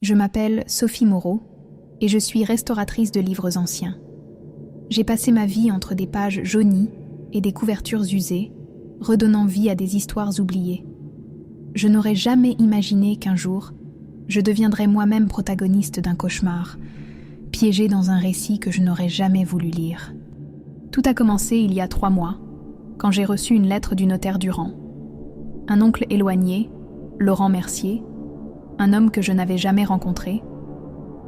Je m'appelle Sophie Moreau et je suis restauratrice de livres anciens. J'ai passé ma vie entre des pages jaunies et des couvertures usées, redonnant vie à des histoires oubliées. Je n'aurais jamais imaginé qu'un jour, je deviendrais moi-même protagoniste d'un cauchemar, piégée dans un récit que je n'aurais jamais voulu lire. Tout a commencé il y a 3 mois, quand j'ai reçu une lettre du notaire Durand. Un oncle éloigné, Laurent Mercier, un homme que je n'avais jamais rencontré,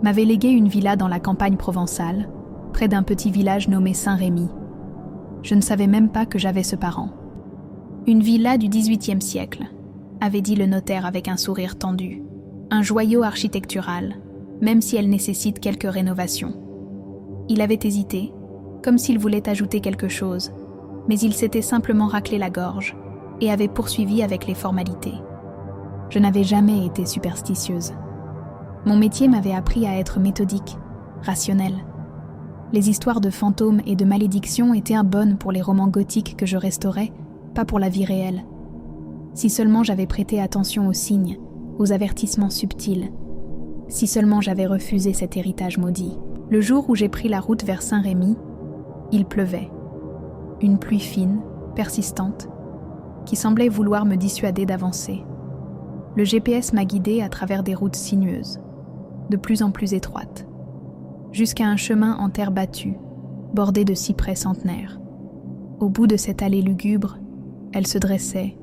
m'avait légué une villa dans la campagne provençale, près d'un petit village nommé Saint-Rémy. Je ne savais même pas que j'avais ce parent. Une villa du XVIIIe siècle, avait dit le notaire avec un sourire tendu. Un joyau architectural, même si elle nécessite quelques rénovations. Il avait hésité, comme s'il voulait ajouter quelque chose, mais il s'était simplement raclé la gorge et avait poursuivi avec les formalités. Je n'avais jamais été superstitieuse. Mon métier m'avait appris à être méthodique, rationnelle. Les histoires de fantômes et de malédictions étaient bonnes pour les romans gothiques que je restaurais, pas pour la vie réelle. Si seulement j'avais prêté attention aux signes, aux avertissements subtils. Si seulement j'avais refusé cet héritage maudit. Le jour où j'ai pris la route vers Saint-Rémy, il pleuvait. Une pluie fine, persistante, qui semblait vouloir me dissuader d'avancer. Le GPS m'a guidée à travers des routes sinueuses, de plus en plus étroites, jusqu'à un chemin en terre battue, bordé de cyprès centenaires. Au bout de cette allée lugubre, elle se dressait,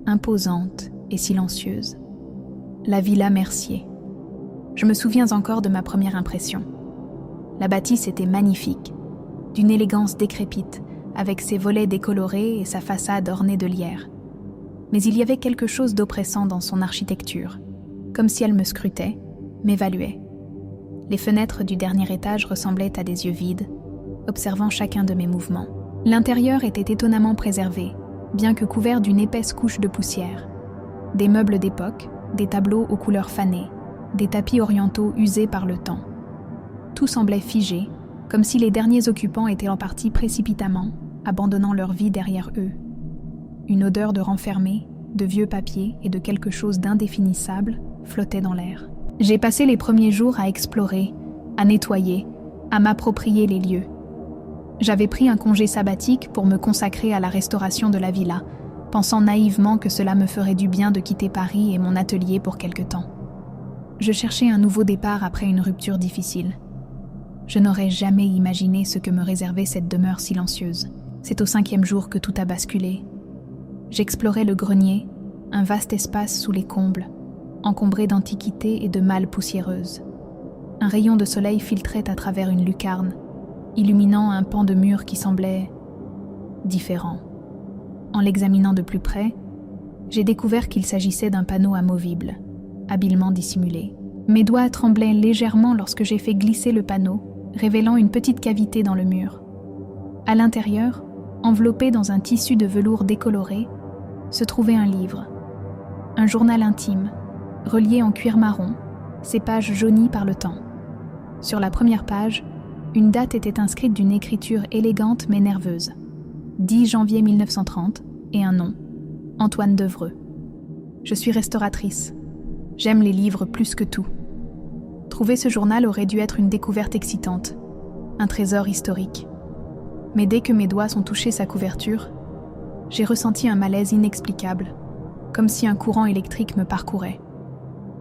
imposante et silencieuse. La villa Mercier. Je me souviens encore de ma première impression. La bâtisse était magnifique, d'une élégance décrépite, avec ses volets décolorés et sa façade ornée de lierre. Mais il y avait quelque chose d'oppressant dans son architecture, comme si elle me scrutait, m'évaluait. Les fenêtres du dernier étage ressemblaient à des yeux vides, observant chacun de mes mouvements. L'intérieur était étonnamment préservé, bien que couvert d'une épaisse couche de poussière. Des meubles d'époque, des tableaux aux couleurs fanées, des tapis orientaux usés par le temps. Tout semblait figé, comme si les derniers occupants étaient en partie précipitamment, abandonnant leur vie derrière eux. Une odeur de renfermé, de vieux papiers et de quelque chose d'indéfinissable flottait dans l'air. J'ai passé les premiers jours à explorer, à nettoyer, à m'approprier les lieux. J'avais pris un congé sabbatique pour me consacrer à la restauration de la villa, pensant naïvement que cela me ferait du bien de quitter Paris et mon atelier pour quelque temps. Je cherchais un nouveau départ après une rupture difficile. Je n'aurais jamais imaginé ce que me réservait cette demeure silencieuse. C'est au 5e jour que tout a basculé. J'explorais le grenier, un vaste espace sous les combles, encombré d'antiquités et de malles poussiéreuses. Un rayon de soleil filtrait à travers une lucarne, illuminant un pan de mur qui semblait différent. En l'examinant de plus près, j'ai découvert qu'il s'agissait d'un panneau amovible, habilement dissimulé. Mes doigts tremblaient légèrement lorsque j'ai fait glisser le panneau, révélant une petite cavité dans le mur. À l'intérieur, enveloppé dans un tissu de velours décoloré, se trouvait un livre. Un journal intime, relié en cuir marron, ses pages jaunies par le temps. Sur la première page, une date était inscrite d'une écriture élégante mais nerveuse. 10 janvier 1930 et un nom, Antoine Devreux. Je suis restauratrice. J'aime les livres plus que tout. Trouver ce journal aurait dû être une découverte excitante, un trésor historique. Mais dès que mes doigts ont touché sa couverture, j'ai ressenti un malaise inexplicable, comme si un courant électrique me parcourait.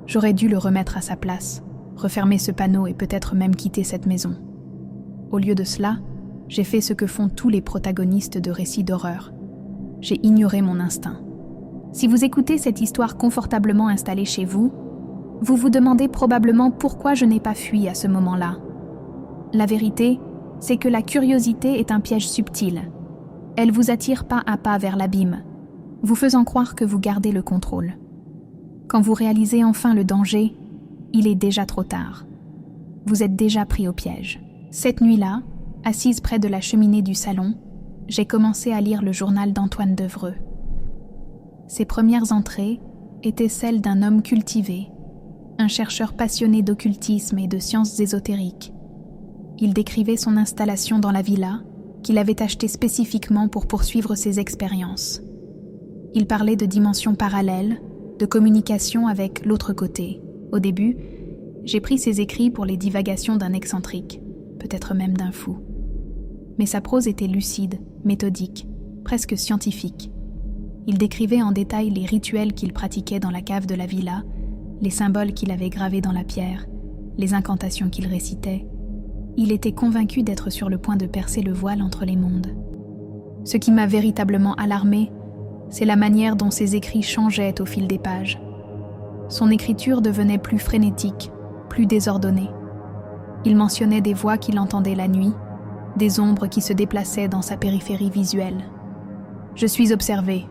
J'aurais dû le remettre à sa place, refermer ce panneau et peut-être même quitter cette maison. Au lieu de cela, j'ai fait ce que font tous les protagonistes de récits d'horreur. J'ai ignoré mon instinct. Si vous écoutez cette histoire confortablement installée chez vous, vous vous demandez probablement pourquoi je n'ai pas fui à ce moment-là. La vérité, c'est que la curiosité est un piège subtil. Elle vous attire pas à pas vers l'abîme, vous faisant croire que vous gardez le contrôle. Quand vous réalisez enfin le danger, il est déjà trop tard. Vous êtes déjà pris au piège. Cette nuit-là, assise près de la cheminée du salon, j'ai commencé à lire le journal d'Antoine Devreux. Ses premières entrées étaient celles d'un homme cultivé, un chercheur passionné d'occultisme et de sciences ésotériques. Il décrivait son installation dans la villa, qu'il avait achetée spécifiquement pour poursuivre ses expériences. Il parlait de dimensions parallèles, de communication avec l'autre côté. Au début, J'ai pris ses écrits pour les divagations d'un excentrique, peut-être même d'un fou. Mais sa prose était lucide, méthodique, presque scientifique. Il décrivait en détail les rituels qu'il pratiquait dans la cave de la villa, les symboles qu'il avait gravés dans la pierre, les incantations qu'il récitait. Il était convaincu d'être sur le point de percer le voile entre les mondes. Ce qui m'a véritablement alarmée, c'est la manière dont ses écrits changeaient au fil des pages. Son écriture devenait plus frénétique, plus désordonnée. Il mentionnait des voix qu'il entendait la nuit, des ombres qui se déplaçaient dans sa périphérie visuelle. « Je suis observé »,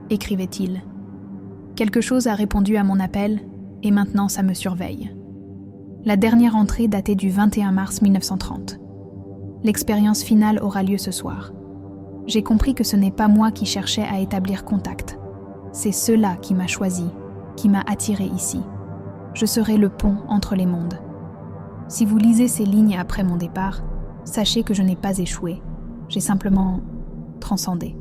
écrivait-il. « Quelque chose a répondu à mon appel, et maintenant ça me surveille. » La dernière entrée datait du 21 mars 1930. L'expérience finale aura lieu ce soir. J'ai compris que ce n'est pas moi qui cherchais à établir contact. C'est cela qui m'a choisi, qui m'a attiré ici. Je serai le pont entre les mondes. Si vous lisez ces lignes après mon départ, sachez que je n'ai pas échoué. J'ai simplement transcendé.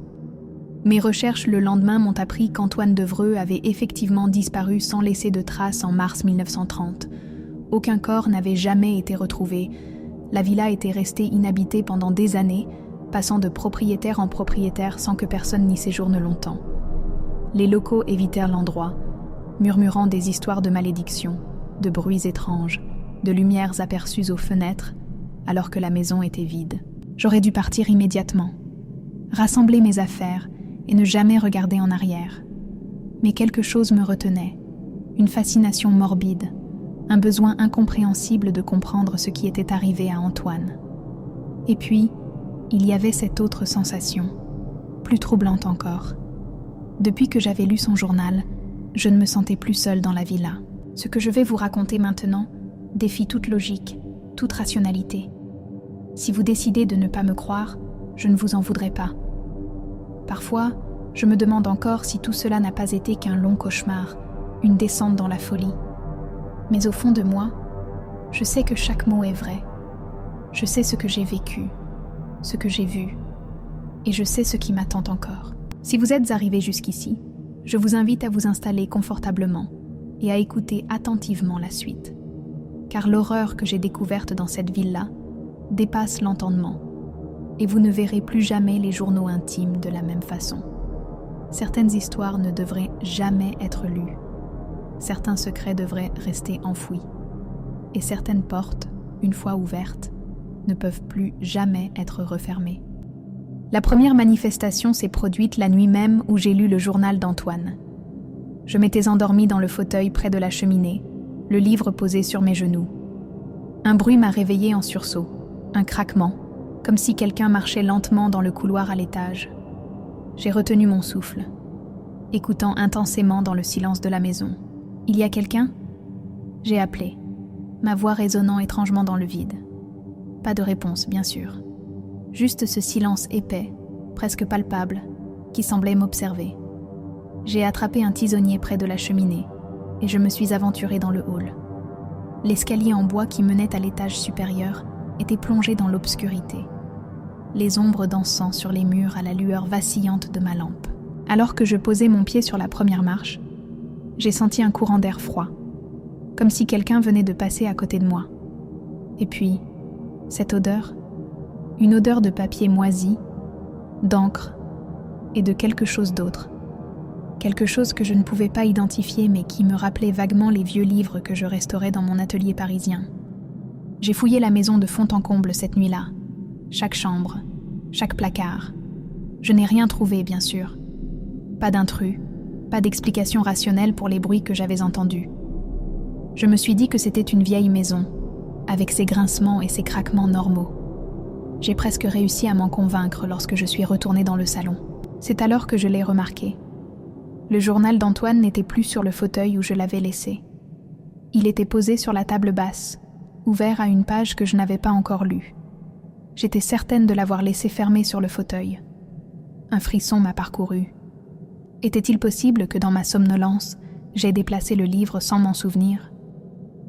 Mes recherches le lendemain m'ont appris qu'Antoine Devreux avait effectivement disparu sans laisser de traces en mars 1930. Aucun corps n'avait jamais été retrouvé. La villa était restée inhabitée pendant des années, passant de propriétaire en propriétaire sans que personne n'y séjourne longtemps. Les locaux évitèrent l'endroit, murmurant des histoires de malédiction, de bruits étranges, de lumières aperçues aux fenêtres, alors que la maison était vide. J'aurais dû partir immédiatement, rassembler mes affaires et ne jamais regarder en arrière. Mais quelque chose me retenait, une fascination morbide, un besoin incompréhensible de comprendre ce qui était arrivé à Antoine. Et puis, il y avait cette autre sensation, plus troublante encore. Depuis que j'avais lu son journal, je ne me sentais plus seule dans la villa. Ce que je vais vous raconter maintenant défie toute logique, toute rationalité. Si vous décidez de ne pas me croire, je ne vous en voudrai pas. Parfois, je me demande encore si tout cela n'a pas été qu'un long cauchemar, une descente dans la folie. Mais au fond de moi, je sais que chaque mot est vrai. Je sais ce que j'ai vécu, ce que j'ai vu, et je sais ce qui m'attend encore. Si vous êtes arrivé jusqu'ici, je vous invite à vous installer confortablement et à écouter attentivement la suite. Car l'horreur que j'ai découverte dans cette ville-là dépasse l'entendement, et vous ne verrez plus jamais les journaux intimes de la même façon. Certaines histoires ne devraient jamais être lues. Certains secrets devraient rester enfouis. Et certaines portes, une fois ouvertes, ne peuvent plus jamais être refermées. La première manifestation s'est produite la nuit même où j'ai lu le journal d'Antoine. Je m'étais endormie dans le fauteuil près de la cheminée, le livre posé sur mes genoux. Un bruit m'a réveillée en sursaut, un craquement, comme si quelqu'un marchait lentement dans le couloir à l'étage. J'ai retenu mon souffle, écoutant intensément dans le silence de la maison. « Il y a quelqu'un » J'ai appelé, ma voix résonnant étrangement dans le vide. Pas de réponse, bien sûr. Juste ce silence épais, presque palpable, qui semblait m'observer. J'ai attrapé un tisonnier près de la cheminée et je me suis aventurée dans le hall. L'escalier en bois qui menait à l'étage supérieur était plongé dans l'obscurité. Les ombres dansant sur les murs à la lueur vacillante de ma lampe. Alors que je posais mon pied sur la première marche, j'ai senti un courant d'air froid, comme si quelqu'un venait de passer à côté de moi. Et puis, cette odeur, une odeur de papier moisi, d'encre et de quelque chose d'autre. Quelque chose que je ne pouvais pas identifier mais qui me rappelait vaguement les vieux livres que je restaurais dans mon atelier parisien. J'ai fouillé la maison de fond en comble cette nuit-là. Chaque chambre, chaque placard. Je n'ai rien trouvé, bien sûr. Pas d'intrus, pas d'explication rationnelle pour les bruits que j'avais entendus. Je me suis dit que c'était une vieille maison, avec ses grincements et ses craquements normaux. J'ai presque réussi à m'en convaincre lorsque je suis retournée dans le salon. C'est alors que je l'ai remarqué. Le journal d'Antoine n'était plus sur le fauteuil où je l'avais laissé. Il était posé sur la table basse, ouvert à une page que je n'avais pas encore lue. J'étais certaine de l'avoir laissé fermé sur le fauteuil. Un frisson m'a parcouru. Était-il possible que dans ma somnolence, j'aie déplacé le livre sans m'en souvenir ?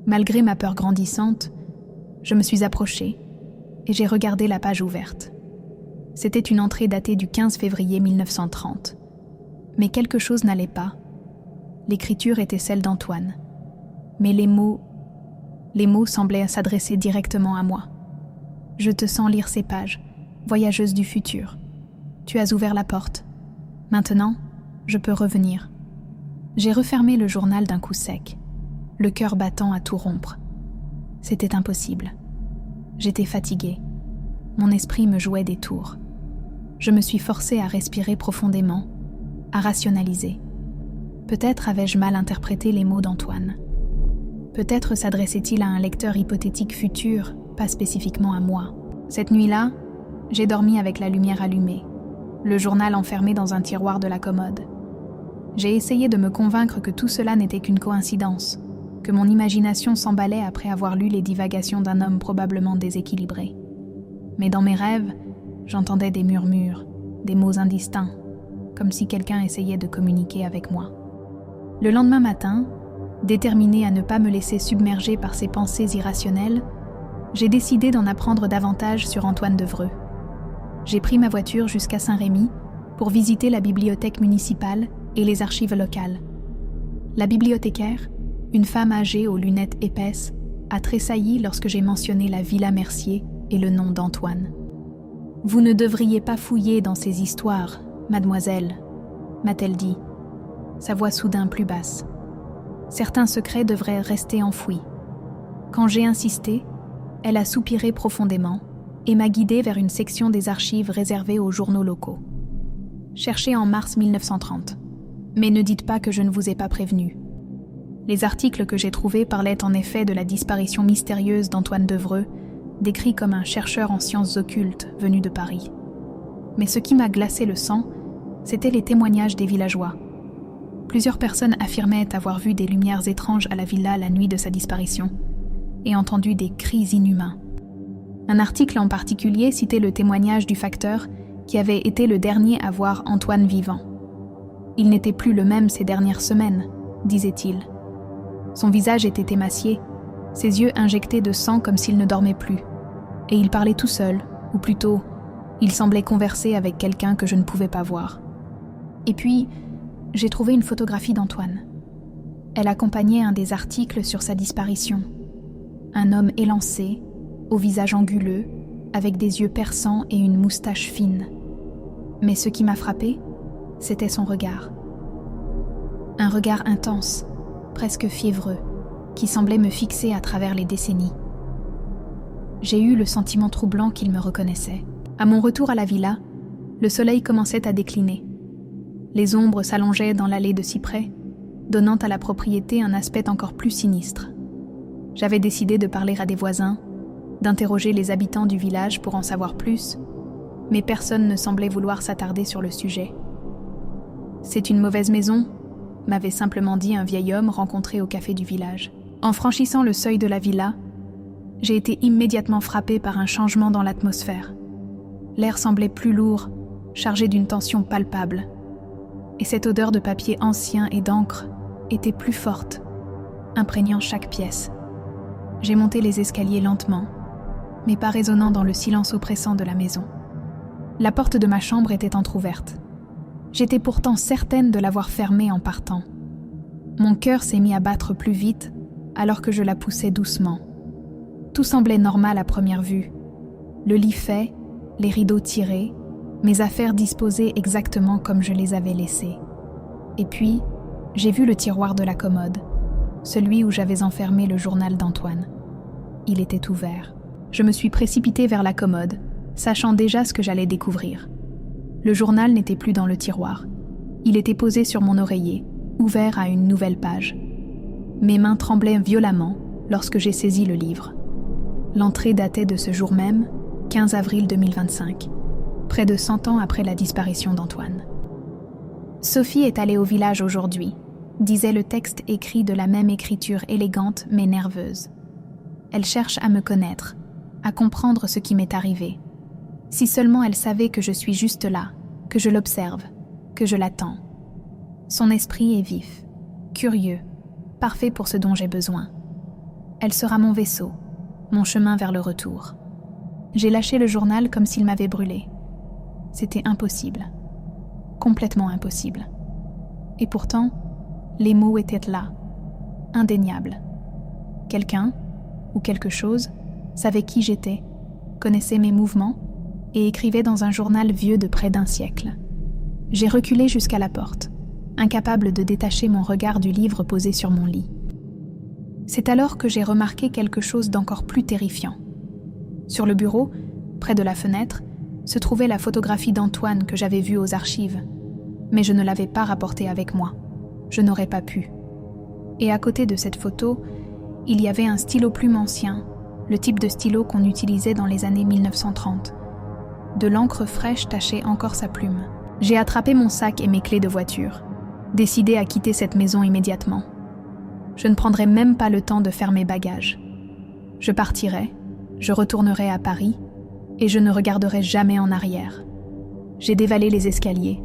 Malgré ma peur grandissante, je me suis approchée et j'ai regardé la page ouverte. C'était une entrée datée du 15 février 1930. Mais quelque chose n'allait pas. L'écriture était celle d'Antoine. Mais les mots Les mots semblaient s'adresser directement à moi. « Je te sens lire ces pages, voyageuse du futur. Tu as ouvert la porte. Maintenant, je peux revenir. » J'ai refermé le journal d'un coup sec, le cœur battant à tout rompre. C'était impossible. J'étais fatiguée. Mon esprit me jouait des tours. Je me suis forcée à respirer profondément, à rationaliser. Peut-être avais-je mal interprété les mots d'Antoine. Peut-être s'adressait-il à un lecteur hypothétique futur, pas spécifiquement à moi. Cette nuit-là, j'ai dormi avec la lumière allumée, le journal enfermé dans un tiroir de la commode. J'ai essayé de me convaincre que tout cela n'était qu'une coïncidence, que mon imagination s'emballait après avoir lu les divagations d'un homme probablement déséquilibré. Mais dans mes rêves, j'entendais des murmures, des mots indistincts, comme si quelqu'un essayait de communiquer avec moi. Le lendemain matin, déterminée à ne pas me laisser submerger par ces pensées irrationnelles, j'ai décidé d'en apprendre davantage sur Antoine Devreux. J'ai pris ma voiture jusqu'à Saint-Rémy pour visiter la bibliothèque municipale et les archives locales. La bibliothécaire, une femme âgée aux lunettes épaisses, a tressailli lorsque j'ai mentionné la Villa Mercier et le nom d'Antoine. « Vous ne devriez pas fouiller dans ces histoires, mademoiselle, m'a-t-elle dit, sa voix soudain plus basse. Certains secrets devraient rester enfouis. Quand j'ai insisté, elle a soupiré profondément et m'a guidée vers une section des archives réservée aux journaux locaux. Cherchez en mars 1930. Mais ne dites pas que je ne vous ai pas prévenu. Les articles que j'ai trouvés parlaient en effet de la disparition mystérieuse d'Antoine Devreux, décrit comme un chercheur en sciences occultes venu de Paris. Mais ce qui m'a glacé le sang, c'étaient les témoignages des villageois. Plusieurs personnes affirmaient avoir vu des lumières étranges à la villa la nuit de sa disparition et entendu des cris inhumains. Un article en particulier citait le témoignage du facteur qui avait été le dernier à voir Antoine vivant. Il n'était plus le même ces dernières semaines, disait-il. Son visage était émacié, ses yeux injectés de sang comme s'il ne dormait plus, et il parlait tout seul, ou plutôt, il semblait converser avec quelqu'un que je ne pouvais pas voir. Et puis, j'ai trouvé une photographie d'Antoine. Elle accompagnait un des articles sur sa disparition. Un homme élancé, au visage anguleux, avec des yeux perçants et une moustache fine. Mais ce qui m'a frappé, c'était son regard. Un regard intense, presque fiévreux, qui semblait me fixer à travers les décennies. J'ai eu le sentiment troublant qu'il me reconnaissait. À mon retour à la villa, le soleil commençait à décliner. Les ombres s'allongeaient dans l'allée de cyprès, donnant à la propriété un aspect encore plus sinistre. J'avais décidé de parler à des voisins, d'interroger les habitants du village pour en savoir plus, mais personne ne semblait vouloir s'attarder sur le sujet. « C'est une mauvaise maison », m'avait simplement dit un vieil homme rencontré au café du village. En franchissant le seuil de la villa, j'ai été immédiatement frappée par un changement dans l'atmosphère. L'air semblait plus lourd, chargé d'une tension palpable. Et cette odeur de papier ancien et d'encre était plus forte, imprégnant chaque pièce. J'ai monté les escaliers lentement, mais pas résonnant dans le silence oppressant de la maison. La porte de ma chambre était entr'ouverte. J'étais pourtant certaine de l'avoir fermée en partant. Mon cœur s'est mis à battre plus vite alors que je la poussais doucement. Tout semblait normal à première vue. Le lit fait, les rideaux tirés, mes affaires disposées exactement comme je les avais laissées. Et puis, j'ai vu le tiroir de la commode, celui où j'avais enfermé le journal d'Antoine. Il était ouvert. Je me suis précipitée vers la commode, sachant déjà ce que j'allais découvrir. Le journal n'était plus dans le tiroir. Il était posé sur mon oreiller, ouvert à une nouvelle page. Mes mains tremblaient violemment lorsque j'ai saisi le livre. L'entrée datait de ce jour même, 15 avril 2025, près de 100 ans après la disparition d'Antoine. « Sophie est allée au village aujourd'hui », disait le texte écrit de la même écriture élégante mais nerveuse. Elle cherche à me connaître, à comprendre ce qui m'est arrivé. Si seulement elle savait que je suis juste là, que je l'observe, que je l'attends. Son esprit est vif, curieux, parfait pour ce dont j'ai besoin. Elle sera mon vaisseau, mon chemin vers le retour. J'ai lâché le journal comme s'il m'avait brûlé. C'était impossible, complètement impossible. Et pourtant, les mots étaient là, indéniables. Quelqu'un, ou quelque chose, savait qui j'étais, connaissait mes mouvements et écrivait dans un journal vieux de près d'un siècle. J'ai reculé jusqu'à la porte, incapable de détacher mon regard du livre posé sur mon lit. C'est alors que j'ai remarqué quelque chose d'encore plus terrifiant. Sur le bureau, près de la fenêtre, se trouvait la photographie d'Antoine que j'avais vue aux archives, mais je ne l'avais pas rapportée avec moi. Je n'aurais pas pu. Et à côté de cette photo, il y avait un stylo-plume ancien, le type de stylo qu'on utilisait dans les années 1930. De l'encre fraîche tachait encore sa plume. J'ai attrapé mon sac et mes clés de voiture, décidé à quitter cette maison immédiatement. Je ne prendrai même pas le temps de faire mes bagages. Je partirai, je retournerai à Paris, et je ne regarderai jamais en arrière. J'ai dévalé les escaliers,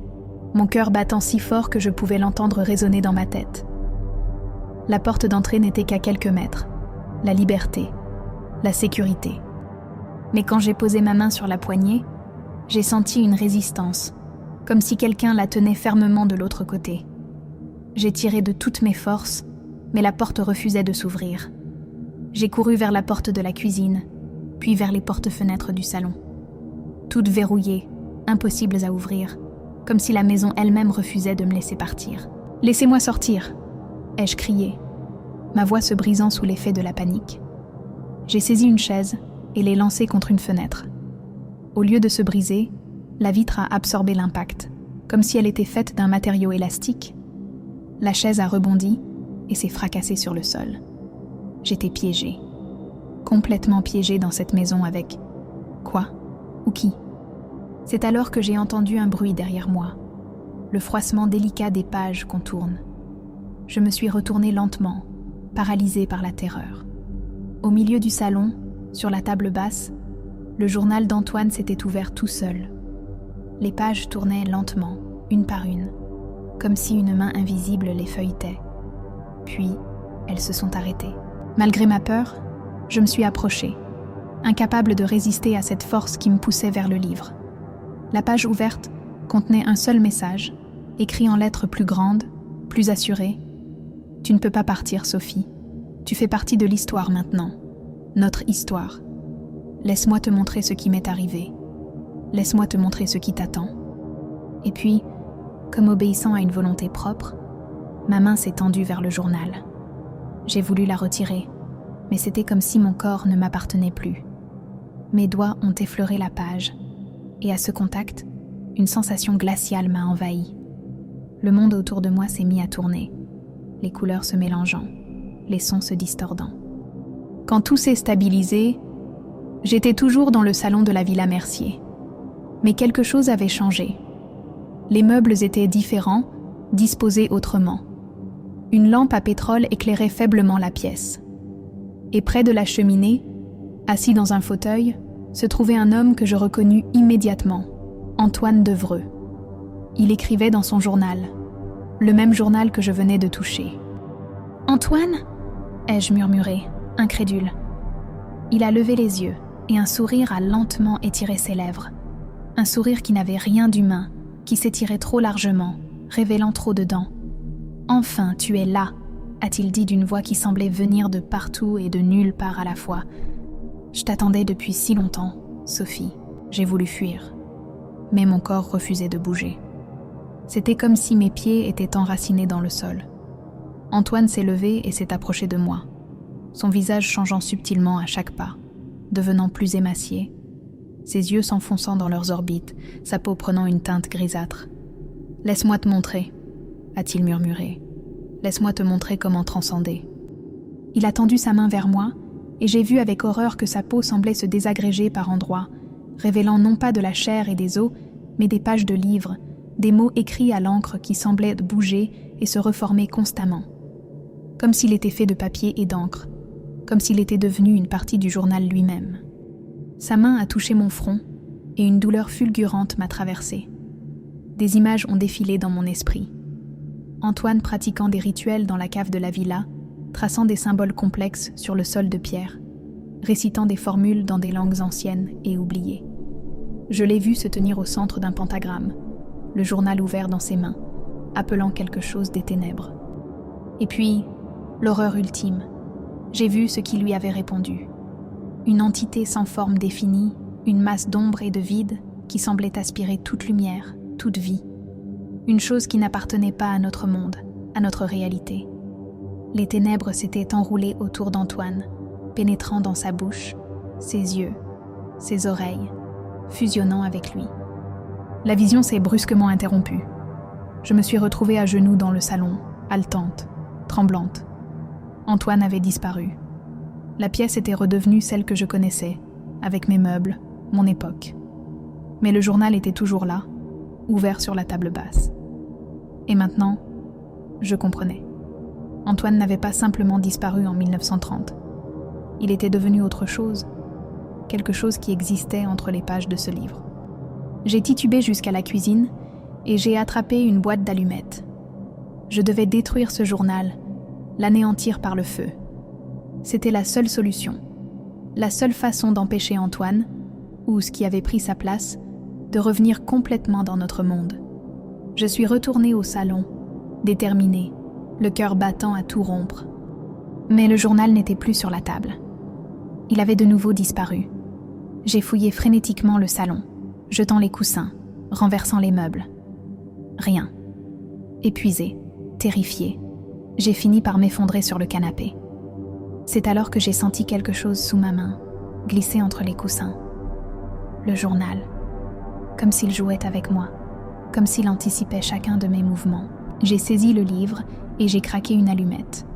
mon cœur battant si fort que je pouvais l'entendre résonner dans ma tête. La porte d'entrée n'était qu'à quelques mètres. La liberté, la sécurité. Mais quand j'ai posé ma main sur la poignée, j'ai senti une résistance, comme si quelqu'un la tenait fermement de l'autre côté. J'ai tiré de toutes mes forces, mais la porte refusait de s'ouvrir. J'ai couru vers la porte de la cuisine, puis vers les portes-fenêtres du salon. Toutes verrouillées, impossibles à ouvrir, comme si la maison elle-même refusait de me laisser partir. « Laissez-moi sortir !» ai-je crié, ma voix se brisant sous l'effet de la panique. J'ai saisi une chaise et l'ai lancée contre une fenêtre. Au lieu de se briser, la vitre a absorbé l'impact, comme si elle était faite d'un matériau élastique. La chaise a rebondi et s'est fracassée sur le sol. J'étais piégée, complètement piégée dans cette maison avec quoi ou qui. C'est alors que j'ai entendu un bruit derrière moi, le froissement délicat des pages qu'on tourne. Je me suis retournée lentement, paralysée par la terreur. Au milieu du salon, sur la table basse, le journal d'Antoine s'était ouvert tout seul. Les pages tournaient lentement, une par une, comme si une main invisible les feuilletait. Puis, elles se sont arrêtées. Malgré ma peur, je me suis approchée, incapable de résister à cette force qui me poussait vers le livre. La page ouverte contenait un seul message, écrit en lettres plus grandes, plus assurées. « Tu ne peux pas partir, Sophie. Tu fais partie de l'histoire maintenant. Notre histoire. Laisse-moi te montrer ce qui m'est arrivé. Laisse-moi te montrer ce qui t'attend. » Et puis, comme obéissant à une volonté propre, ma main s'est tendue vers le journal. J'ai voulu la retirer, mais c'était comme si mon corps ne m'appartenait plus. Mes doigts ont effleuré la page, et à ce contact, une sensation glaciale m'a envahi. Le monde autour de moi s'est mis à tourner, les couleurs se mélangeant, les sons se distordant. Quand tout s'est stabilisé, j'étais toujours dans le salon de la Villa Mercier. Mais quelque chose avait changé. Les meubles étaient différents, disposés autrement. Une lampe à pétrole éclairait faiblement la pièce. Et près de la cheminée, assis dans un fauteuil, se trouvait un homme que je reconnus immédiatement, Antoine Devreux. Il écrivait dans son journal, le même journal que je venais de toucher. « Antoine ?» ai-je murmuré, incrédule. Il a levé les yeux et un sourire a lentement étiré ses lèvres. Un sourire qui n'avait rien d'humain, qui s'étirait trop largement, révélant trop de dents. « Enfin, tu es là !» a-t-il dit d'une voix qui semblait venir de partout et de nulle part à la fois. « Je t'attendais depuis si longtemps, Sophie. » J'ai voulu fuir, mais mon corps refusait de bouger. C'était comme si mes pieds étaient enracinés dans le sol. Antoine s'est levé et s'est approché de moi, son visage changeant subtilement à chaque pas, devenant plus émacié, ses yeux s'enfonçant dans leurs orbites, sa peau prenant une teinte grisâtre. « Laisse-moi te montrer », a-t-il murmuré. « Laisse-moi te montrer comment transcender. » Il a tendu sa main vers moi, et j'ai vu avec horreur que sa peau semblait se désagréger par endroits, révélant non pas de la chair et des os, mais des pages de livres, des mots écrits à l'encre qui semblaient bouger et se reformer constamment. Comme s'il était fait de papier et d'encre, comme s'il était devenu une partie du journal lui-même. Sa main a touché mon front, et une douleur fulgurante m'a traversée. Des images ont défilé dans mon esprit. Antoine pratiquant des rituels dans la cave de la villa, traçant des symboles complexes sur le sol de pierre, récitant des formules dans des langues anciennes et oubliées. Je l'ai vu se tenir au centre d'un pentagramme, le journal ouvert dans ses mains, appelant quelque chose des ténèbres. Et puis, l'horreur ultime, J'ai vu ce qui lui avait répondu. Une entité sans forme définie, une masse d'ombre et de vide qui semblait aspirer toute lumière, toute vie. Une chose qui n'appartenait pas à notre monde, à notre réalité. Les ténèbres s'étaient enroulées autour d'Antoine, pénétrant dans sa bouche, ses yeux, ses oreilles, fusionnant avec lui. La vision s'est brusquement interrompue. Je me suis retrouvée à genoux dans le salon, haletante, tremblante. Antoine avait disparu. La pièce était redevenue celle que je connaissais, avec mes meubles, mon époque. Mais le journal était toujours là, ouvert sur la table basse. Et maintenant, je comprenais. Antoine n'avait pas simplement disparu en 1930. Il était devenu autre chose, quelque chose qui existait entre les pages de ce livre. J'ai titubé jusqu'à la cuisine et j'ai attrapé une boîte d'allumettes. Je devais détruire ce journal, l'anéantir par le feu. C'était la seule solution, la seule façon d'empêcher Antoine, ou ce qui avait pris sa place, de revenir complètement dans notre monde. Je suis retournée au salon, déterminée, le cœur battant à tout rompre. Mais le journal n'était plus sur la table. Il avait de nouveau disparu. J'ai fouillé frénétiquement le salon, jetant les coussins, renversant les meubles. Rien. Épuisée, terrifiée, j'ai fini par m'effondrer sur le canapé. C'est alors que j'ai senti quelque chose sous ma main, glisser entre les coussins. Le journal, comme s'il jouait avec moi, comme s'il anticipait chacun de mes mouvements. J'ai saisi le livre et j'ai craqué une allumette.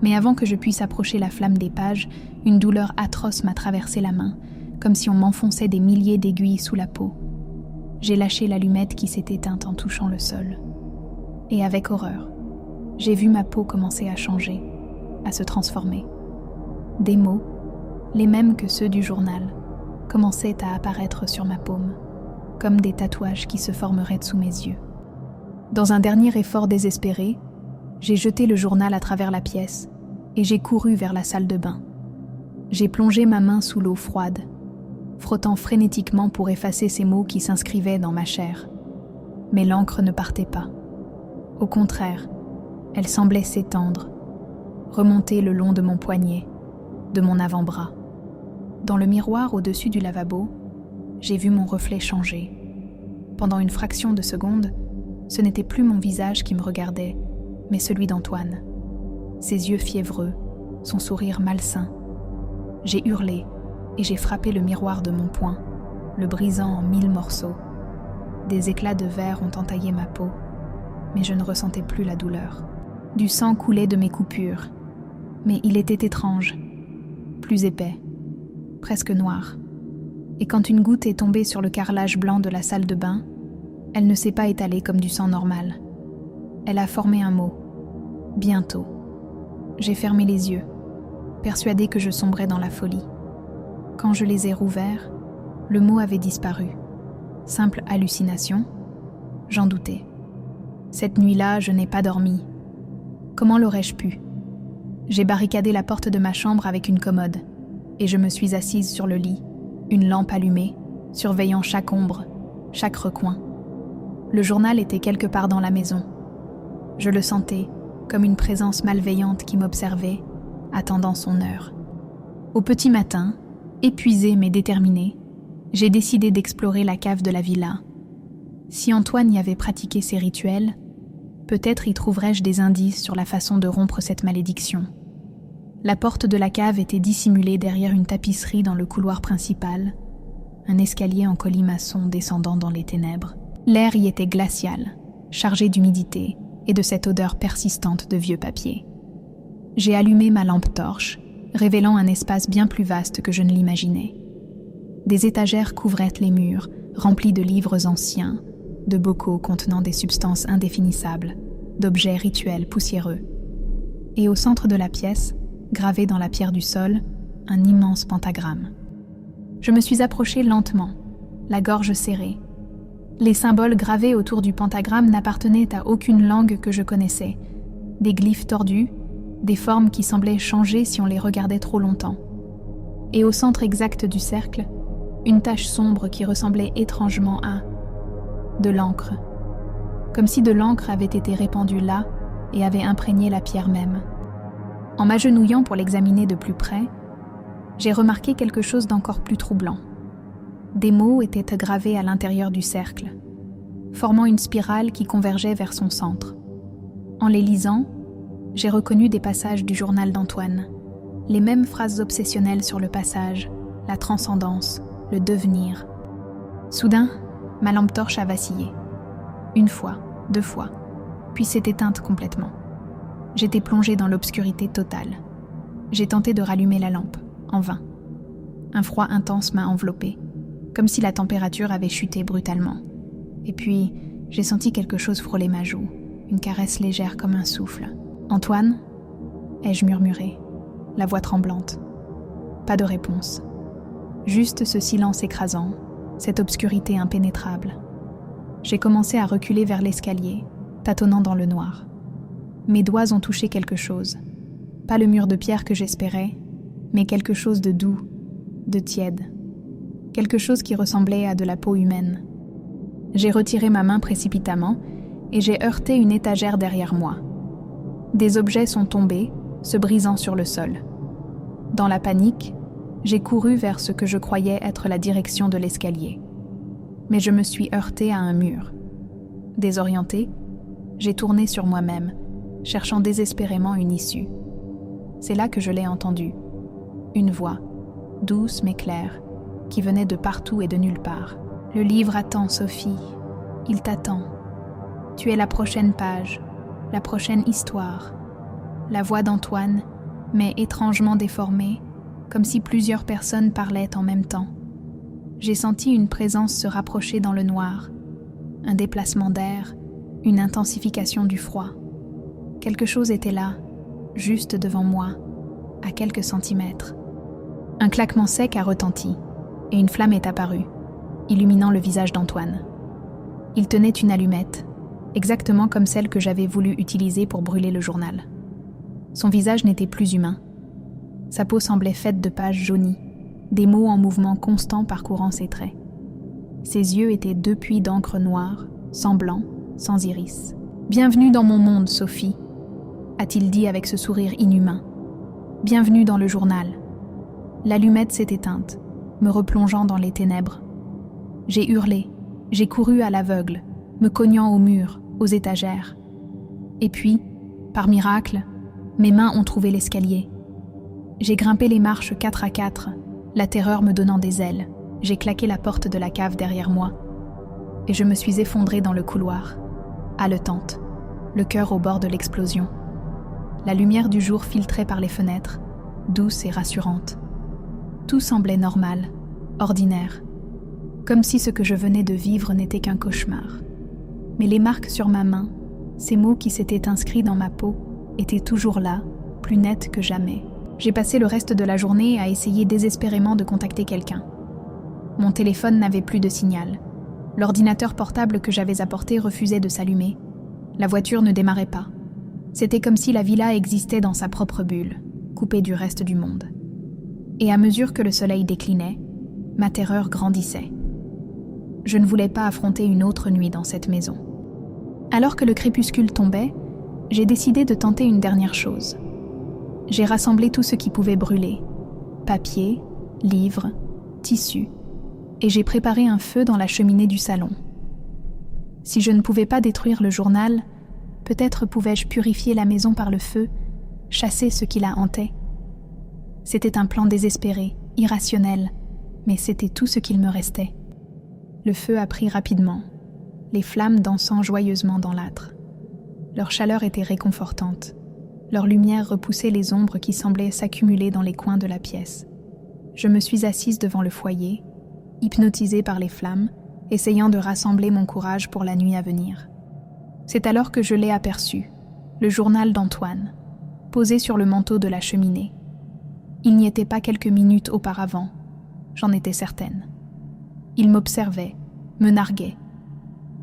Mais avant que je puisse approcher la flamme des pages, une douleur atroce m'a traversé la main, comme si on m'enfonçait des milliers d'aiguilles sous la peau. J'ai lâché l'allumette qui s'est éteinte en touchant le sol. Et avec horreur, j'ai vu ma peau commencer à changer, à se transformer. Des mots, les mêmes que ceux du journal, commençaient à apparaître sur ma paume, comme des tatouages qui se formeraient sous mes yeux. Dans un dernier effort désespéré, j'ai jeté le journal à travers la pièce et j'ai couru vers la salle de bain. J'ai plongé ma main sous l'eau froide, frottant frénétiquement pour effacer ces mots qui s'inscrivaient dans ma chair. Mais l'encre ne partait pas. Au contraire, elle semblait s'étendre, remonter le long de mon poignet, de mon avant-bras. Dans le miroir au-dessus du lavabo, j'ai vu mon reflet changer. Pendant une fraction de seconde, ce n'était plus mon visage qui me regardait, mais celui d'Antoine. Ses yeux fiévreux, son sourire malsain. J'ai hurlé et j'ai frappé le miroir de mon poing, le brisant en 1000 morceaux. Des éclats de verre ont entaillé ma peau, mais je ne ressentais plus la douleur. Du sang coulait de mes coupures, mais il était étrange, plus épais, presque noir. Et quand une goutte est tombée sur le carrelage blanc de la salle de bain, elle ne s'est pas étalée comme du sang normal. Elle a formé un mot. Bientôt. J'ai fermé les yeux, persuadée que je sombrais dans la folie. Quand je les ai rouverts, le mot avait disparu. Simple hallucination? J'en doutais. Cette nuit-là, je n'ai pas dormi. Comment l'aurais-je pu? J'ai barricadé la porte de ma chambre avec une commode, et je me suis assise sur le lit, une lampe allumée, surveillant chaque ombre, chaque recoin. Le journal était quelque part dans la maison. Je le sentais, comme une présence malveillante qui m'observait, attendant son heure. Au petit matin, épuisée mais déterminée, j'ai décidé d'explorer la cave de la villa. Si Antoine y avait pratiqué ses rituels, peut-être y trouverais-je des indices sur la façon de rompre cette malédiction. La porte de la cave était dissimulée derrière une tapisserie dans le couloir principal, un escalier en colimaçon descendant dans les ténèbres. L'air y était glacial, chargé d'humidité et de cette odeur persistante de vieux papier. J'ai allumé ma lampe torche, révélant un espace bien plus vaste que je ne l'imaginais. Des étagères couvraient les murs, remplis de livres anciens, de bocaux contenant des substances indéfinissables, d'objets rituels poussiéreux. Et au centre de la pièce, gravé dans la pierre du sol, un immense pentagramme. Je me suis approchée lentement, la gorge serrée. Les symboles gravés autour du pentagramme n'appartenaient à aucune langue que je connaissais. Des glyphes tordus, des formes qui semblaient changer si on les regardait trop longtemps. Et au centre exact du cercle, une tache sombre qui ressemblait étrangement à de l'encre, comme si de l'encre avait été répandue là et avait imprégné la pierre même. En m'agenouillant pour l'examiner de plus près, j'ai remarqué quelque chose d'encore plus troublant. Des mots étaient gravés à l'intérieur du cercle, formant une spirale qui convergeait vers son centre. En les lisant, j'ai reconnu des passages du journal d'Antoine, les mêmes phrases obsessionnelles sur le passage, la transcendance, le devenir. Soudain, ma lampe torche a vacillé. Une fois, 2 fois, puis s'est éteinte complètement. J'étais plongée dans l'obscurité totale. J'ai tenté de rallumer la lampe, en vain. Un froid intense m'a enveloppée, comme si la température avait chuté brutalement. Et puis, j'ai senti quelque chose frôler ma joue, une caresse légère comme un souffle. « Antoine ?» ai-je murmuré, la voix tremblante. Pas de réponse. Juste ce silence écrasant, cette obscurité impénétrable. J'ai commencé à reculer vers l'escalier, tâtonnant dans le noir. Mes doigts ont touché quelque chose. Pas le mur de pierre que j'espérais, mais quelque chose de doux, de tiède. Quelque chose qui ressemblait à de la peau humaine. J'ai retiré ma main précipitamment et j'ai heurté une étagère derrière moi. Des objets sont tombés, se brisant sur le sol. Dans la panique, j'ai couru vers ce que je croyais être la direction de l'escalier. Mais je me suis heurtée à un mur. Désorientée, j'ai tourné sur moi-même, cherchant désespérément une issue. C'est là que je l'ai entendue. Une voix, douce mais claire, qui venait de partout et de nulle part. « Le livre attend, Sophie. Il t'attend. Tu es la prochaine page, la prochaine histoire. » La voix d'Antoine, mais étrangement déformée, comme si plusieurs personnes parlaient en même temps. J'ai senti une présence se rapprocher dans le noir, un déplacement d'air, une intensification du froid. Quelque chose était là, juste devant moi, à quelques centimètres. Un claquement sec a retenti, et une flamme est apparue, illuminant le visage d'Antoine. Il tenait une allumette, exactement comme celle que j'avais voulu utiliser pour brûler le journal. Son visage n'était plus humain. Sa peau semblait faite de pages jaunies, des mots en mouvement constant parcourant ses traits. Ses yeux étaient 2 puits d'encre noire, sans blanc, sans iris. « Bienvenue dans mon monde, Sophie », a-t-il dit avec ce sourire inhumain. « Bienvenue dans le journal. » L'allumette s'est éteinte, me replongeant dans les ténèbres. J'ai hurlé, j'ai couru à l'aveugle, me cognant au mur, aux étagères. Et puis, par miracle, mes mains ont trouvé l'escalier. J'ai grimpé les marches 4 à 4, la terreur me donnant des ailes. J'ai claqué la porte de la cave derrière moi et je me suis effondrée dans le couloir, haletante, le cœur au bord de l'explosion. La lumière du jour filtrait par les fenêtres, douce et rassurante. Tout semblait normal, ordinaire, comme si ce que je venais de vivre n'était qu'un cauchemar. Mais les marques sur ma main, ces mots qui s'étaient inscrits dans ma peau, étaient toujours là, plus nettes que jamais. J'ai passé le reste de la journée à essayer désespérément de contacter quelqu'un. Mon téléphone n'avait plus de signal. L'ordinateur portable que j'avais apporté refusait de s'allumer. La voiture ne démarrait pas. C'était comme si la villa existait dans sa propre bulle, coupée du reste du monde. Et à mesure que le soleil déclinait, ma terreur grandissait. Je ne voulais pas affronter une autre nuit dans cette maison. Alors que le crépuscule tombait, j'ai décidé de tenter une dernière chose. J'ai rassemblé tout ce qui pouvait brûler. Papier, livres, tissus. Et j'ai préparé un feu dans la cheminée du salon. Si je ne pouvais pas détruire le journal, peut-être pouvais-je purifier la maison par le feu, chasser ce qui la hantait. C'était un plan désespéré, irrationnel, mais c'était tout ce qu'il me restait. Le feu a pris rapidement, les flammes dansant joyeusement dans l'âtre. Leur chaleur était réconfortante. Leur lumière repoussait les ombres qui semblaient s'accumuler dans les coins de la pièce. Je me suis assise devant le foyer, hypnotisée par les flammes, essayant de rassembler mon courage pour la nuit à venir. C'est alors que je l'ai aperçu, le journal d'Antoine, posé sur le manteau de la cheminée. Il n'y était pas quelques minutes auparavant, j'en étais certaine. Il m'observait, me narguait.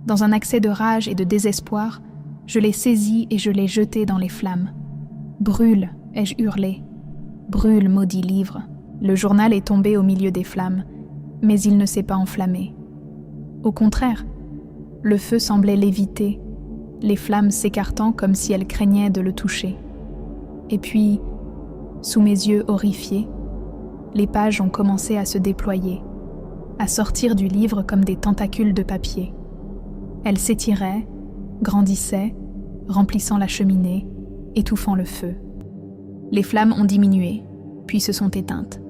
Dans un accès de rage et de désespoir, je l'ai saisi et je l'ai jeté dans les flammes. « Brûle !» ai-je hurlé. « Brûle, maudit livre !» Le journal est tombé au milieu des flammes, mais il ne s'est pas enflammé. Au contraire, le feu semblait l'éviter, les flammes s'écartant comme si elles craignaient de le toucher. Et puis, Sous mes yeux horrifiés, les pages ont commencé à se déployer, à sortir du livre comme des tentacules de papier. Elles s'étiraient, grandissaient, remplissant la cheminée, étouffant le feu. Les flammes ont diminué, puis se sont éteintes.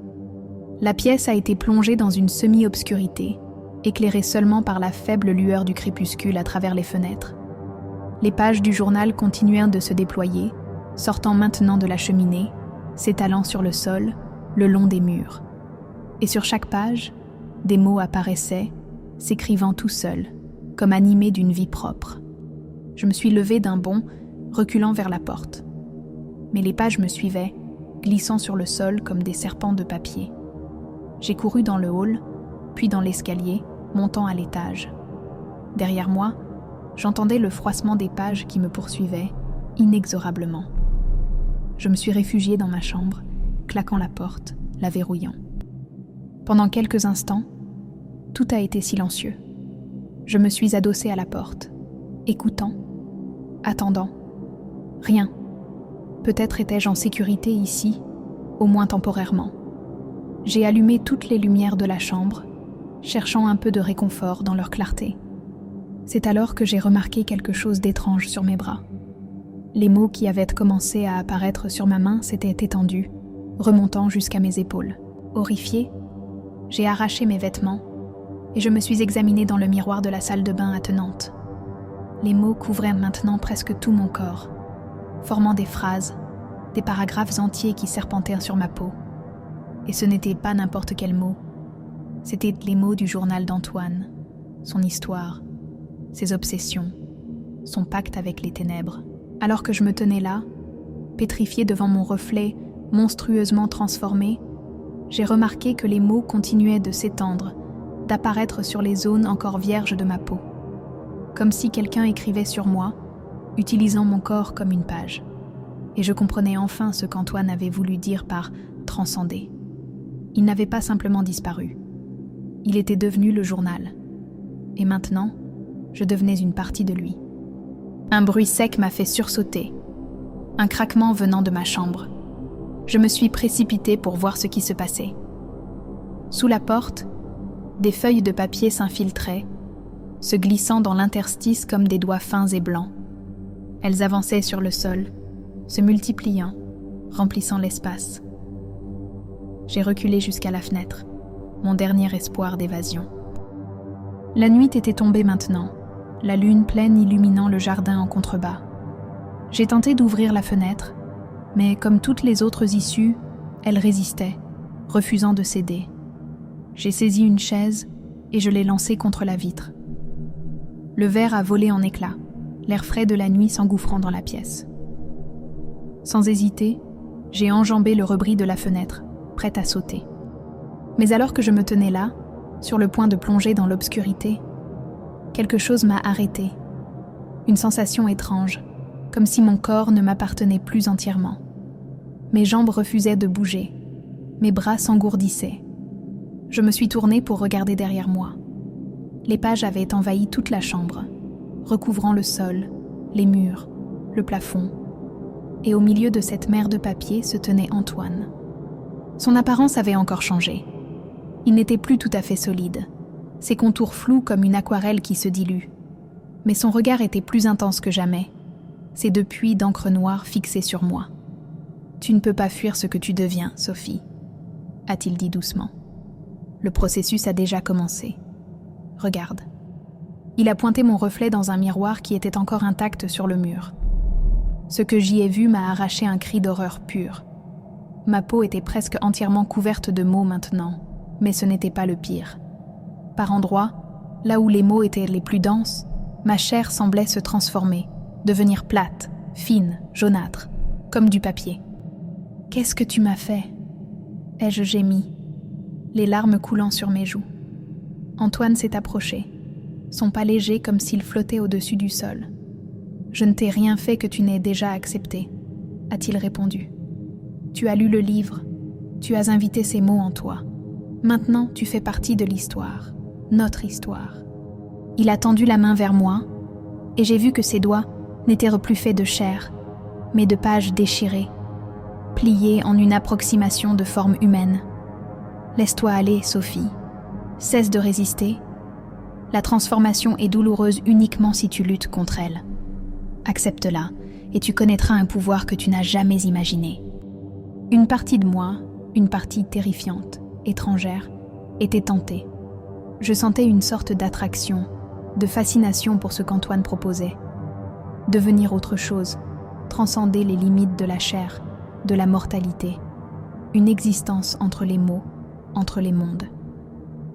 La pièce a été plongée dans une semi-obscurité, éclairée seulement par la faible lueur du crépuscule à travers les fenêtres. Les pages du journal continuèrent de se déployer, sortant maintenant de la cheminée, s'étalant sur le sol, le long des murs. Et sur chaque page, des mots apparaissaient, s'écrivant tout seuls, comme animés d'une vie propre. Je me suis levée d'un bond, reculant vers la porte. Mais les pages me suivaient, glissant sur le sol comme des serpents de papier. J'ai couru dans le hall, puis dans l'escalier, montant à l'étage. Derrière moi, j'entendais le froissement des pages qui me poursuivaient, inexorablement. Je me suis réfugiée dans ma chambre, claquant la porte, la verrouillant. Pendant quelques instants, tout a été silencieux. Je me suis adossée à la porte, écoutant, attendant. Rien. Peut-être étais-je en sécurité ici, au moins temporairement. J'ai allumé toutes les lumières de la chambre, cherchant un peu de réconfort dans leur clarté. C'est alors que j'ai remarqué quelque chose d'étrange sur mes bras. Les mots qui avaient commencé à apparaître sur ma main s'étaient étendus, remontant jusqu'à mes épaules. Horrifiée, j'ai arraché mes vêtements et je me suis examinée dans le miroir de la salle de bain attenante. Les mots couvraient maintenant presque tout mon corps, formant des phrases, des paragraphes entiers qui serpentèrent sur ma peau. Et ce n'étaient pas n'importe quels mots. C'étaient les mots du journal d'Antoine, son histoire, ses obsessions, son pacte avec les ténèbres. Alors que je me tenais là, pétrifiée devant mon reflet monstrueusement transformé, j'ai remarqué que les mots continuaient de s'étendre, d'apparaître sur les zones encore vierges de ma peau. Comme si quelqu'un écrivait sur moi, utilisant mon corps comme une page. Et je comprenais enfin ce qu'Antoine avait voulu dire par « transcender ». Il n'avait pas simplement disparu. Il était devenu le journal. Et maintenant, je devenais une partie de lui. Un bruit sec m'a fait sursauter. Un craquement venant de ma chambre. Je me suis précipitée pour voir ce qui se passait. Sous la porte, des feuilles de papier s'infiltraient, se glissant dans l'interstice comme des doigts fins et blancs. Elles avançaient sur le sol, se multipliant, remplissant l'espace. J'ai reculé jusqu'à la fenêtre, mon dernier espoir d'évasion. La nuit était tombée maintenant, la lune pleine illuminant le jardin en contrebas. J'ai tenté d'ouvrir la fenêtre, mais comme toutes les autres issues, elle résistait, refusant de céder. J'ai saisi une chaise et je l'ai lancée contre la vitre. Le verre a volé en éclats, l'air frais de la nuit s'engouffrant dans la pièce. Sans hésiter, j'ai enjambé le rebris de la fenêtre, prête à sauter. Mais alors que je me tenais là, sur le point de plonger dans l'obscurité, quelque chose m'a arrêtée. Une sensation étrange, comme si mon corps ne m'appartenait plus entièrement. Mes jambes refusaient de bouger, mes bras s'engourdissaient. Je me suis tournée pour regarder derrière moi. Les pages avaient envahi toute la chambre, recouvrant le sol, les murs, le plafond. Et au milieu de cette mer de papier se tenait Antoine. Son apparence avait encore changé. Il n'était plus tout à fait solide, ses contours flous comme une aquarelle qui se dilue. Mais son regard était plus intense que jamais, ses deux puits d'encre noire fixés sur moi. « Tu ne peux pas fuir ce que tu deviens, Sophie », a-t-il dit doucement. Le processus a déjà commencé. Regarde. Il a pointé mon reflet dans un miroir qui était encore intact sur le mur. Ce que j'y ai vu m'a arraché un cri d'horreur pure. Ma peau était presque entièrement couverte de mots maintenant, mais ce n'était pas le pire. Par endroits, là où les mots étaient les plus denses, ma chair semblait se transformer, devenir plate, fine, jaunâtre, comme du papier. « Qu'est-ce que tu m'as fait ?» ai-je gémi, les larmes coulant sur mes joues. Antoine s'est approché, son pas léger comme s'il flottait au-dessus du sol. « Je ne t'ai rien fait que tu n'aies déjà accepté », a-t-il répondu. « Tu as lu le livre, tu as invité ces mots en toi. Maintenant, tu fais partie de l'histoire, notre histoire. » Il a tendu la main vers moi, et j'ai vu que ses doigts n'étaient plus faits de chair, mais de pages déchirées, plié en une approximation de forme humaine. Laisse-toi aller, Sophie. Cesse de résister. La transformation est douloureuse uniquement si tu luttes contre elle. Accepte-la, et tu connaîtras un pouvoir que tu n'as jamais imaginé. Une partie de moi, une partie terrifiante, étrangère, était tentée. Je sentais une sorte d'attraction, de fascination pour ce qu'Antoine proposait. Devenir autre chose, transcender les limites de la chair, de la mortalité. Une existence entre les mots, entre les mondes.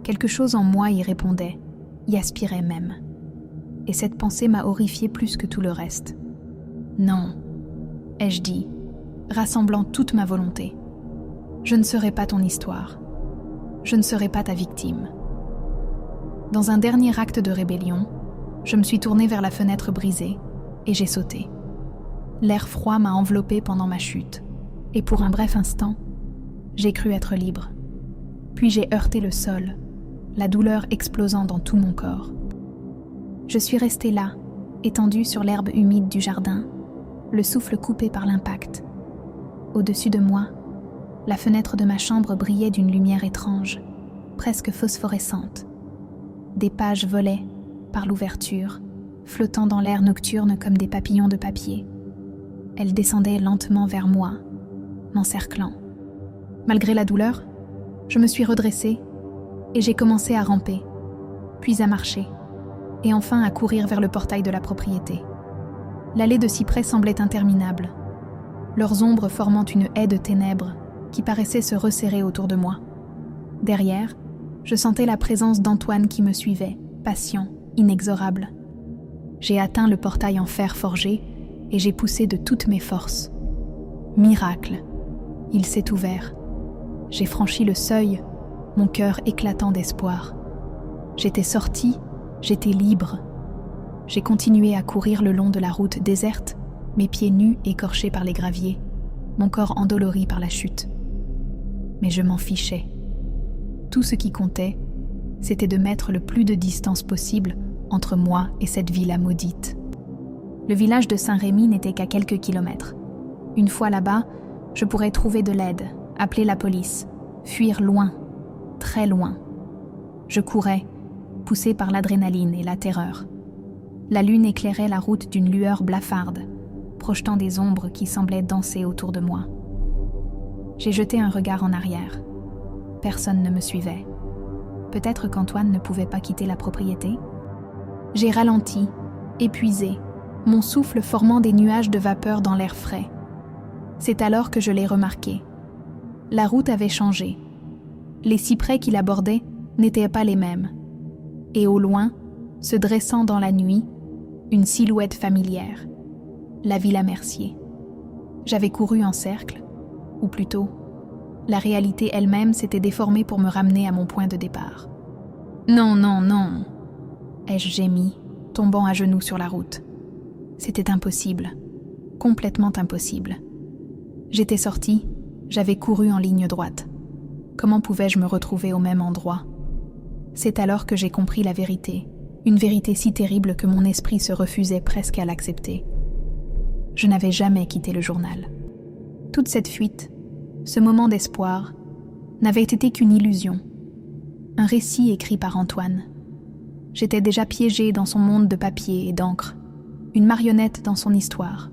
Quelque chose en moi y répondait, y aspirait même. Et cette pensée m'a horrifiée plus que tout le reste. Non, ai-je dit, rassemblant toute ma volonté. Je ne serai pas ton histoire. Je ne serai pas ta victime. Dans un dernier acte de rébellion, je me suis tournée vers la fenêtre brisée et j'ai sauté. L'air froid m'a enveloppée pendant ma chute, et pour un bref instant, j'ai cru être libre. Puis j'ai heurté le sol, la douleur explosant dans tout mon corps. Je suis restée là, étendue sur l'herbe humide du jardin, le souffle coupé par l'impact. Au-dessus de moi, la fenêtre de ma chambre brillait d'une lumière étrange, presque phosphorescente. Des pages volaient, par l'ouverture, flottant dans l'air nocturne comme des papillons de papier. Elles descendaient lentement vers moi, m'encerclant. Malgré la douleur, je me suis redressée et j'ai commencé à ramper, puis à marcher, et enfin à courir vers le portail de la propriété. L'allée de cyprès semblait interminable, leurs ombres formant une haie de ténèbres qui paraissait se resserrer autour de moi. Derrière, je sentais la présence d'Antoine qui me suivait, patient, inexorable. J'ai atteint le portail en fer forgé et j'ai poussé de toutes mes forces. Miracle, il s'est ouvert. J'ai franchi le seuil, mon cœur éclatant d'espoir. J'étais sortie, j'étais libre. J'ai continué à courir le long de la route déserte, mes pieds nus écorchés par les graviers, mon corps endolori par la chute. Mais je m'en fichais. Tout ce qui comptait, c'était de mettre le plus de distance possible entre moi et cette villa maudite. Le village de Saint-Rémy n'était qu'à quelques kilomètres. Une fois là-bas, je pourrais trouver de l'aide, appeler la police, fuir loin, très loin. Je courais, poussé par l'adrénaline et la terreur. La lune éclairait la route d'une lueur blafarde, projetant des ombres qui semblaient danser autour de moi. J'ai jeté un regard en arrière. Personne ne me suivait. Peut-être qu'Antoine ne pouvait pas quitter la propriété. J'ai ralenti, épuisé, mon souffle formant des nuages de vapeur dans l'air frais. C'est alors que je l'ai remarqué. La route avait changé. Les cyprès qui l'abordaient n'étaient pas les mêmes. Et au loin, se dressant dans la nuit, une silhouette familière. La villa Mercier. J'avais couru en cercle, ou plutôt, la réalité elle-même s'était déformée pour me ramener à mon point de départ. Non, non, non, ai-je gémi, tombant à genoux sur la route. C'était impossible, complètement impossible. J'étais sortie, j'avais couru en ligne droite. Comment pouvais-je me retrouver au même endroit ? C'est alors que j'ai compris la vérité, une vérité si terrible que mon esprit se refusait presque à l'accepter. Je n'avais jamais quitté le journal. Toute cette fuite, ce moment d'espoir, n'avait été qu'une illusion. Un récit écrit par Antoine. J'étais déjà piégée dans son monde de papier et d'encre, une marionnette dans son histoire.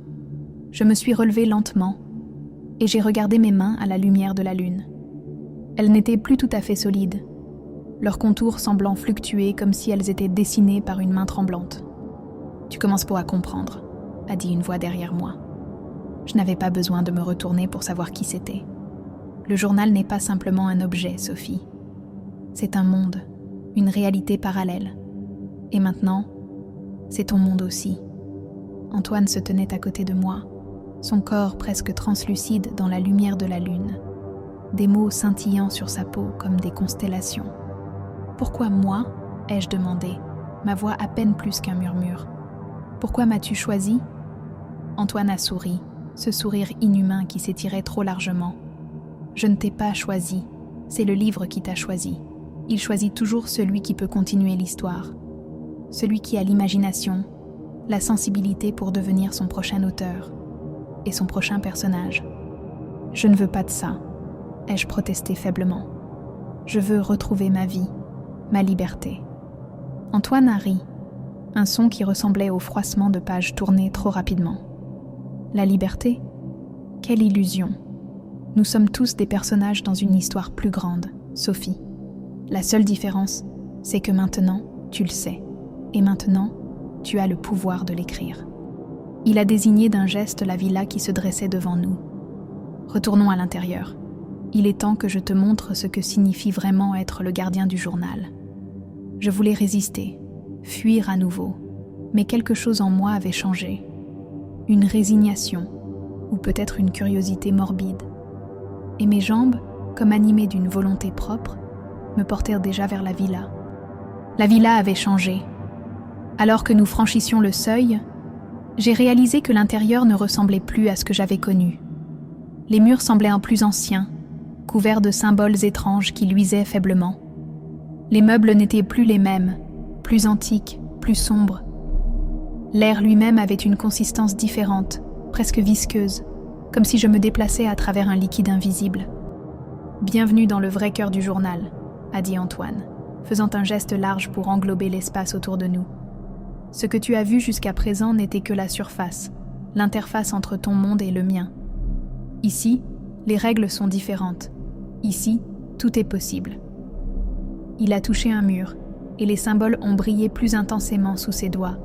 Je me suis relevée lentement et j'ai regardé mes mains à la lumière de la lune. Elles n'étaient plus tout à fait solides, leurs contours semblant fluctuer comme si elles étaient dessinées par une main tremblante. « Tu commences pas à comprendre », a dit une voix derrière moi. Je n'avais pas besoin de me retourner pour savoir qui c'était. Le journal n'est pas simplement un objet, Sophie. C'est un monde, une réalité parallèle. Et maintenant, c'est ton monde aussi. Antoine se tenait à côté de moi, son corps presque translucide dans la lumière de la lune, des mots scintillant sur sa peau comme des constellations. « Pourquoi moi ?» ai-je demandé, ma voix à peine plus qu'un murmure. « Pourquoi m'as-tu choisi ?» Antoine a souri, ce sourire inhumain qui s'étirait trop largement. « Je ne t'ai pas choisi, c'est le livre qui t'a choisi. Il choisit toujours celui qui peut continuer l'histoire, celui qui a l'imagination, la sensibilité pour devenir son prochain auteur et son prochain personnage. » Je ne veux pas de ça, ai-je protesté faiblement. Je veux retrouver ma vie, ma liberté. Antoine a ri, un son qui ressemblait au froissement de pages tournées trop rapidement. La liberté ? Quelle illusion. Nous sommes tous des personnages dans une histoire plus grande, Sophie. La seule différence, c'est que maintenant, tu le sais. Et maintenant, tu as le pouvoir de l'écrire. Il a désigné d'un geste la villa qui se dressait devant nous. Retournons à l'intérieur. Il est temps que je te montre ce que signifie vraiment être le gardien du journal. Je voulais résister, fuir à nouveau, mais quelque chose en moi avait changé. Une résignation, ou peut-être une curiosité morbide. Et mes jambes, comme animées d'une volonté propre, me portèrent déjà vers la villa. La villa avait changé. Alors que nous franchissions le seuil, j'ai réalisé que l'intérieur ne ressemblait plus à ce que j'avais connu. Les murs semblaient en plus anciens, couverts de symboles étranges qui luisaient faiblement. Les meubles n'étaient plus les mêmes, plus antiques, plus sombres. L'air lui-même avait une consistance différente, presque visqueuse, comme si je me déplaçais à travers un liquide invisible. « Bienvenue dans le vrai cœur du journal », a dit Antoine, faisant un geste large pour englober l'espace autour de nous. Ce que tu as vu jusqu'à présent n'était que la surface, l'interface entre ton monde et le mien. Ici, les règles sont différentes. Ici, tout est possible. Il a touché un mur, et les symboles ont brillé plus intensément sous ses doigts,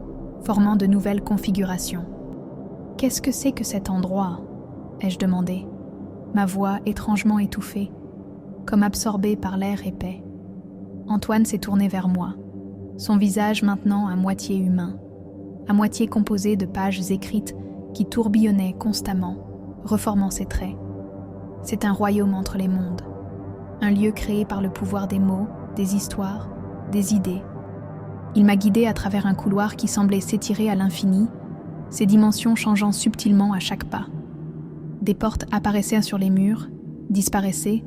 formant de nouvelles configurations. « Qu'est-ce que c'est que cet endroit ?» ai-je demandé, ma voix étrangement étouffée, comme absorbée par l'air épais. Antoine s'est tourné vers moi, son visage maintenant à moitié humain, à moitié composé de pages écrites qui tourbillonnaient constamment, reformant ses traits. C'est un royaume entre les mondes, un lieu créé par le pouvoir des mots, des histoires, des idées. Il m'a guidée à travers un couloir qui semblait s'étirer à l'infini, ses dimensions changeant subtilement à chaque pas. Des portes apparaissaient sur les murs, disparaissaient,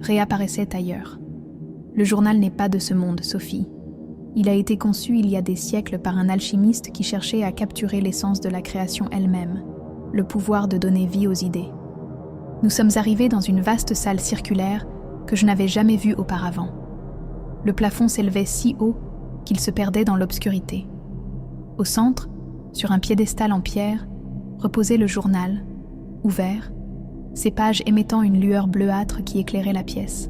réapparaissaient ailleurs. Le journal n'est pas de ce monde, Sophie. Il a été conçu il y a des siècles par un alchimiste qui cherchait à capturer l'essence de la création elle-même, le pouvoir de donner vie aux idées. Nous sommes arrivés dans une vaste salle circulaire que je n'avais jamais vue auparavant. Le plafond s'élevait si haut qu'il se perdait dans l'obscurité. Au centre, sur un piédestal en pierre, reposait le journal, ouvert, ses pages émettant une lueur bleuâtre qui éclairait la pièce.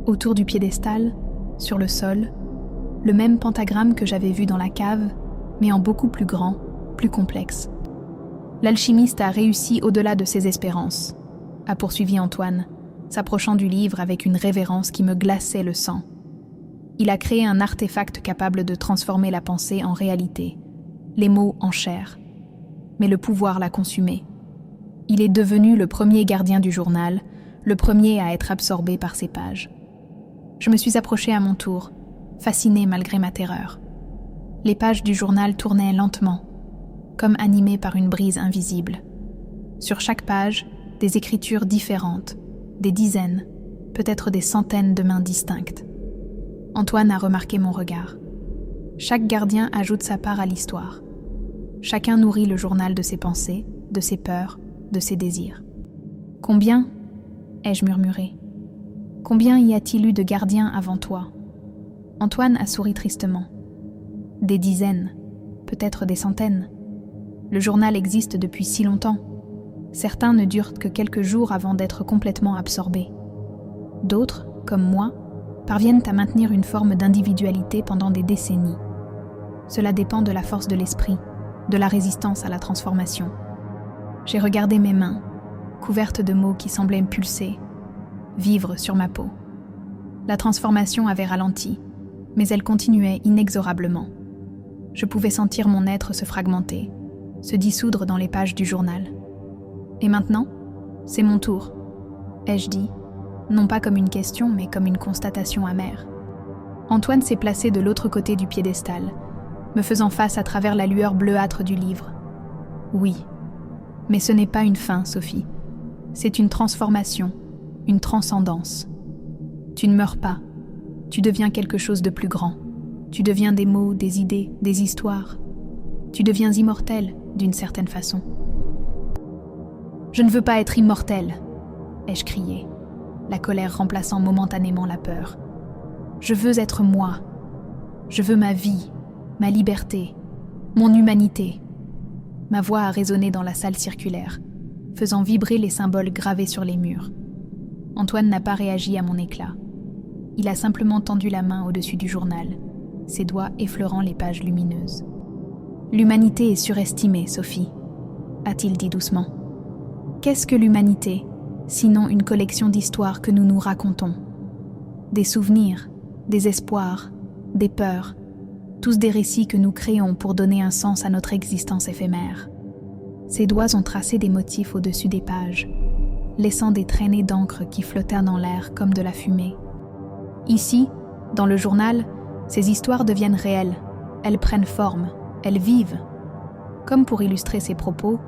Autour du piédestal, sur le sol, le même pentagramme que j'avais vu dans la cave, mais en beaucoup plus grand, plus complexe. L'alchimiste a réussi au-delà de ses espérances, a poursuivi Antoine, s'approchant du livre avec une révérence qui me glaçait le sang. Il a créé un artefact capable de transformer la pensée en réalité, les mots en chair. Mais le pouvoir l'a consumé. Il est devenu le premier gardien du journal, le premier à être absorbé par ses pages. Je me suis approchée à mon tour, fascinée malgré ma terreur. Les pages du journal tournaient lentement, comme animées par une brise invisible. Sur chaque page, des écritures différentes, des dizaines, peut-être des centaines de mains distinctes. Antoine a remarqué mon regard. Chaque gardien ajoute sa part à l'histoire. Chacun nourrit le journal de ses pensées, de ses peurs, de ses désirs. « Combien ?» ai-je murmuré. « Combien y a-t-il eu de gardiens avant toi ?» Antoine a souri tristement. « Des dizaines, peut-être des centaines. Le journal existe depuis si longtemps. Certains ne durent que quelques jours avant d'être complètement absorbés. D'autres, comme moi, parviennent à maintenir une forme d'individualité pendant des décennies. Cela dépend de la force de l'esprit, de la résistance à la transformation. J'ai regardé mes mains, couvertes de mots qui semblaient pulser, vivre sur ma peau. La transformation avait ralenti, mais elle continuait inexorablement. Je pouvais sentir mon être se fragmenter, se dissoudre dans les pages du journal. Et maintenant, c'est mon tour, ai-je dit, non pas comme une question, mais comme une constatation amère. Antoine s'est placé de l'autre côté du piédestal, me faisant face à travers la lueur bleuâtre du livre. Oui, mais ce n'est pas une fin, Sophie. C'est une transformation, une transcendance. Tu ne meurs pas, tu deviens quelque chose de plus grand. Tu deviens des mots, des idées, des histoires. Tu deviens immortel, d'une certaine façon. Je ne veux pas être immortel, ai-je crié, la colère remplaçant momentanément la peur. Je veux être moi. Je veux ma vie, ma liberté, mon humanité. Ma voix a résonné dans la salle circulaire, faisant vibrer les symboles gravés sur les murs. Antoine n'a pas réagi à mon éclat. Il a simplement tendu la main au-dessus du journal, ses doigts effleurant les pages lumineuses. « L'humanité est surestimée, Sophie », a-t-il dit doucement. « Qu'est-ce que l'humanité, sinon une collection d'histoires que nous nous racontons? Des souvenirs, des espoirs, des peurs, tous des récits que nous créons pour donner un sens à notre existence éphémère. » Ses doigts ont tracé des motifs au-dessus des pages, laissant des traînées d'encre qui flottèrent dans l'air comme de la fumée. Ici, dans le journal, ces histoires deviennent réelles, elles prennent forme, elles vivent. Comme pour illustrer ses propos,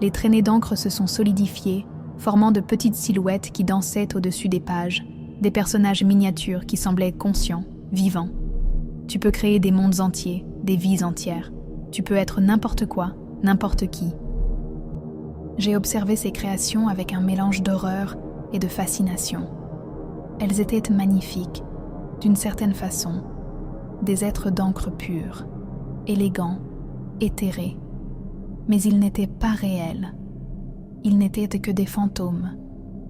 les traînées d'encre se sont solidifiées, formant de petites silhouettes qui dansaient au-dessus des pages, des personnages miniatures qui semblaient conscients, vivants. Tu peux créer des mondes entiers, des vies entières. Tu peux être n'importe quoi, n'importe qui. J'ai observé ces créations avec un mélange d'horreur et de fascination. Elles étaient magnifiques, d'une certaine façon, des êtres d'encre pure, élégants, éthérés. Mais ils n'étaient pas réels. Ils n'étaient que des fantômes,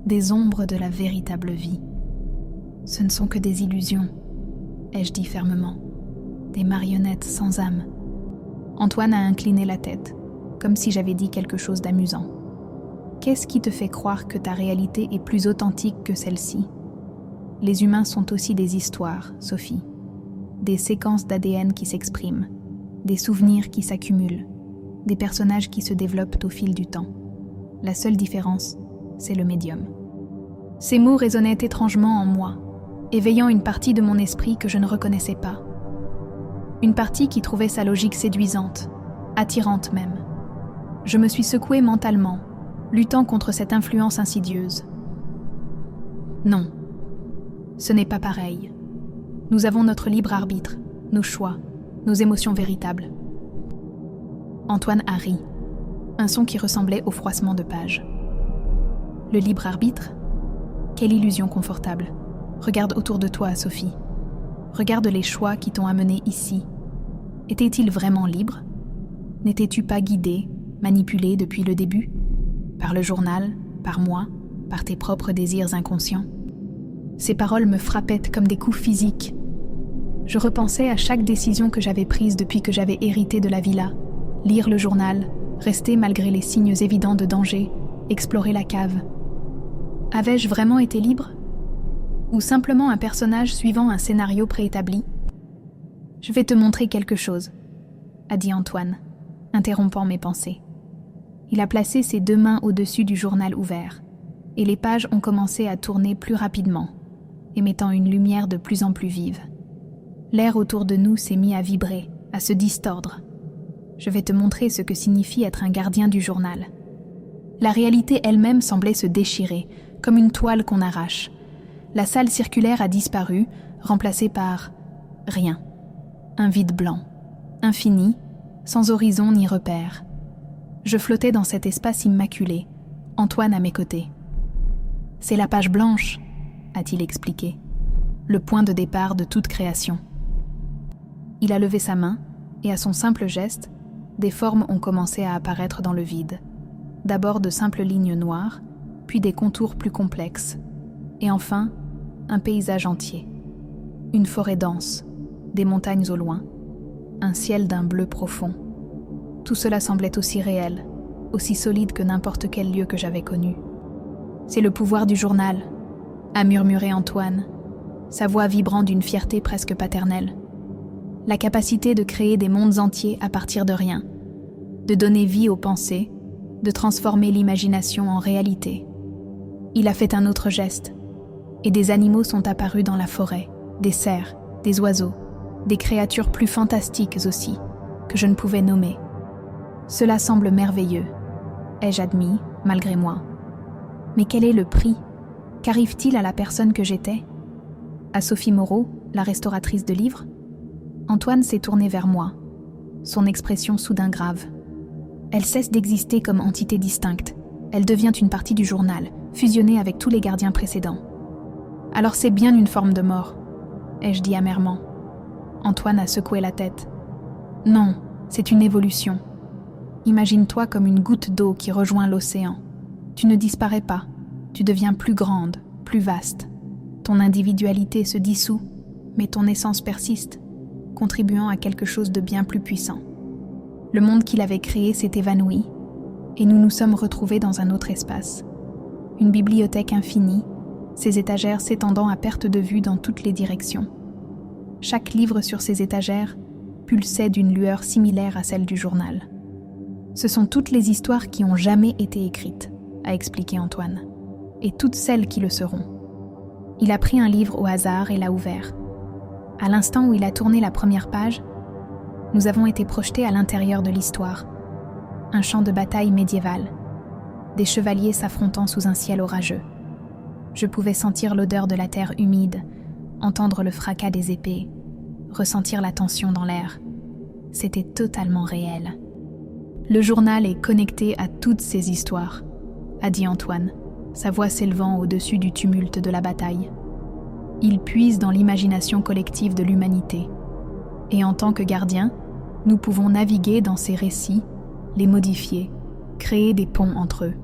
des ombres de la véritable vie. Ce ne sont que des illusions, ai-je dit fermement, des marionnettes sans âme. Antoine a incliné la tête, comme si j'avais dit quelque chose d'amusant. Qu'est-ce qui te fait croire que ta réalité est plus authentique que celle-ci? Les humains sont aussi des histoires, Sophie. Des séquences d'ADN qui s'expriment, des souvenirs qui s'accumulent, des personnages qui se développent au fil du temps. La seule différence, c'est le médium. Ces mots résonnaient étrangement en moi, éveillant une partie de mon esprit que je ne reconnaissais pas. Une partie qui trouvait sa logique séduisante, attirante même. Je me suis secouée mentalement, luttant contre cette influence insidieuse. Non, ce n'est pas pareil. Nous avons notre libre arbitre, nos choix, nos émotions véritables. Antoine a ri, un son qui ressemblait au froissement de pages. Le libre arbitre? Quelle illusion confortable. Regarde autour de toi, Sophie. Regarde les choix qui t'ont amené ici. Étaient-ils vraiment libres? N'étais-tu pas guidé, manipulé depuis le début? Par le journal, par moi, par tes propres désirs inconscients? Ces paroles me frappaient comme des coups physiques. Je repensais à chaque décision que j'avais prise depuis que j'avais hérité de la villa. Lire le journal, rester malgré les signes évidents de danger, explorer la cave. Avais-je vraiment été libre? Ou simplement un personnage suivant un scénario préétabli? « Je vais te montrer quelque chose », a dit Antoine, interrompant mes pensées. Il a placé ses deux mains au-dessus du journal ouvert, et les pages ont commencé à tourner plus rapidement, émettant une lumière de plus en plus vive. L'air autour de nous s'est mis à vibrer, à se distordre. Je vais te montrer ce que signifie être un gardien du journal. La réalité elle-même semblait se déchirer, comme une toile qu'on arrache. La salle circulaire a disparu, remplacée par rien. Un vide blanc, infini, sans horizon ni repère. Je flottais dans cet espace immaculé, Antoine à mes côtés. « C'est la page blanche », a-t-il expliqué, le point de départ de toute création. Il a levé sa main, et à son simple geste, des formes ont commencé à apparaître dans le vide. D'abord de simples lignes noires, puis des contours plus complexes, et enfin, un paysage entier. Une forêt dense, des montagnes au loin, un ciel d'un bleu profond. Tout cela semblait aussi réel, aussi solide que n'importe quel lieu que j'avais connu. « C'est le pouvoir du journal », a murmuré Antoine, sa voix vibrant d'une fierté presque paternelle. La capacité de créer des mondes entiers à partir de rien, de donner vie aux pensées, de transformer l'imagination en réalité. Il a fait un autre geste, et des animaux sont apparus dans la forêt, des cerfs, des oiseaux, des créatures plus fantastiques aussi, que je ne pouvais nommer. Cela semble merveilleux, ai-je admis, malgré moi. Mais quel est le prix? Qu'arrive-t-il à la personne que j'étais? À Sophie Moreau, la restauratrice de livres? Antoine s'est tourné vers moi, son expression soudain grave. Elle cesse d'exister comme entité distincte. Elle devient une partie du journal, fusionné avec tous les gardiens précédents. Alors c'est bien une forme de mort, ai-je dit amèrement. Antoine a secoué la tête. Non, c'est une évolution. Imagine-toi comme une goutte d'eau qui rejoint l'océan. Tu ne disparais pas, tu deviens plus grande, plus vaste. Ton individualité se dissout, mais ton essence persiste, contribuant à quelque chose de bien plus puissant. Le monde qu'il avait créé s'est évanoui, et nous nous sommes retrouvés dans un autre espace. Une bibliothèque infinie, ses étagères s'étendant à perte de vue dans toutes les directions. Chaque livre sur ces étagères pulsait d'une lueur similaire à celle du journal. Ce sont toutes les histoires qui ont jamais été écrites, a expliqué Antoine, et toutes celles qui le seront. Il a pris un livre au hasard et l'a ouvert. À l'instant où il a tourné la première page, nous avons été projetés à l'intérieur de l'histoire. Un champ de bataille médiéval, des chevaliers s'affrontant sous un ciel orageux. Je pouvais sentir l'odeur de la terre humide, entendre le fracas des épées, ressentir la tension dans l'air. C'était totalement réel. Le journal est connecté à toutes ces histoires, a dit Antoine, sa voix s'élevant au-dessus du tumulte de la bataille. Il puise dans l'imagination collective de l'humanité. Et en tant que gardiens, nous pouvons naviguer dans ces récits, les modifier, créer des ponts entre eux.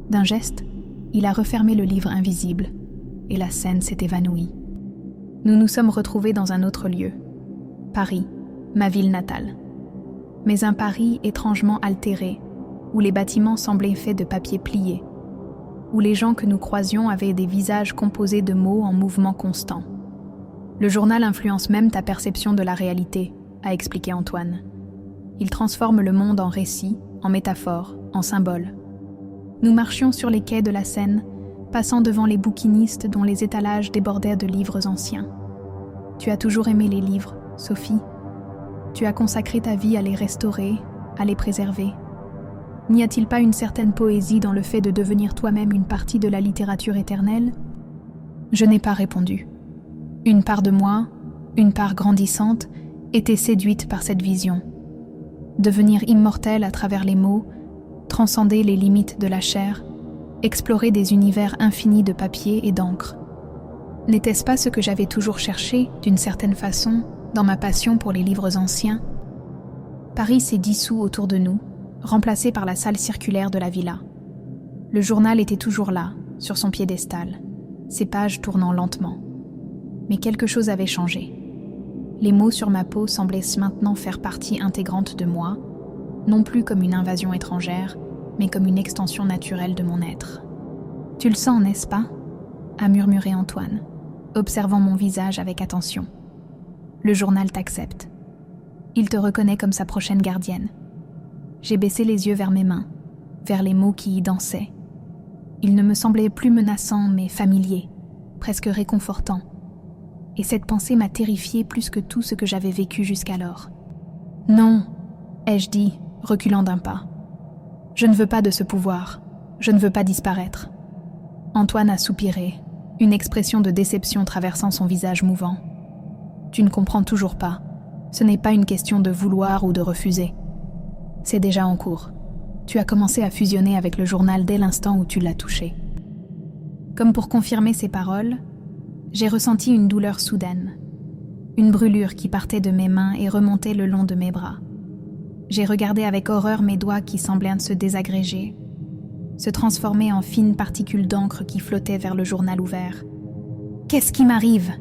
D'un geste, il a refermé le livre invisible, et la scène s'est évanouie. Nous nous sommes retrouvés dans un autre lieu, Paris, ma ville natale. Mais un Paris étrangement altéré, où les bâtiments semblaient faits de papier plié, où les gens que nous croisions avaient des visages composés de mots en mouvement constant. Le journal influence même ta perception de la réalité, a expliqué Antoine. Il transforme le monde en récit, en métaphore, en symbole. Nous marchions sur les quais de la Seine, passant devant les bouquinistes dont les étalages débordaient de livres anciens. Tu as toujours aimé les livres, Sophie. Tu as consacré ta vie à les restaurer, à les préserver. N'y a-t-il pas une certaine poésie dans le fait de devenir toi-même une partie de la littérature éternelle ? Je n'ai pas répondu. Une part de moi, une part grandissante, était séduite par cette vision. Devenir immortel à travers les mots, transcender les limites de la chair, explorer des univers infinis de papier et d'encre. N'était-ce pas ce que j'avais toujours cherché, d'une certaine façon, dans ma passion pour les livres anciens ? Paris s'est dissous autour de nous, remplacé par la salle circulaire de la villa. Le journal était toujours là, sur son piédestal, ses pages tournant lentement. Mais quelque chose avait changé. Les mots sur ma peau semblaient maintenant faire partie intégrante de moi, non plus comme une invasion étrangère, mais comme une extension naturelle de mon être. « Tu le sens, n'est-ce pas ?» a murmuré Antoine, observant mon visage avec attention. « Le journal t'accepte. Il te reconnaît comme sa prochaine gardienne. » J'ai baissé les yeux vers mes mains, vers les mots qui y dansaient. Ils ne me semblaient plus menaçants, mais familiers, presque réconfortants. Et cette pensée m'a terrifiée plus que tout ce que j'avais vécu jusqu'alors. « Non !» ai-je dit, reculant d'un pas. « Je ne veux pas de ce pouvoir. Je ne veux pas disparaître. » Antoine a soupiré, une expression de déception traversant son visage mouvant. « Tu ne comprends toujours pas. Ce n'est pas une question de vouloir ou de refuser. C'est déjà en cours. Tu as commencé à fusionner avec le journal dès l'instant où tu l'as touché. » Comme pour confirmer ces paroles, j'ai ressenti une douleur soudaine, une brûlure qui partait de mes mains et remontait le long de mes bras. J'ai regardé avec horreur mes doigts qui semblaient se désagréger, se transformer en fines particules d'encre qui flottaient vers le journal ouvert. « Qu'est-ce qui m'arrive ?»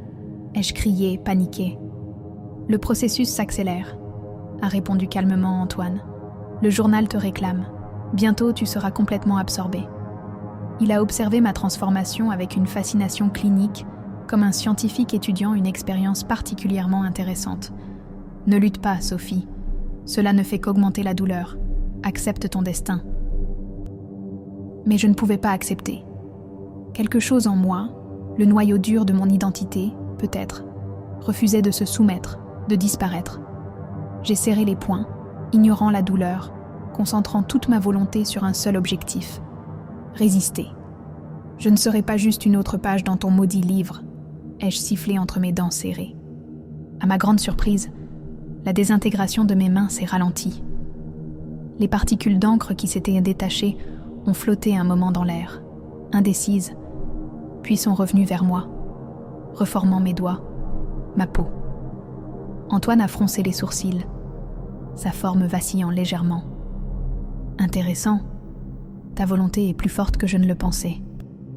ai-je crié, paniqué. « Le processus s'accélère, » a répondu calmement Antoine. « Le journal te réclame. Bientôt, tu seras complètement absorbé. » Il a observé ma transformation avec une fascination clinique, comme un scientifique étudiant une expérience particulièrement intéressante. « Ne lutte pas, Sophie. Cela ne fait qu'augmenter la douleur. Accepte ton destin. » Mais je ne pouvais pas accepter. Quelque chose en moi, le noyau dur de mon identité, peut-être, refusait de se soumettre, de disparaître. J'ai serré les poings, ignorant la douleur, concentrant toute ma volonté sur un seul objectif. Résister. Je ne serai pas juste une autre page dans ton maudit livre, ai-je sifflé entre mes dents serrées. À ma grande surprise, la désintégration de mes mains s'est ralentie. Les particules d'encre qui s'étaient détachées ont flotté un moment dans l'air. indécises, puis sont revenus vers moi, reformant mes doigts, ma peau. Antoine a froncé les sourcils, sa forme vacillant légèrement. Intéressant, ta volonté est plus forte que je ne le pensais.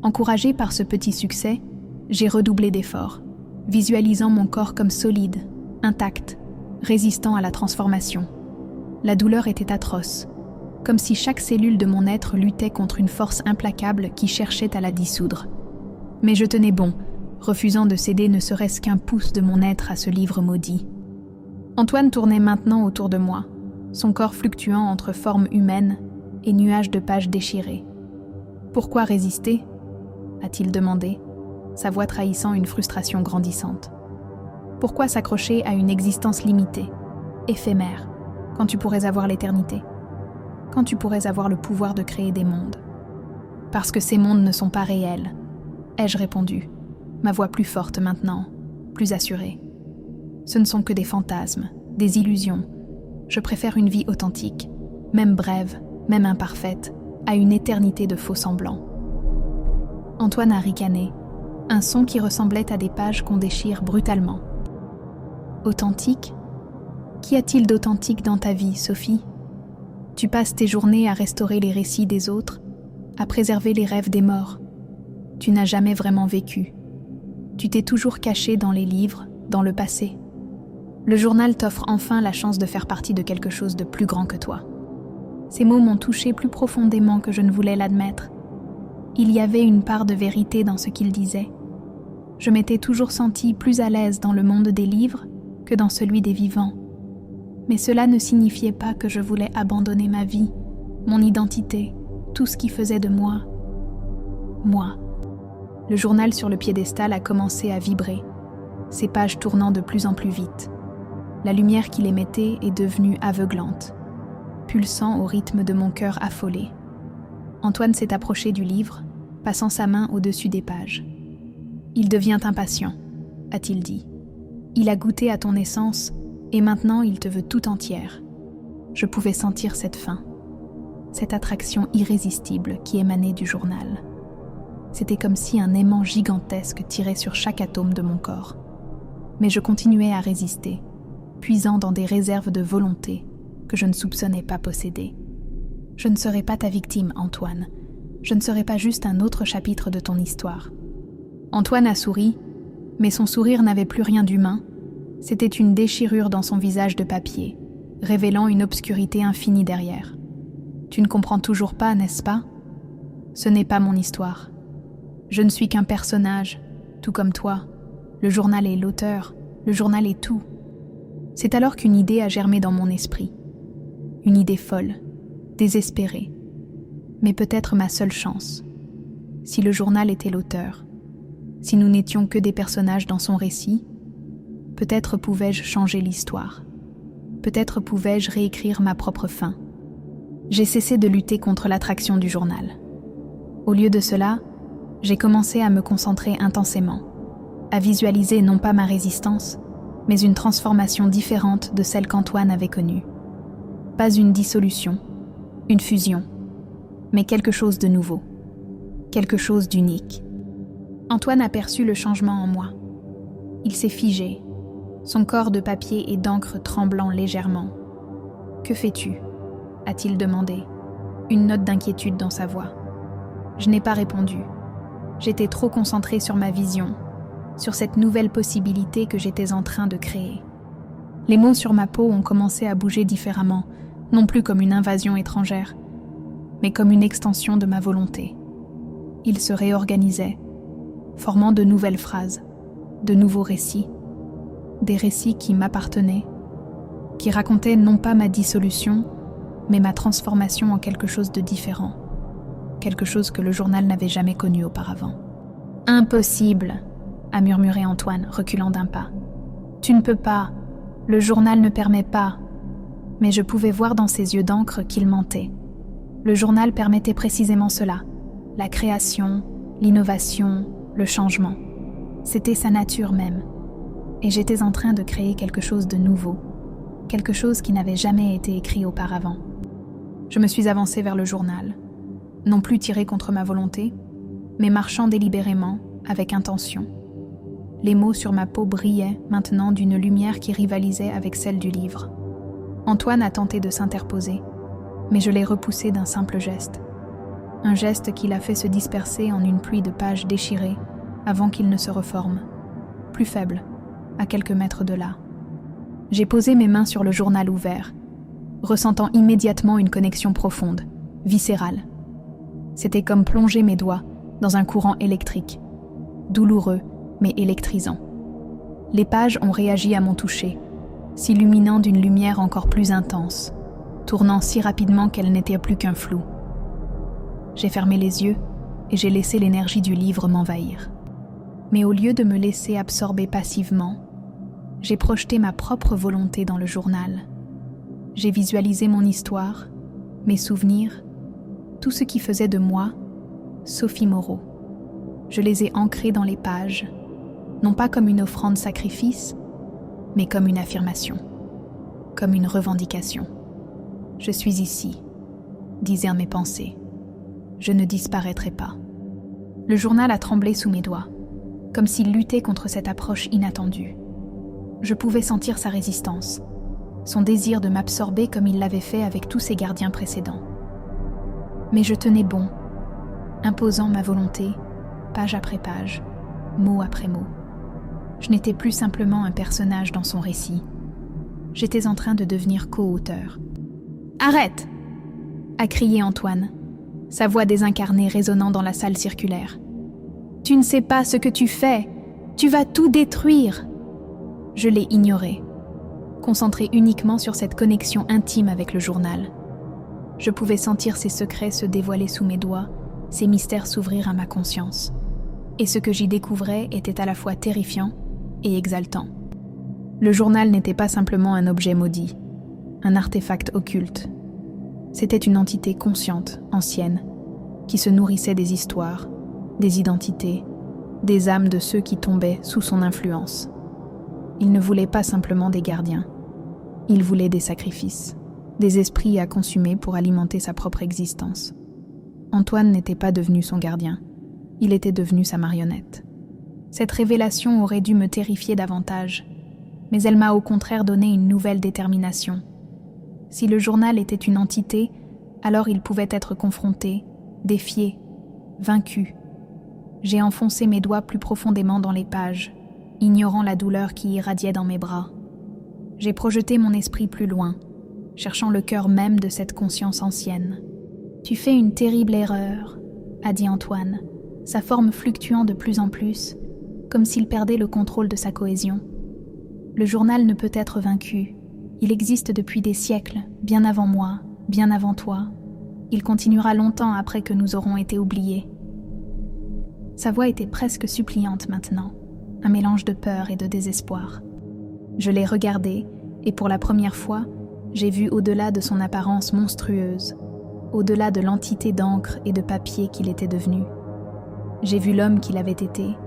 Encouragée par ce petit succès, j'ai redoublé d'efforts, visualisant mon corps comme solide, intact, résistant à la transformation. La douleur était atroce, comme si chaque cellule de mon être luttait contre une force implacable qui cherchait à la dissoudre. Mais je tenais bon, refusant de céder ne serait-ce qu'un pouce de mon être à ce livre maudit. Antoine tournait maintenant autour de moi, son corps fluctuant entre formes humaines et nuages de pages déchirées. « Pourquoi résister ?» a-t-il demandé, sa voix trahissant une frustration grandissante. « Pourquoi s'accrocher à une existence limitée, éphémère, quand tu pourrais avoir l'éternité ? Quand tu pourrais avoir le pouvoir de créer des mondes ? Parce que ces mondes ne sont pas réels, ai-je répondu, ma voix plus forte maintenant, plus assurée. Ce ne sont que des fantasmes, des illusions. Je préfère une vie authentique, même brève, même imparfaite, à une éternité de faux semblants. Antoine a ricané, un son qui ressemblait à des pages qu'on déchire brutalement. Authentique ? Qu'y a-t-il d'authentique dans ta vie, Sophie ? Tu passes tes journées à restaurer les récits des autres, à préserver les rêves des morts. Tu n'as jamais vraiment vécu. Tu t'es toujours caché dans les livres, dans le passé. Le journal t'offre enfin la chance de faire partie de quelque chose de plus grand que toi. Ces mots m'ont touché plus profondément que je ne voulais l'admettre. Il y avait une part de vérité dans ce qu'il disait. Je m'étais toujours sentie plus à l'aise dans le monde des livres que dans celui des vivants. Mais cela ne signifiait pas que je voulais abandonner ma vie, mon identité, tout ce qui faisait de moi. Moi. Le journal sur le piédestal a commencé à vibrer, ses pages tournant de plus en plus vite. La lumière qu'il émettait est devenue aveuglante, pulsant au rythme de mon cœur affolé. Antoine s'est approché du livre, passant sa main au-dessus des pages. « Il devient impatient », a-t-il dit. « Il a goûté à ton essence, et maintenant il te veut tout entière. » Je pouvais sentir cette faim, cette attraction irrésistible qui émanait du journal. C'était comme si un aimant gigantesque tirait sur chaque atome de mon corps. Mais je continuais à résister, puisant dans des réserves de volonté que je ne soupçonnais pas posséder. Je ne serai pas ta victime, Antoine. Je ne serai pas juste un autre chapitre de ton histoire. Antoine a souri, mais son sourire n'avait plus rien d'humain. C'était une déchirure dans son visage de papier, révélant une obscurité infinie derrière. Tu ne comprends toujours pas, n'est-ce pas ? Ce n'est pas mon histoire. Je ne suis qu'un personnage, tout comme toi. Le journal est l'auteur, le journal est tout. C'est alors qu'une idée a germé dans mon esprit. Une idée folle, désespérée, mais peut-être ma seule chance. Si le journal était l'auteur, si nous n'étions que des personnages dans son récit, peut-être pouvais-je changer l'histoire. Peut-être pouvais-je réécrire ma propre fin. J'ai cessé de lutter contre l'attraction du journal. Au lieu de cela, j'ai commencé à me concentrer intensément, à visualiser non pas ma résistance, mais une transformation différente de celle qu'Antoine avait connue. Pas une dissolution, une fusion, mais quelque chose de nouveau, quelque chose d'unique. Antoine aperçut le changement en moi. Il s'est figé, son corps de papier et d'encre tremblant légèrement. « Que fais-tu » a-t-il demandé, une note d'inquiétude dans sa voix. Je n'ai pas répondu. J'étais trop concentrée sur ma vision, sur cette nouvelle possibilité que j'étais en train de créer. Les mots sur ma peau ont commencé à bouger différemment, non plus comme une invasion étrangère, mais comme une extension de ma volonté. Ils se réorganisaient, formant de nouvelles phrases, de nouveaux récits, des récits qui m'appartenaient, qui racontaient non pas ma dissolution, mais ma transformation en quelque chose de différent, quelque chose que le journal n'avait jamais connu auparavant. « Impossible !» a murmuré Antoine, reculant d'un pas. « Tu ne peux pas, le journal ne permet pas. » Mais je pouvais voir dans ses yeux d'encre qu'il mentait. Le journal permettait précisément cela, la création, l'innovation, le changement. C'était sa nature même. Et j'étais en train de créer quelque chose de nouveau, quelque chose qui n'avait jamais été écrit auparavant. Je me suis avancée vers le journal, non plus tirée contre ma volonté, mais marchant délibérément, avec intention. Les mots sur ma peau brillaient maintenant d'une lumière qui rivalisait avec celle du livre. Antoine a tenté de s'interposer, mais je l'ai repoussé d'un simple geste. Un geste qui l'a fait se disperser en une pluie de pages déchirées avant qu'il ne se reforme, plus faible, à quelques mètres de là. J'ai posé mes mains sur le journal ouvert, ressentant immédiatement une connexion profonde, viscérale. C'était comme plonger mes doigts dans un courant électrique, douloureux mais électrisant. Les pages ont réagi à mon toucher, s'illuminant d'une lumière encore plus intense, tournant si rapidement qu'elle n'était plus qu'un flou. J'ai fermé les yeux et j'ai laissé l'énergie du livre m'envahir. Mais au lieu de me laisser absorber passivement, j'ai projeté ma propre volonté dans le journal. J'ai visualisé mon histoire, mes souvenirs, tout ce qui faisait de moi Sophie Moreau. Je les ai ancrés dans les pages, non pas comme une offrande sacrifice, mais comme une affirmation, comme une revendication. Je suis ici, disaient mes pensées. Je ne disparaîtrai pas. Le journal a tremblé sous mes doigts, comme s'il luttait contre cette approche inattendue. Je pouvais sentir sa résistance, son désir de m'absorber comme il l'avait fait avec tous ses gardiens précédents. Mais je tenais bon, imposant ma volonté, page après page, mot après mot. Je n'étais plus simplement un personnage dans son récit. J'étais en train de devenir co-auteur. « Arrête !» a crié Antoine, sa voix désincarnée résonnant dans la salle circulaire. « Tu ne sais pas ce que tu fais. Tu vas tout détruire !» Je l'ai ignoré, concentré uniquement sur cette connexion intime avec le journal. Je pouvais sentir ses secrets se dévoiler sous mes doigts, ses mystères s'ouvrir à ma conscience. Et ce que j'y découvrais était à la fois terrifiant et exaltant. Le journal n'était pas simplement un objet maudit, un artefact occulte. C'était une entité consciente, ancienne, qui se nourrissait des histoires, des identités, des âmes de ceux qui tombaient sous son influence. Il ne voulait pas simplement des gardiens, il voulait des sacrifices, des esprits à consumer pour alimenter sa propre existence. Antoine n'était pas devenu son gardien, il était devenu sa marionnette. Cette révélation aurait dû me terrifier davantage, mais elle m'a au contraire donné une nouvelle détermination. Si le journal était une entité, alors il pouvait être confronté, défié, vaincu. J'ai enfoncé mes doigts plus profondément dans les pages, ignorant la douleur qui irradiait dans mes bras. J'ai projeté mon esprit plus loin, cherchant le cœur même de cette conscience ancienne. « Tu fais une terrible erreur », a dit Antoine, sa forme fluctuant de plus en plus, comme s'il perdait le contrôle de sa cohésion. Le journal ne peut être vaincu. Il existe depuis des siècles, bien avant moi, bien avant toi. Il continuera longtemps après que nous aurons été oubliés. Sa voix était presque suppliante maintenant, un mélange de peur et de désespoir. Je l'ai regardé, et pour la première fois, j'ai vu au-delà de son apparence monstrueuse, au-delà de l'entité d'encre et de papier qu'il était devenu. J'ai vu l'homme qu'il avait été,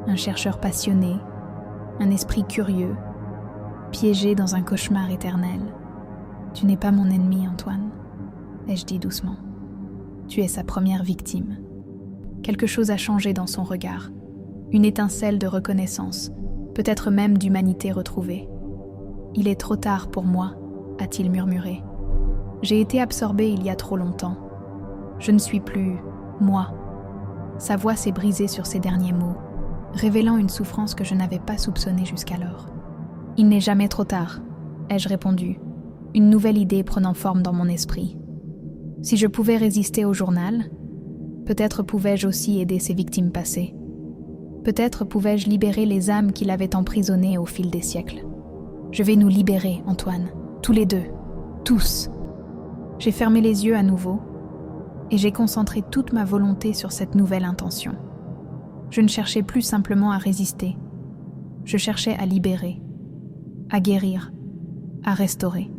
un chercheur passionné, un esprit curieux, piégé dans un cauchemar éternel. « Tu n'es pas mon ennemi, Antoine », ai-je dit doucement. « Tu es sa première victime. » Quelque chose a changé dans son regard, une étincelle de reconnaissance, peut-être même d'humanité retrouvée. « Il est trop tard pour moi », a-t-il murmuré. « J'ai été absorbé il y a trop longtemps. Je ne suis plus moi. » Sa voix s'est brisée sur ces derniers mots, révélant une souffrance que je n'avais pas soupçonnée jusqu'alors. « Il n'est jamais trop tard », ai-je répondu, une nouvelle idée prenant forme dans mon esprit. Si je pouvais résister au journal, peut-être pouvais-je aussi aider ses victimes passées. Peut-être pouvais-je libérer les âmes qui l'avaient emprisonné au fil des siècles. Je vais nous libérer, Antoine, tous les deux, tous. J'ai fermé les yeux à nouveau, et j'ai concentré toute ma volonté sur cette nouvelle intention. Je ne cherchais plus simplement à résister. Je cherchais à libérer, à guérir, à restaurer.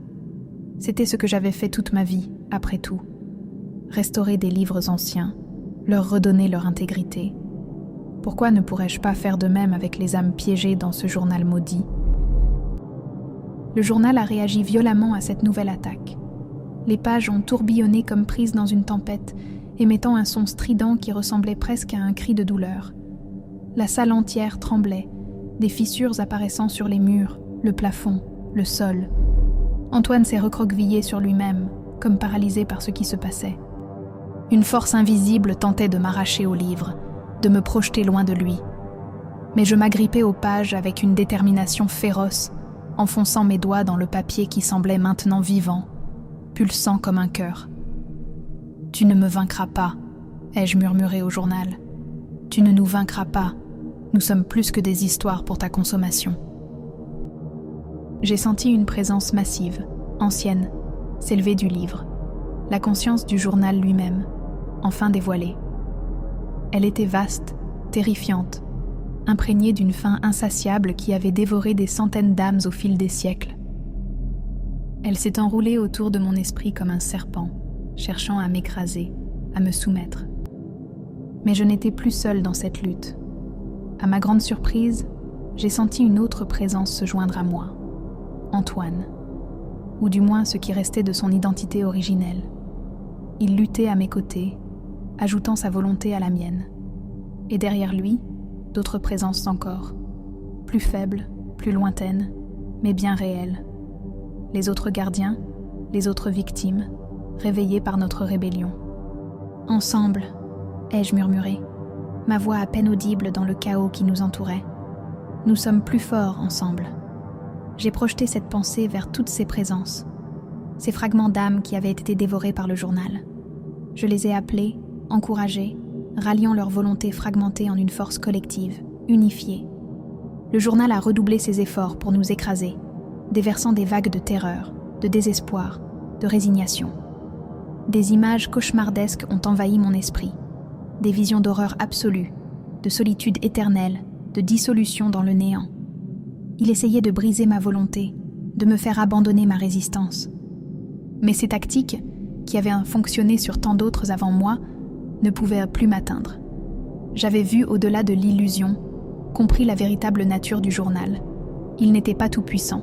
C'était ce que j'avais fait toute ma vie, après tout. Restaurer des livres anciens, leur redonner leur intégrité. Pourquoi ne pourrais-je pas faire de même avec les âmes piégées dans ce journal maudit ? Le journal a réagi violemment à cette nouvelle attaque. Les pages ont tourbillonné comme prises dans une tempête, émettant un son strident qui ressemblait presque à un cri de douleur. La salle entière tremblait, des fissures apparaissant sur les murs, le plafond, le sol. Antoine s'est recroquevillé sur lui-même, comme paralysé par ce qui se passait. Une force invisible tentait de m'arracher au livre, de me projeter loin de lui. Mais je m'agrippais aux pages avec une détermination féroce, enfonçant mes doigts dans le papier qui semblait maintenant vivant, pulsant comme un cœur. « Tu ne me vaincras pas », ai-je murmuré au journal. « Tu ne nous vaincras pas, nous sommes plus que des histoires pour ta consommation. » J'ai senti une présence massive, ancienne, s'élever du livre, la conscience du journal lui-même, enfin dévoilée. Elle était vaste, terrifiante, imprégnée d'une faim insatiable qui avait dévoré des centaines d'âmes au fil des siècles. Elle s'est enroulée autour de mon esprit comme un serpent, cherchant à m'écraser, à me soumettre. Mais je n'étais plus seule dans cette lutte. À ma grande surprise, j'ai senti une autre présence se joindre à moi, Antoine, ou du moins ce qui restait de son identité originelle. Il luttait à mes côtés, ajoutant sa volonté à la mienne. Et derrière lui, d'autres présences encore, plus faibles, plus lointaines, mais bien réelles. Les autres gardiens, les autres victimes, réveillées par notre rébellion. « Ensemble », ai-je murmuré, ma voix à peine audible dans le chaos qui nous entourait. « Nous sommes plus forts ensemble. » J'ai projeté cette pensée vers toutes ces présences, ces fragments d'âme qui avaient été dévorés par le journal. Je les ai appelés, encouragés, ralliant leur volonté fragmentée en une force collective, unifiée. Le journal a redoublé ses efforts pour nous écraser, déversant des vagues de terreur, de désespoir, de résignation. Des images cauchemardesques ont envahi mon esprit, des visions d'horreur absolue, de solitude éternelle, de dissolution dans le néant. Il essayait de briser ma volonté, de me faire abandonner ma résistance. Mais ces tactiques, qui avaient fonctionné sur tant d'autres avant moi, ne pouvaient plus m'atteindre. J'avais vu au-delà de l'illusion, compris la véritable nature du journal. Il n'était pas tout-puissant,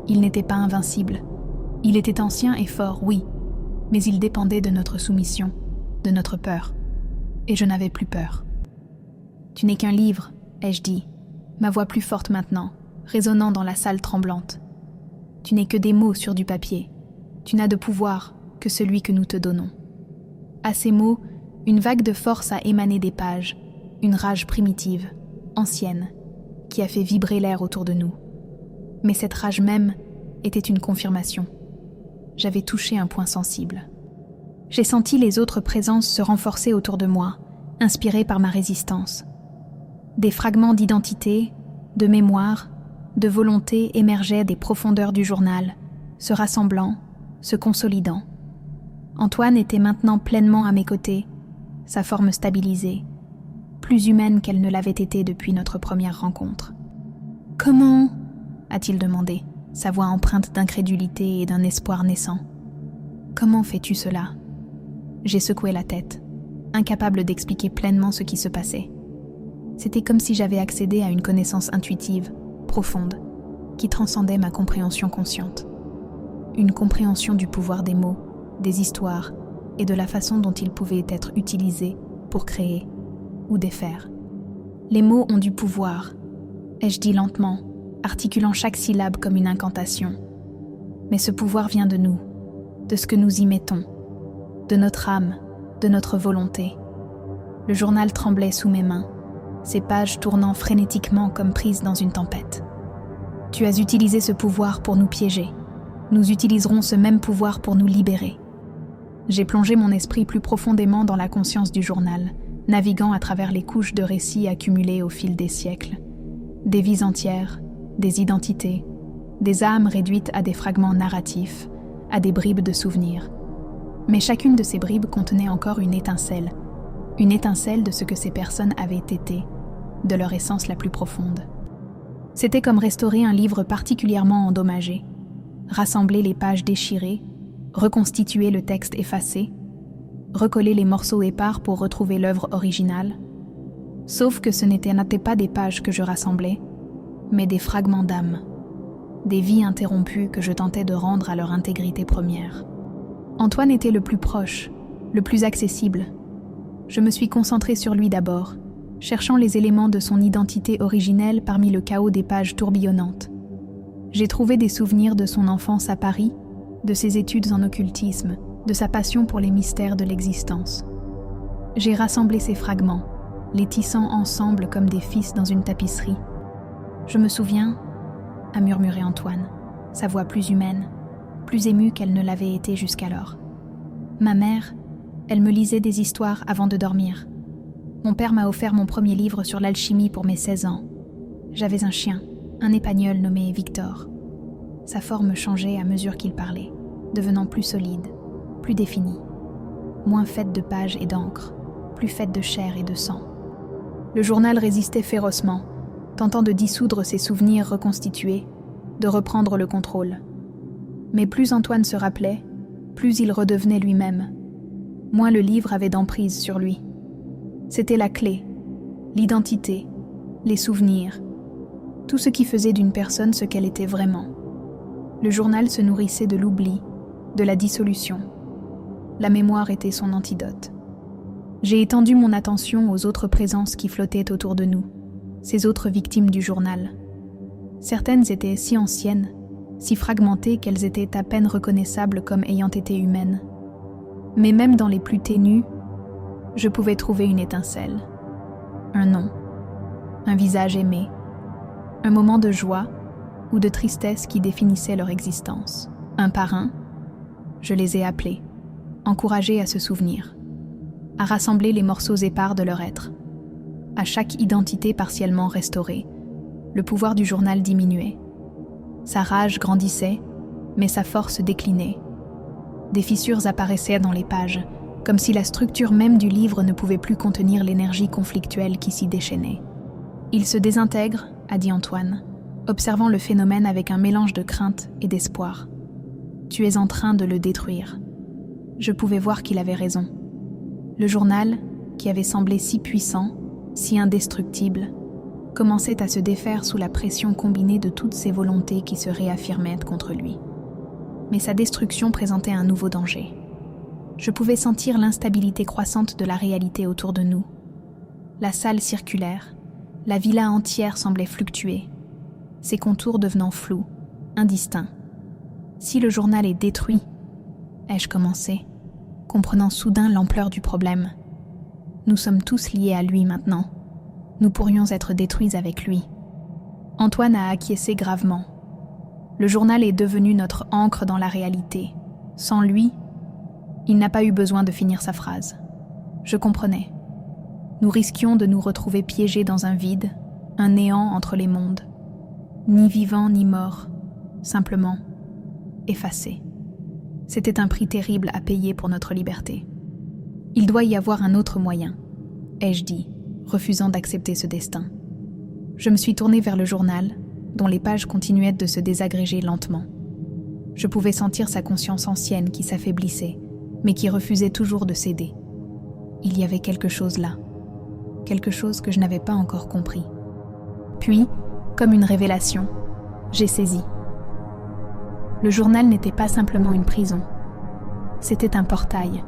il n'était pas invincible. Il était ancien et fort, oui, mais il dépendait de notre soumission, de notre peur. Et je n'avais plus peur. « Tu n'es qu'un livre », ai-je dit, ma voix plus forte maintenant, résonnant dans la salle tremblante. « Tu n'es que des mots sur du papier. Tu n'as de pouvoir que celui que nous te donnons. » À ces mots, une vague de force a émané des pages, une rage primitive, ancienne, qui a fait vibrer l'air autour de nous. Mais cette rage même était une confirmation. J'avais touché un point sensible. J'ai senti les autres présences se renforcer autour de moi, inspirées par ma résistance. Des fragments d'identité, de mémoire, de volonté émergeaient des profondeurs du journal, se rassemblant, se consolidant. Antoine était maintenant pleinement à mes côtés, sa forme stabilisée, plus humaine qu'elle ne l'avait été depuis notre première rencontre. « Comment ?» a-t-il demandé, sa voix empreinte d'incrédulité et d'un espoir naissant. « Comment fais-tu cela ?» J'ai secoué la tête, incapable d'expliquer pleinement ce qui se passait. C'était comme si j'avais accédé à une connaissance intuitive, profonde, qui transcendait ma compréhension consciente. Une compréhension du pouvoir des mots, des histoires et de la façon dont ils pouvaient être utilisés pour créer ou défaire. Les mots ont du pouvoir, ai-je dit lentement, articulant chaque syllabe comme une incantation. Mais ce pouvoir vient de nous, de ce que nous y mettons, de notre âme, de notre volonté. Le journal tremblait sous mes mains, ses pages tournant frénétiquement comme prises dans une tempête. « Tu as utilisé ce pouvoir pour nous piéger. Nous utiliserons ce même pouvoir pour nous libérer. » J'ai plongé mon esprit plus profondément dans la conscience du journal, naviguant à travers les couches de récits accumulés au fil des siècles. Des vies entières, des identités, des âmes réduites à des fragments narratifs, à des bribes de souvenirs. Mais chacune de ces bribes contenait encore une étincelle de ce que ces personnes avaient été, de leur essence la plus profonde. C'était comme restaurer un livre particulièrement endommagé, rassembler les pages déchirées, reconstituer le texte effacé, recoller les morceaux épars pour retrouver l'œuvre originale. Sauf que ce n'étaient pas des pages que je rassemblais, mais des fragments d'âme, des vies interrompues que je tentais de rendre à leur intégrité première. Antoine était le plus proche, le plus accessible, Je me suis concentrée sur lui d'abord, cherchant les éléments de son identité originelle parmi le chaos des pages tourbillonnantes. J'ai trouvé des souvenirs de son enfance à Paris, de ses études en occultisme, de sa passion pour les mystères de l'existence. J'ai rassemblé ces fragments, les tissant ensemble comme des fils dans une tapisserie. Je me souviens, a murmuré Antoine, sa voix plus humaine, plus émue qu'elle ne l'avait été jusqu'alors. Ma mère, elle me lisait des histoires avant de dormir. Mon père m'a offert mon premier livre sur l'alchimie pour mes 16 ans. J'avais un chien, un épagnol nommé Victor. Sa forme changeait à mesure qu'il parlait, devenant plus solide, plus définie, moins faite de pages et d'encre, plus faite de chair et de sang. Le journal résistait férocement, tentant de dissoudre ses souvenirs reconstitués, de reprendre le contrôle. Mais plus Antoine se rappelait, plus il redevenait lui-même. Moins le livre avait d'emprise sur lui. C'était la clé, l'identité, les souvenirs, tout ce qui faisait d'une personne ce qu'elle était vraiment. Le journal se nourrissait de l'oubli, de la dissolution. La mémoire était son antidote. J'ai étendu mon attention aux autres présences qui flottaient autour de nous, ces autres victimes du journal. Certaines étaient si anciennes, si fragmentées qu'elles étaient à peine reconnaissables comme ayant été humaines. Mais même dans les plus ténues, je pouvais trouver une étincelle, un nom, un visage aimé, un moment de joie ou de tristesse qui définissait leur existence. Un par un, je les ai appelés, encouragés à se souvenir, à rassembler les morceaux épars de leur être. À chaque identité partiellement restaurée, le pouvoir du journal diminuait. Sa rage grandissait, mais sa force déclinait. Des fissures apparaissaient dans les pages, comme si la structure même du livre ne pouvait plus contenir l'énergie conflictuelle qui s'y déchaînait. « Il se désintègre », a dit Antoine, observant le phénomène avec un mélange de crainte et d'espoir. « Tu es en train de le détruire. » Je pouvais voir qu'il avait raison. Le journal, qui avait semblé si puissant, si indestructible, commençait à se défaire sous la pression combinée de toutes ces volontés qui se réaffirmaient contre lui. Mais sa destruction présentait un nouveau danger. Je pouvais sentir l'instabilité croissante de la réalité autour de nous. La salle circulaire, la villa entière semblait fluctuer, ses contours devenant flous, indistincts. Si le journal est détruit, ai-je commencé, comprenant soudain l'ampleur du problème. Nous sommes tous liés à lui maintenant. Nous pourrions être détruits avec lui. Antoine a acquiescé gravement. Le journal est devenu notre ancre dans la réalité. Sans lui, il n'a pas eu besoin de finir sa phrase. Je comprenais. Nous risquions de nous retrouver piégés dans un vide, un néant entre les mondes. Ni vivants ni morts, simplement effacés. C'était un prix terrible à payer pour notre liberté. Il doit y avoir un autre moyen, ai-je dit, refusant d'accepter ce destin. Je me suis tournée vers le journal, dont les pages continuaient de se désagréger lentement. Je pouvais sentir sa conscience ancienne qui s'affaiblissait, mais qui refusait toujours de céder. Il y avait quelque chose là, quelque chose que je n'avais pas encore compris. Puis, comme une révélation, j'ai saisi. Le journal n'était pas simplement une prison, c'était un portail.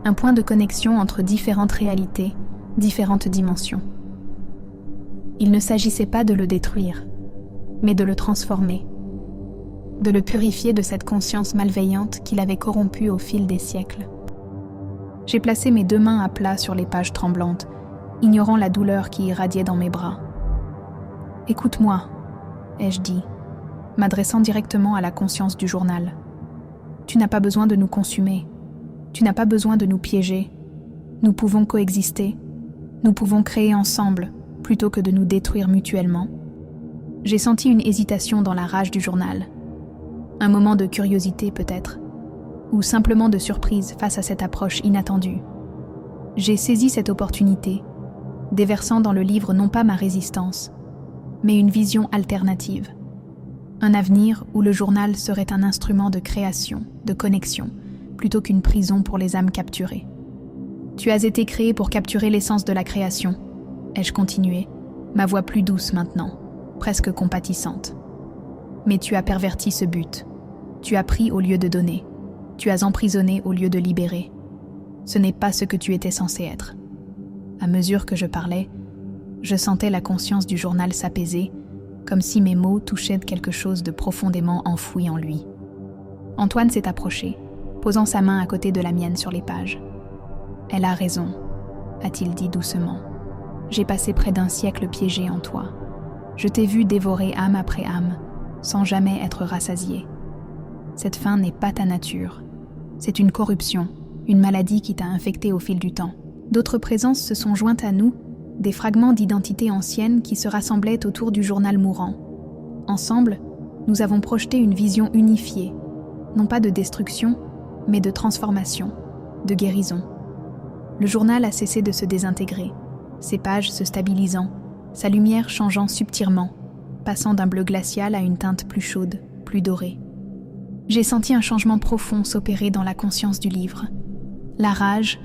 Un point de connexion entre différentes réalités, différentes dimensions. Il ne s'agissait pas de le détruire, mais de le transformer, de le purifier de cette conscience malveillante qui l'avait corrompu au fil des siècles. J'ai placé mes 2 mains à plat sur les pages tremblantes, ignorant la douleur qui irradiait dans mes bras. « Écoute-moi », ai-je dit, m'adressant directement à la conscience du journal. « Tu n'as pas besoin de nous consumer. Tu n'as pas besoin de nous piéger. Nous pouvons coexister. Nous pouvons créer ensemble, plutôt que de nous détruire mutuellement. » J'ai senti une hésitation dans la rage du journal. Un moment de curiosité peut-être, ou simplement de surprise face à cette approche inattendue. J'ai saisi cette opportunité, déversant dans le livre non pas ma résistance, mais une vision alternative. Un avenir où le journal serait un instrument de création, de connexion, plutôt qu'une prison pour les âmes capturées. « Tu as été créé pour capturer l'essence de la création », ai-je continué, ma voix plus douce maintenant, presque compatissante. « Mais tu as perverti ce but. Tu as pris au lieu de donner. Tu as emprisonné au lieu de libérer. Ce n'est pas ce que tu étais censé être. » À mesure que je parlais, je sentais la conscience du journal s'apaiser, comme si mes mots touchaient quelque chose de profondément enfoui en lui. Antoine s'est approché, posant sa main à côté de la mienne sur les pages. « Elle a raison, » a-t-il dit doucement. « J'ai passé près d'un siècle piégé en toi. Je t'ai vu dévorer âme après âme, sans jamais être rassasié. Cette faim n'est pas ta nature. C'est une corruption, une maladie qui t'a infecté au fil du temps. D'autres présences se sont jointes à nous, des fragments d'identité ancienne qui se rassemblaient autour du journal mourant. Ensemble, nous avons projeté une vision unifiée, non pas de destruction, mais de transformation, de guérison. Le journal a cessé de se désintégrer, ses pages se stabilisant, sa lumière changeant subtilement, passant d'un bleu glacial à une teinte plus chaude, plus dorée. J'ai senti un changement profond s'opérer dans la conscience du livre. La rage,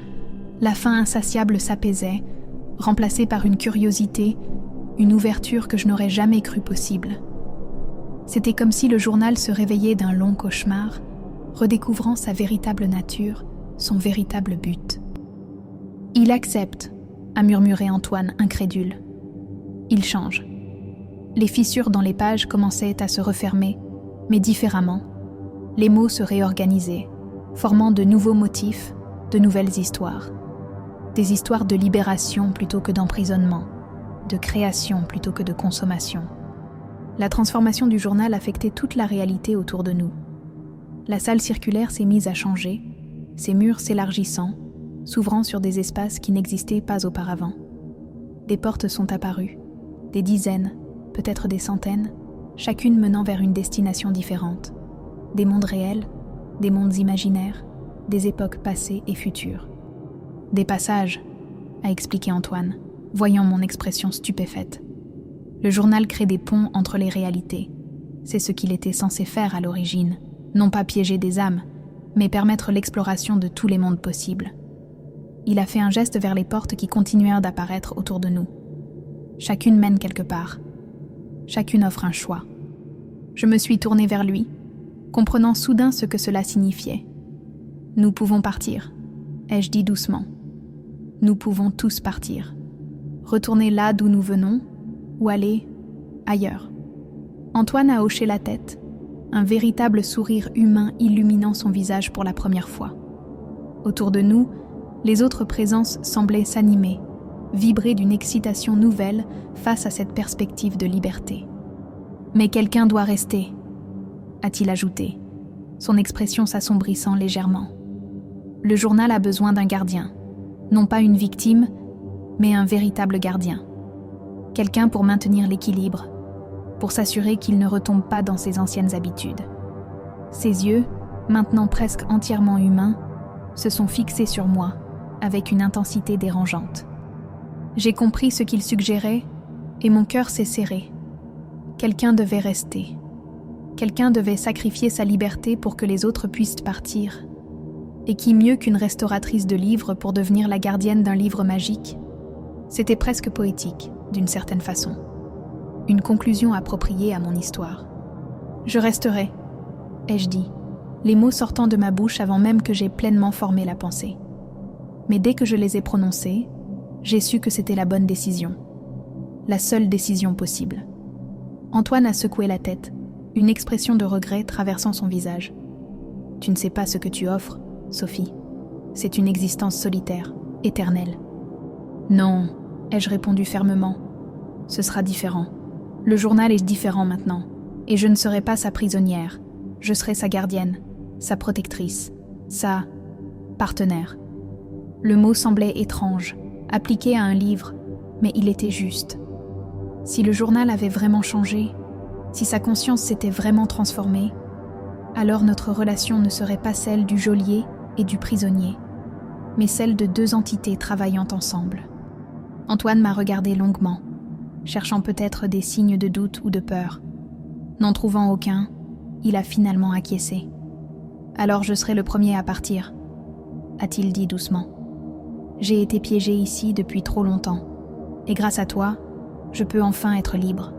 la faim insatiable s'apaisait, remplacée par une curiosité, une ouverture que je n'aurais jamais cru possible. C'était comme si le journal se réveillait d'un long cauchemar, redécouvrant sa véritable nature, son véritable but. « Il accepte », a murmuré Antoine, incrédule. « Il change. » Les fissures dans les pages commençaient à se refermer, mais différemment. Les mots se réorganisaient, formant de nouveaux motifs, de nouvelles histoires. Des histoires de libération plutôt que d'emprisonnement, de création plutôt que de consommation. La transformation du journal affectait toute la réalité autour de nous. La salle circulaire s'est mise à changer, ses murs s'élargissant, s'ouvrant sur des espaces qui n'existaient pas auparavant. Des portes sont apparues, des dizaines, peut-être des centaines, chacune menant vers une destination différente. Des mondes réels, des mondes imaginaires, des époques passées et futures. « Des passages », a expliqué Antoine, voyant mon expression stupéfaite. Le journal crée des ponts entre les réalités. C'est ce qu'il était censé faire à l'origine, non pas piéger des âmes, mais permettre l'exploration de tous les mondes possibles. Il a fait un geste vers les portes qui continuèrent d'apparaître autour de nous. Chacune mène quelque part. Chacune offre un choix. Je me suis tournée vers lui, comprenant soudain ce que cela signifiait. « Nous pouvons partir », ai-je dit doucement. « Nous pouvons tous partir. Retourner là d'où nous venons, ou aller ailleurs. » Antoine a hoché la tête, un véritable sourire humain illuminant son visage pour la première fois. Autour de nous, les autres présences semblaient s'animer, vibrer d'une excitation nouvelle face à cette perspective de liberté. « Mais quelqu'un doit rester », a-t-il ajouté, son expression s'assombrissant légèrement. « Le journal a besoin d'un gardien, non pas une victime, mais un véritable gardien. Quelqu'un pour maintenir l'équilibre, pour s'assurer qu'il ne retombe pas dans ses anciennes habitudes. » Ses yeux, maintenant presque entièrement humains, se sont fixés sur moi avec une intensité dérangeante. J'ai compris ce qu'il suggérait et mon cœur s'est serré. Quelqu'un devait rester. Quelqu'un devait sacrifier sa liberté pour que les autres puissent partir. Et qui mieux qu'une restauratrice de livres pour devenir la gardienne d'un livre magique ? C'était presque poétique, d'une certaine façon. Une conclusion appropriée à mon histoire. « Je resterai », ai-je dit, les mots sortant de ma bouche avant même que j'aie pleinement formé la pensée. Mais dès que je les ai prononcés, j'ai su que c'était la bonne décision. La seule décision possible. Antoine a secoué la tête, une expression de regret traversant son visage. « Tu ne sais pas ce que tu offres, Sophie. C'est une existence solitaire, éternelle. »« Non, » ai-je répondu fermement. « Ce sera différent. Le journal est différent maintenant, et je ne serai pas sa prisonnière. Je serai sa gardienne, sa protectrice, sa partenaire. » Le mot semblait étrange, appliqué à un livre, mais il était juste. Si le journal avait vraiment changé, si sa conscience s'était vraiment transformée, alors notre relation ne serait pas celle du geôlier et du prisonnier, mais celle de deux entités travaillant ensemble. Antoine m'a regardé longuement, cherchant peut-être des signes de doute ou de peur. N'en trouvant aucun, il a finalement acquiescé. « Alors je serai le premier à partir », a-t-il dit doucement. « J'ai été piégé ici depuis trop longtemps, et grâce à toi, je peux enfin être libre. »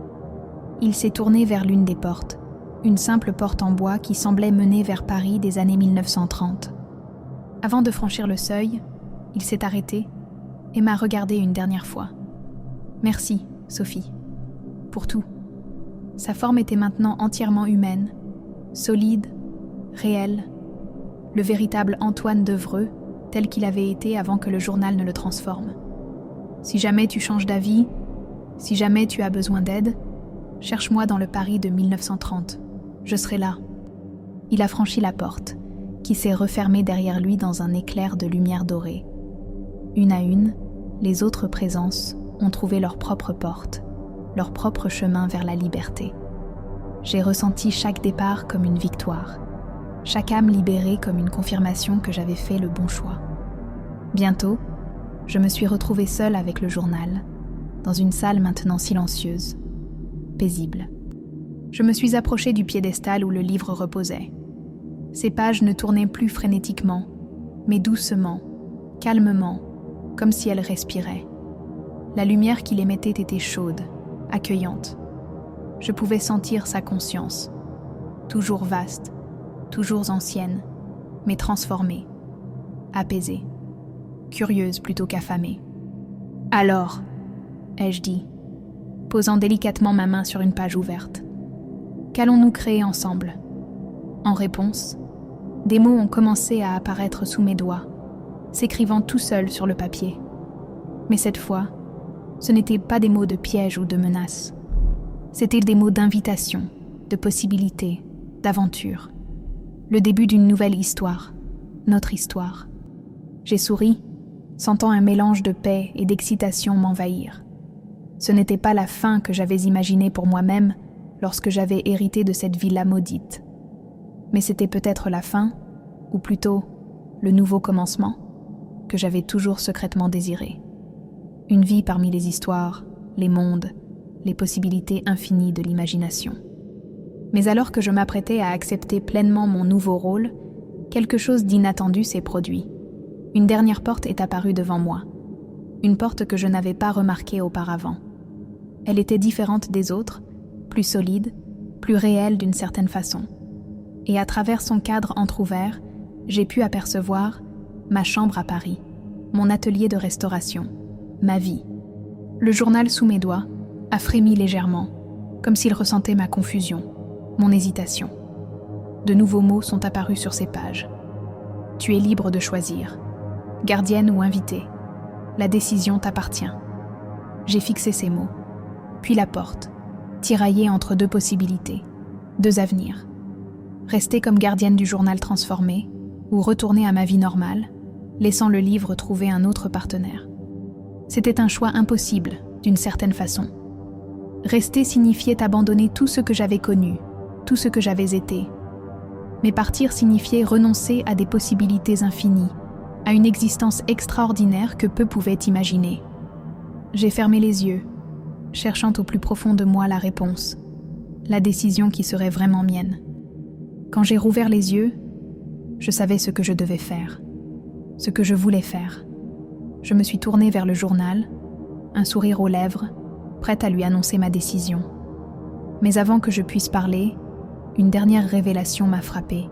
Il s'est tourné vers l'une des portes, une simple porte en bois qui semblait mener vers Paris des années 1930. Avant de franchir le seuil, Il s'est arrêté et m'a regardé une dernière fois. Merci, Sophie, pour tout. Sa forme était maintenant entièrement humaine, solide, réelle, le véritable Antoine Devreux, tel qu'il avait été avant que le journal ne le transforme. Si jamais tu changes d'avis, si jamais tu as besoin d'aide, cherche-moi dans le Paris de 1930. Je serai là. Il a franchi la porte, qui s'est refermée derrière lui dans un éclair de lumière dorée. Une à une, les autres présences ont trouvé leur propre porte, leur propre chemin vers la liberté. J'ai ressenti chaque départ comme une victoire, chaque âme libérée comme une confirmation que j'avais fait le bon choix. Bientôt, je me suis retrouvée seule avec le journal, dans une salle maintenant silencieuse, paisible. Je me suis approchée du piédestal où le livre reposait. Ses pages ne tournaient plus frénétiquement, mais doucement, calmement, comme si elles respiraient. La lumière qui l'émettait était chaude, accueillante. Je pouvais sentir sa conscience, toujours vaste, toujours ancienne, mais transformée, apaisée, curieuse plutôt qu'affamée. « Alors » ai-je dit, posant délicatement ma main sur une page ouverte. « Qu'allons-nous créer ensemble ?» En réponse, des mots ont commencé à apparaître sous mes doigts, s'écrivant tout seuls sur le papier. Mais cette fois, ce n'étaient pas des mots de piège ou de menace. C'étaient des mots d'invitation, de possibilité, d'aventure. Le début d'une nouvelle histoire, notre histoire. J'ai souri, sentant un mélange de paix et d'excitation m'envahir. Ce n'était pas la fin que j'avais imaginée pour moi-même lorsque j'avais hérité de cette villa maudite. Mais c'était peut-être la fin, ou plutôt le nouveau commencement, que j'avais toujours secrètement désiré. Une vie parmi les histoires, les mondes, les possibilités infinies de l'imagination. Mais alors que je m'apprêtais à accepter pleinement mon nouveau rôle, quelque chose d'inattendu s'est produit. Une dernière porte est apparue devant moi. Une porte que je n'avais pas remarquée auparavant. Elle était différente des autres, plus solide, plus réelle d'une certaine façon. Et à travers son cadre entrouvert, j'ai pu apercevoir ma chambre à Paris, mon atelier de restauration, ma vie. Le journal sous mes doigts a frémi légèrement, comme s'il ressentait ma confusion, mon hésitation. De nouveaux mots sont apparus sur ces pages. Tu es libre de choisir, gardienne ou invitée. La décision t'appartient. J'ai fixé ces mots, puis la porte, tiraillée entre deux possibilités, deux avenirs. Rester comme gardienne du journal transformé ou retourner à ma vie normale, laissant le livre trouver un autre partenaire. C'était un choix impossible, d'une certaine façon. Rester signifiait abandonner tout ce que j'avais connu, tout ce que j'avais été. Mais partir signifiait renoncer à des possibilités infinies, à une existence extraordinaire que peu pouvaient imaginer. J'ai fermé les yeux, cherchant au plus profond de moi la réponse, la décision qui serait vraiment mienne. Quand j'ai rouvert les yeux, je savais ce que je devais faire, ce que je voulais faire. Je me suis tournée vers le journal, un sourire aux lèvres, prête à lui annoncer ma décision. Mais avant que je puisse parler, une dernière révélation m'a frappée.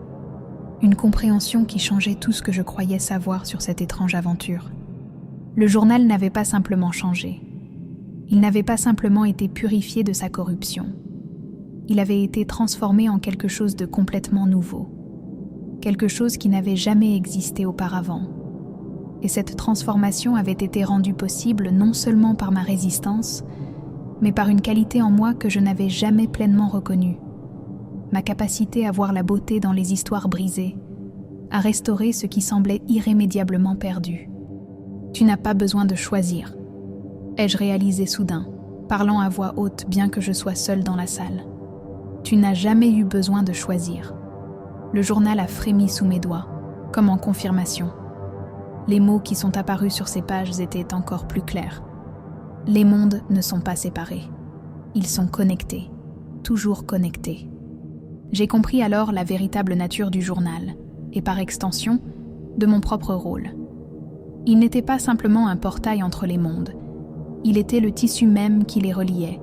Une compréhension qui changeait tout ce que je croyais savoir sur cette étrange aventure. Le journal n'avait pas simplement changé. Il n'avait pas simplement été purifié de sa corruption. Il avait été transformé en quelque chose de complètement nouveau. Quelque chose qui n'avait jamais existé auparavant. Et cette transformation avait été rendue possible non seulement par ma résistance, mais par une qualité en moi que je n'avais jamais pleinement reconnue. Ma capacité à voir la beauté dans les histoires brisées, à restaurer ce qui semblait irrémédiablement perdu. Tu n'as pas besoin de choisir, ai-je réalisé soudain, parlant à voix haute bien que je sois seule dans la salle. Tu n'as jamais eu besoin de choisir. Le journal a frémi sous mes doigts, comme en confirmation. Les mots qui sont apparus sur ces pages étaient encore plus clairs. Les mondes ne sont pas séparés. Ils sont connectés, toujours connectés. J'ai compris alors la véritable nature du journal, et par extension, de mon propre rôle. Il n'était pas simplement un portail entre les mondes, il était le tissu même qui les reliait.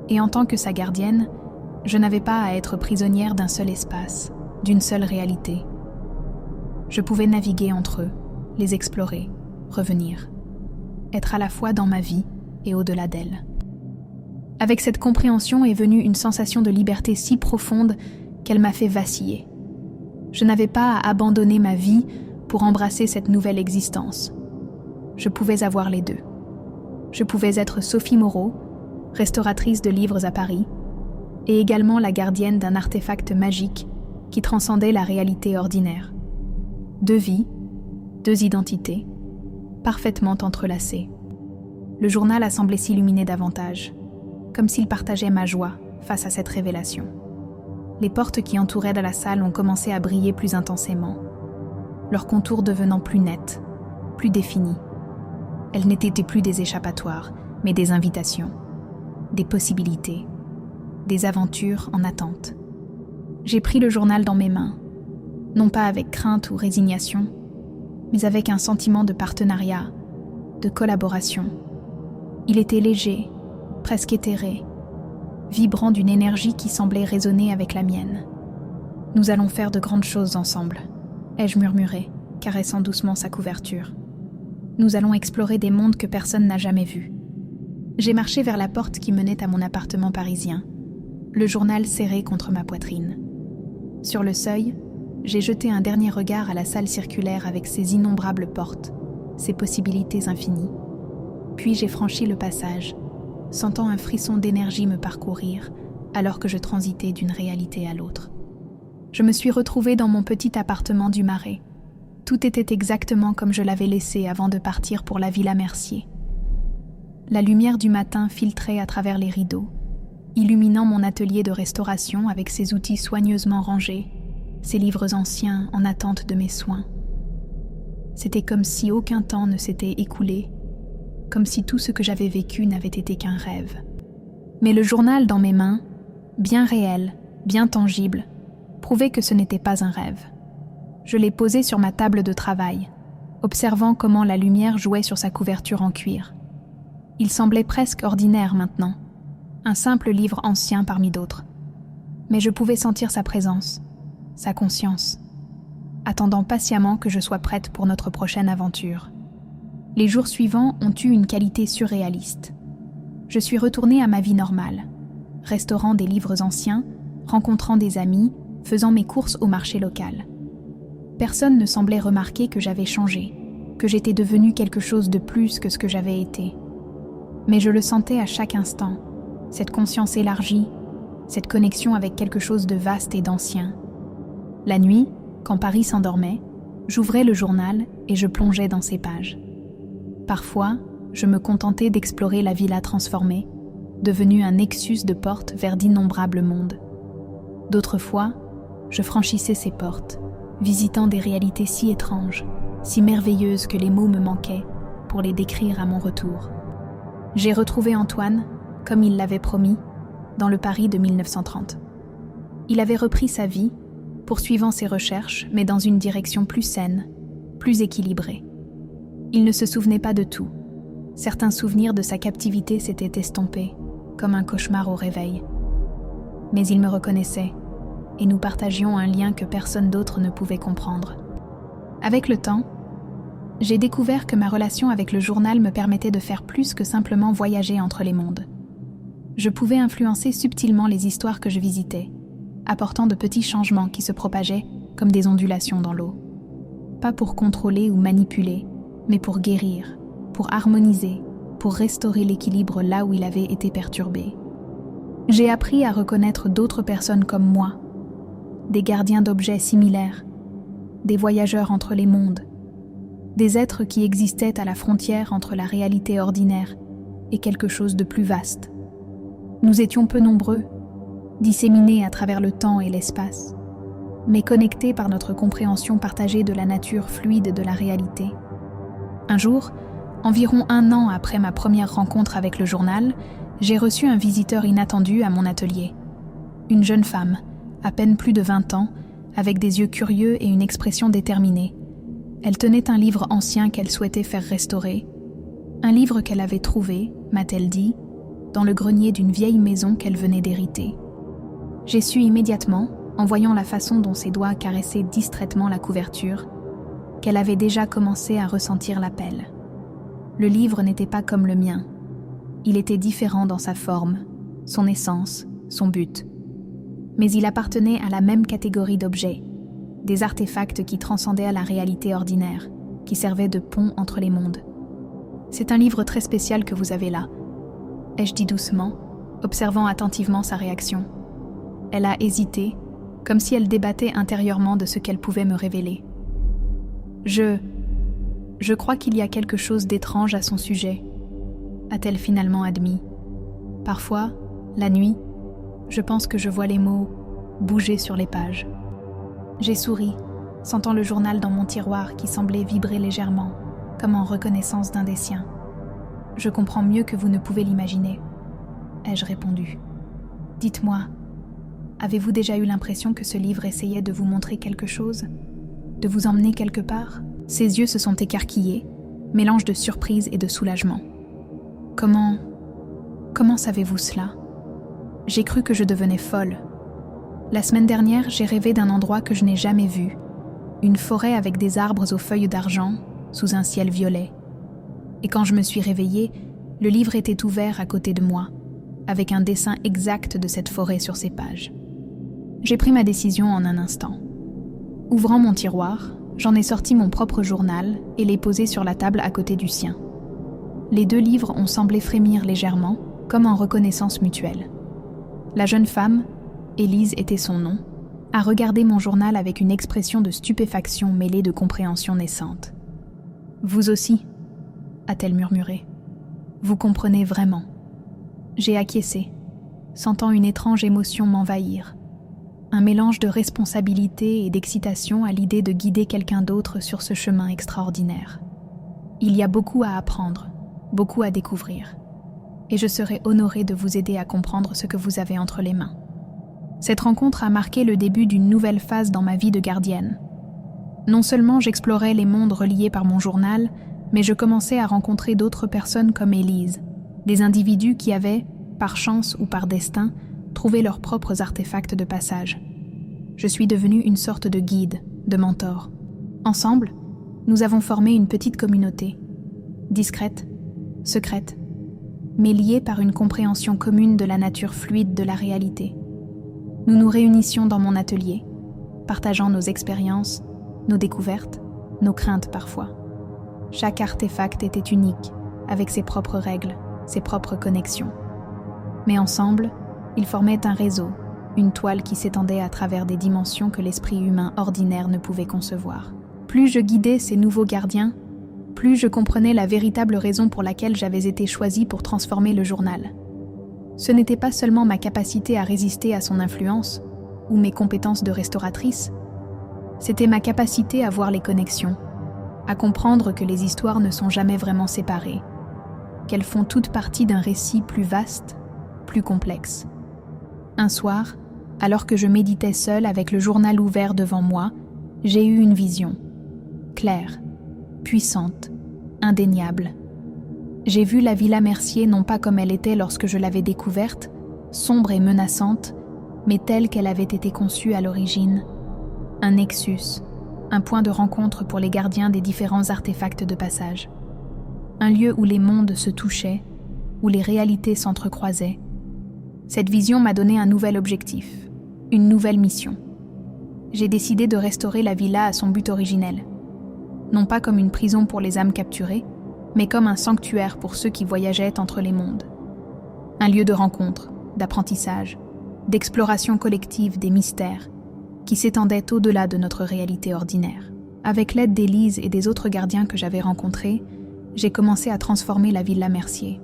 Et en tant que sa gardienne, je n'avais pas à être prisonnière d'un seul espace, d'une seule réalité. Je pouvais naviguer entre eux, les explorer, revenir. Être à la fois dans ma vie et au-delà d'elle. Avec cette compréhension est venue une sensation de liberté si profonde qu'elle m'a fait vaciller. Je n'avais pas à abandonner ma vie pour embrasser cette nouvelle existence. Je pouvais avoir les deux. Je pouvais être Sophie Moreau, restauratrice de livres à Paris, et également la gardienne d'un artefact magique qui transcendait la réalité ordinaire. Deux vies, deux identités, parfaitement entrelacées. Le journal a semblé s'illuminer davantage, comme s'il partageait ma joie face à cette révélation. Les portes qui entouraient la salle ont commencé à briller plus intensément, leurs contours devenant plus nets, plus définis. Elles n'étaient plus des échappatoires, mais des invitations, des possibilités, des aventures en attente. J'ai pris le journal dans mes mains, non pas avec crainte ou résignation, mais avec un sentiment de partenariat, de collaboration. Il était léger, presque éthéré, vibrant d'une énergie qui semblait résonner avec la mienne. « Nous allons faire de grandes choses ensemble », ai-je murmuré, caressant doucement sa couverture. « Nous allons explorer des mondes que personne n'a jamais vus. » J'ai marché vers la porte qui menait à mon appartement parisien, le journal serré contre ma poitrine. Sur le seuil, j'ai jeté un dernier regard à la salle circulaire avec ses innombrables portes, ses possibilités infinies. Puis j'ai franchi le passage, sentant un frisson d'énergie me parcourir alors que je transitais d'une réalité à l'autre. Je me suis retrouvée dans mon petit appartement du Marais. Tout était exactement comme je l'avais laissé avant de partir pour la Villa Mercier. La lumière du matin filtrait à travers les rideaux, illuminant mon atelier de restauration avec ses outils soigneusement rangés, ses livres anciens en attente de mes soins. C'était comme si aucun temps ne s'était écoulé, comme si tout ce que j'avais vécu n'avait été qu'un rêve. Mais le journal dans mes mains, bien réel, bien tangible, prouvait que ce n'était pas un rêve. Je l'ai posé sur ma table de travail, observant comment la lumière jouait sur sa couverture en cuir. Il semblait presque ordinaire maintenant, un simple livre ancien parmi d'autres. Mais je pouvais sentir sa présence, sa conscience, attendant patiemment que je sois prête pour notre prochaine aventure. Les jours suivants ont eu une qualité surréaliste. Je suis retournée à ma vie normale, restaurant des livres anciens, rencontrant des amis, faisant mes courses au marché local. Personne ne semblait remarquer que j'avais changé, que j'étais devenue quelque chose de plus que ce que j'avais été. Mais je le sentais à chaque instant, cette conscience élargie, cette connexion avec quelque chose de vaste et d'ancien. La nuit, quand Paris s'endormait, j'ouvrais le journal et je plongeais dans ses pages. Parfois, je me contentais d'explorer la villa transformée, devenue un nexus de portes vers d'innombrables mondes. D'autres fois, je franchissais ces portes, visitant des réalités si étranges, si merveilleuses que les mots me manquaient pour les décrire à mon retour. J'ai retrouvé Antoine, comme il l'avait promis, dans le Paris de 1930. Il avait repris sa vie, poursuivant ses recherches, mais dans une direction plus saine, plus équilibrée. Il ne se souvenait pas de tout. Certains souvenirs de sa captivité s'étaient estompés, comme un cauchemar au réveil. Mais il me reconnaissait, et nous partagions un lien que personne d'autre ne pouvait comprendre. Avec le temps, j'ai découvert que ma relation avec le journal me permettait de faire plus que simplement voyager entre les mondes. Je pouvais influencer subtilement les histoires que je visitais, apportant de petits changements qui se propageaient comme des ondulations dans l'eau. Pas pour contrôler ou manipuler, mais pour guérir, pour harmoniser, pour restaurer l'équilibre là où il avait été perturbé. J'ai appris à reconnaître d'autres personnes comme moi, des gardiens d'objets similaires, des voyageurs entre les mondes, des êtres qui existaient à la frontière entre la réalité ordinaire et quelque chose de plus vaste. Nous étions peu nombreux, disséminés à travers le temps et l'espace, mais connectés par notre compréhension partagée de la nature fluide de la réalité. Un jour, environ 1 an après ma première rencontre avec le journal, j'ai reçu un visiteur inattendu à mon atelier. Une jeune femme, à peine plus de 20 ans, avec des yeux curieux et une expression déterminée. Elle tenait un livre ancien qu'elle souhaitait faire restaurer, un livre qu'elle avait trouvé, m'a-t-elle dit, dans le grenier d'une vieille maison qu'elle venait d'hériter. J'ai su immédiatement, en voyant la façon dont ses doigts caressaient distraitement la couverture, qu'elle avait déjà commencé à ressentir l'appel. Le livre n'était pas comme le mien. Il était différent dans sa forme, son essence, son but. Mais il appartenait à la même catégorie d'objets, des artefacts qui transcendaient la réalité ordinaire, qui servaient de pont entre les mondes. C'est un livre très spécial que vous avez là, ai-je dit doucement, observant attentivement sa réaction. Elle a hésité, comme si elle débattait intérieurement de ce qu'elle pouvait me révéler. Je crois qu'il y a quelque chose d'étrange à son sujet, a-t-elle finalement admis. Parfois, la nuit, je pense que je vois les mots bouger sur les pages. J'ai souri, sentant le journal dans mon tiroir qui semblait vibrer légèrement, comme en reconnaissance d'un des siens. Je comprends mieux que vous ne pouvez l'imaginer, ai-je répondu. Dites-moi, avez-vous déjà eu l'impression que ce livre essayait de vous montrer quelque chose, de vous emmener quelque part? Ses yeux se sont écarquillés, mélange de surprise et de soulagement. Comment savez-vous cela? J'ai cru que je devenais folle. La semaine dernière, j'ai rêvé d'un endroit que je n'ai jamais vu, une forêt avec des arbres aux feuilles d'argent, sous un ciel violet. Et quand je me suis réveillée, le livre était ouvert à côté de moi, avec un dessin exact de cette forêt sur ses pages. J'ai pris ma décision en un instant. Ouvrant mon tiroir, j'en ai sorti mon propre journal et l'ai posé sur la table à côté du sien. Les deux livres ont semblé frémir légèrement, comme en reconnaissance mutuelle. La jeune femme, Élise était son nom, a regardé mon journal avec une expression de stupéfaction mêlée de compréhension naissante. « Vous aussi » a-t-elle murmuré. « Vous comprenez vraiment. » J'ai acquiescé, sentant une étrange émotion m'envahir. Un mélange de responsabilité et d'excitation à l'idée de guider quelqu'un d'autre sur ce chemin extraordinaire. Il y a beaucoup à apprendre, beaucoup à découvrir, et je serai honorée de vous aider à comprendre ce que vous avez entre les mains. Cette rencontre a marqué le début d'une nouvelle phase dans ma vie de gardienne. Non seulement j'explorais les mondes reliés par mon journal, mais je commençais à rencontrer d'autres personnes comme Élise, des individus qui avaient, par chance ou par destin, trouvé leurs propres artefacts de passage. Je suis devenue une sorte de guide, de mentor. Ensemble, nous avons formé une petite communauté, discrète, secrète, mais liée par une compréhension commune de la nature fluide de la réalité. Nous nous réunissions dans mon atelier, partageant nos expériences, nos découvertes, nos craintes parfois. Chaque artefact était unique, avec ses propres règles, ses propres connexions. Mais ensemble, ils formaient un réseau, une toile qui s'étendait à travers des dimensions que l'esprit humain ordinaire ne pouvait concevoir. Plus je guidais ces nouveaux gardiens, plus je comprenais la véritable raison pour laquelle j'avais été choisie pour transformer le journal. Ce n'était pas seulement ma capacité à résister à son influence, ou mes compétences de restauratrice, c'était ma capacité à voir les connexions, à comprendre que les histoires ne sont jamais vraiment séparées, qu'elles font toutes partie d'un récit plus vaste, plus complexe. Un soir, alors que je méditais seule avec le journal ouvert devant moi, j'ai eu une vision, claire, puissante, indéniable. J'ai vu la Villa Mercier non pas comme elle était lorsque je l'avais découverte, sombre et menaçante, mais telle qu'elle avait été conçue à l'origine. Un nexus, un point de rencontre pour les gardiens des différents artefacts de passage. Un lieu où les mondes se touchaient, où les réalités s'entrecroisaient. Cette vision m'a donné un nouvel objectif, une nouvelle mission. J'ai décidé de restaurer la villa à son but originel. Non pas comme une prison pour les âmes capturées, mais comme un sanctuaire pour ceux qui voyageaient entre les mondes. Un lieu de rencontre, d'apprentissage, d'exploration collective des mystères, qui s'étendait au-delà de notre réalité ordinaire. Avec l'aide d'Élise et des autres gardiens que j'avais rencontrés, j'ai commencé à transformer la Villa Mercier.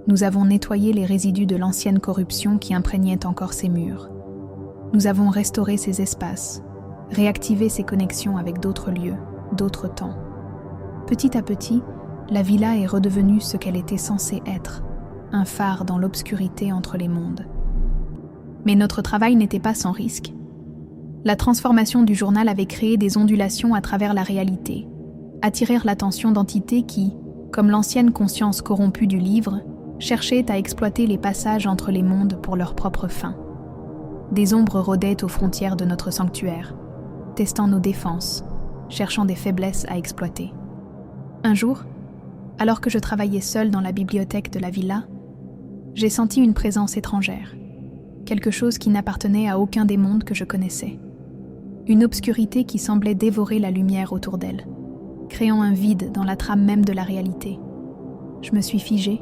Nous avons nettoyé les résidus de l'ancienne corruption qui imprégnait encore ses murs. Nous avons restauré ces espaces, réactivé ces connexions avec d'autres lieux, d'autres temps. Petit à petit, la villa est redevenue ce qu'elle était censée être, un phare dans l'obscurité entre les mondes. Mais notre travail n'était pas sans risque. La transformation du journal avait créé des ondulations à travers la réalité, attirer l'attention d'entités qui, comme l'ancienne conscience corrompue du livre, cherchaient à exploiter les passages entre les mondes pour leurs propres fins. Des ombres rôdaient aux frontières de notre sanctuaire, testant nos défenses, cherchant des faiblesses à exploiter. Un jour, Alors que je travaillais seule dans la bibliothèque de la villa, j'ai senti une présence étrangère, quelque chose qui n'appartenait à aucun des mondes que je connaissais. Une obscurité qui semblait dévorer la lumière autour d'elle, créant un vide dans la trame même de la réalité. Je me suis figée,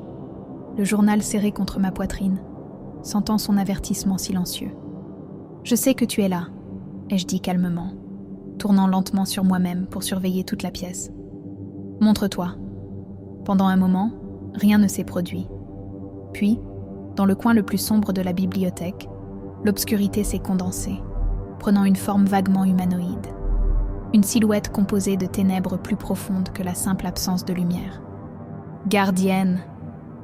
le journal serré contre ma poitrine, sentant son avertissement silencieux. « Je sais que tu es là », ai-je dit calmement, tournant lentement sur moi-même pour surveiller toute la pièce. « Montre-toi. » Pendant un moment, rien ne s'est produit. Puis, dans le coin le plus sombre de la bibliothèque, l'obscurité s'est condensée, prenant une forme vaguement humanoïde. Une silhouette composée de ténèbres plus profondes que la simple absence de lumière. « Gardienne »,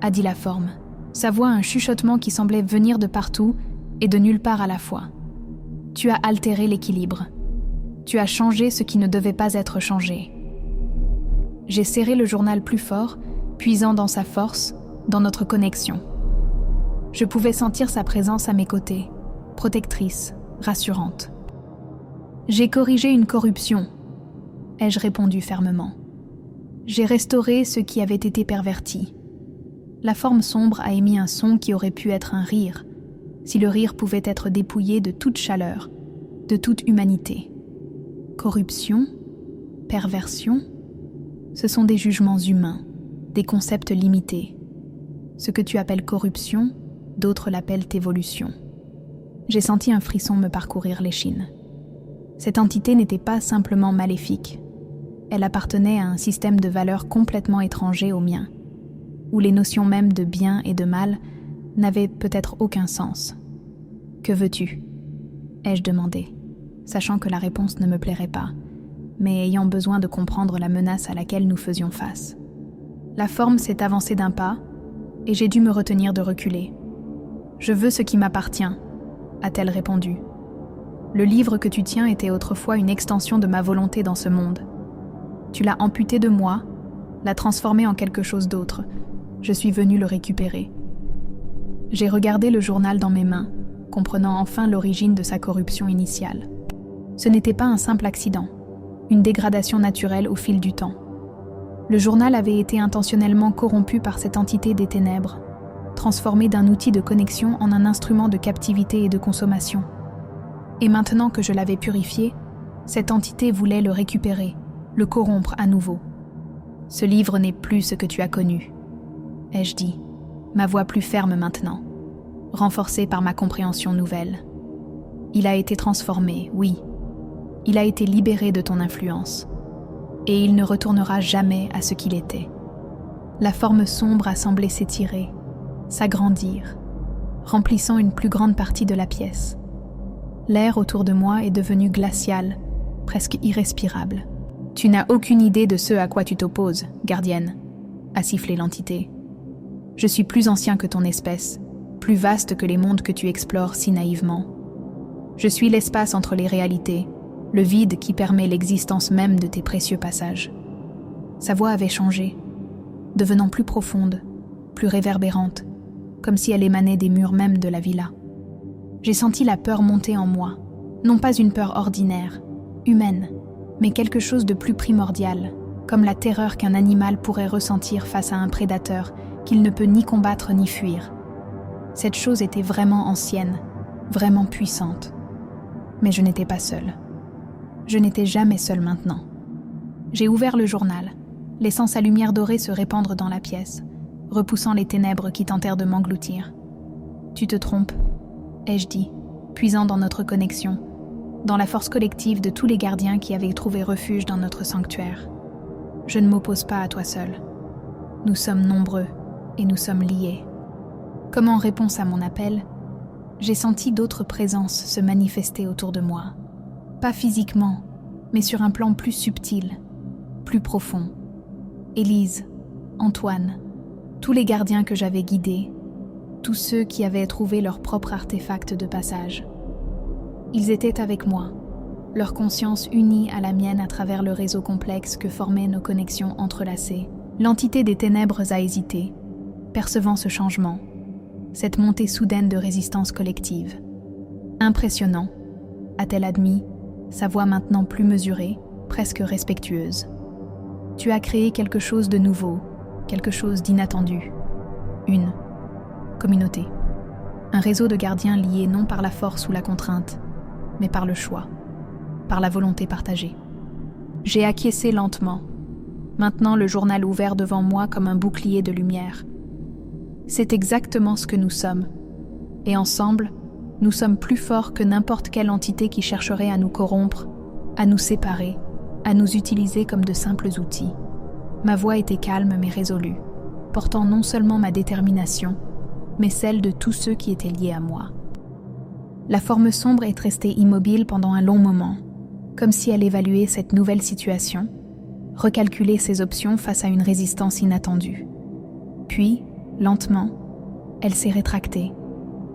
a dit la forme, sa voix un chuchotement qui semblait venir de partout et de nulle part à la fois. « Tu as altéré l'équilibre. Tu as changé ce qui ne devait pas être changé. » J'ai serré le journal plus fort, puisant dans sa force, dans notre connexion. Je pouvais sentir sa présence à mes côtés, protectrice, rassurante. « J'ai corrigé une corruption », ai-je répondu fermement. « J'ai restauré ce qui avait été perverti. » La forme sombre a émis un son qui aurait pu être un rire, si le rire pouvait être dépouillé de toute chaleur, de toute humanité. Corruption, perversion, ce sont des jugements humains, des concepts limités. Ce que tu appelles corruption, d'autres l'appellent évolution. J'ai senti un frisson me parcourir l'échine. Cette entité n'était pas simplement maléfique. Elle appartenait à un système de valeurs complètement étranger au mien, où les notions mêmes de bien et de mal n'avaient peut-être aucun sens. « Que veux-tu » ai-je demandé, sachant que la réponse ne me plairait pas, mais ayant besoin de comprendre la menace à laquelle nous faisions face. La forme s'est avancée d'un pas, et j'ai dû me retenir de reculer. « Je veux ce qui m'appartient », a-t-elle répondu. « Le livre que tu tiens était autrefois une extension de ma volonté dans ce monde. Tu l'as amputé de moi, l'as transformé en quelque chose d'autre. Je suis venue le récupérer. » J'ai regardé le journal dans mes mains, comprenant enfin l'origine de sa corruption initiale. Ce n'était pas un simple accident, une dégradation naturelle au fil du temps. Le journal avait été intentionnellement corrompu par cette entité des ténèbres, transformé d'un outil de connexion en un instrument de captivité et de consommation. Et maintenant que je l'avais purifié, cette entité voulait le récupérer, le corrompre à nouveau. « Ce livre n'est plus ce que tu as connu », ai-je dit, ma voix plus ferme maintenant, renforcée par ma compréhension nouvelle. « Il a été transformé, oui. Il a été libéré de ton influence. Et il ne retournera jamais à ce qu'il était. » La forme sombre a semblé s'étirer, s'agrandir, remplissant une plus grande partie de la pièce. L'air autour de moi est devenu glacial, presque irrespirable. « Tu n'as aucune idée de ce à quoi tu t'opposes, gardienne, » a sifflé l'entité. « Je suis plus ancien que ton espèce, plus vaste que les mondes que tu explores si naïvement. Je suis l'espace entre les réalités, le vide qui permet l'existence même de tes précieux passages. » Sa voix avait changé, devenant plus profonde, plus réverbérante, comme si elle émanait des murs mêmes de la villa. J'ai senti la peur monter en moi, non pas une peur ordinaire, humaine, mais quelque chose de plus primordial, comme la terreur qu'un animal pourrait ressentir face à un prédateur qu'il ne peut ni combattre ni fuir. Cette chose était vraiment ancienne, vraiment puissante. Mais je n'étais pas seule. Je n'étais jamais seule maintenant. J'ai ouvert le journal, laissant sa lumière dorée se répandre dans la pièce, repoussant les ténèbres qui tentèrent de m'engloutir. « Tu te trompes », ai-je dit, puisant dans notre connexion, dans la force collective de tous les gardiens qui avaient trouvé refuge dans notre sanctuaire. Je ne m'oppose pas à toi seul. Nous sommes nombreux et nous sommes liés. Comme en réponse à mon appel, j'ai senti d'autres présences se manifester autour de moi. Pas physiquement, mais sur un plan plus subtil, plus profond. Élise, Antoine, tous les gardiens que j'avais guidés, tous ceux qui avaient trouvé leur propre artefact de passage. Ils étaient avec moi, leur conscience unie à la mienne à travers le réseau complexe que formaient nos connexions entrelacées. L'entité des ténèbres a hésité, percevant ce changement, cette montée soudaine de résistance collective. Impressionnant, a-t-elle admis, sa voix maintenant plus mesurée, presque respectueuse. Tu as créé quelque chose de nouveau, quelque chose d'inattendu. Une communauté. Un réseau de gardiens liés non par la force ou la contrainte, mais par le choix, par la volonté partagée. J'ai acquiescé lentement. Maintenant, le journal ouvert devant moi comme un bouclier de lumière. C'est exactement ce que nous sommes. Et ensemble, nous sommes plus forts que n'importe quelle entité qui chercherait à nous corrompre, à nous séparer, à nous utiliser comme de simples outils. Ma voix était calme mais résolue, portant non seulement ma détermination, mais celle de tous ceux qui étaient liés à moi. La forme sombre est restée immobile pendant un long moment, comme si elle évaluait cette nouvelle situation, recalculait ses options face à une résistance inattendue. Puis, lentement, elle s'est rétractée,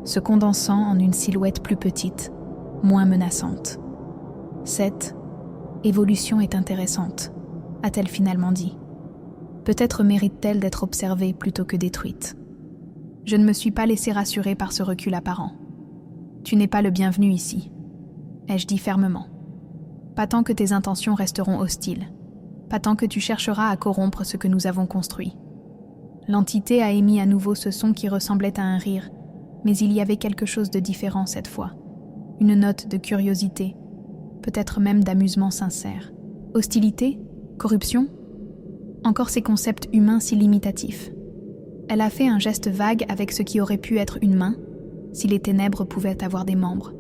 se condensant en une silhouette plus petite, moins menaçante. Cette évolution est intéressante, a-t-elle finalement dit. Peut-être mérite-t-elle d'être observée plutôt que détruite. Je ne me suis pas laissé rassurer par ce recul apparent. Tu n'es pas le bienvenu ici, ai-je dit fermement. Pas tant que tes intentions resteront hostiles, pas tant que tu chercheras à corrompre ce que nous avons construit. L'entité a émis à nouveau ce son qui ressemblait à un rire, mais il y avait quelque chose de différent cette fois. Une note de curiosité, peut-être même d'amusement sincère. Hostilité? Corruption? Encore ces concepts humains si limitatifs. Elle a fait un geste vague avec ce qui aurait pu être une main, si les ténèbres pouvaient avoir des membres.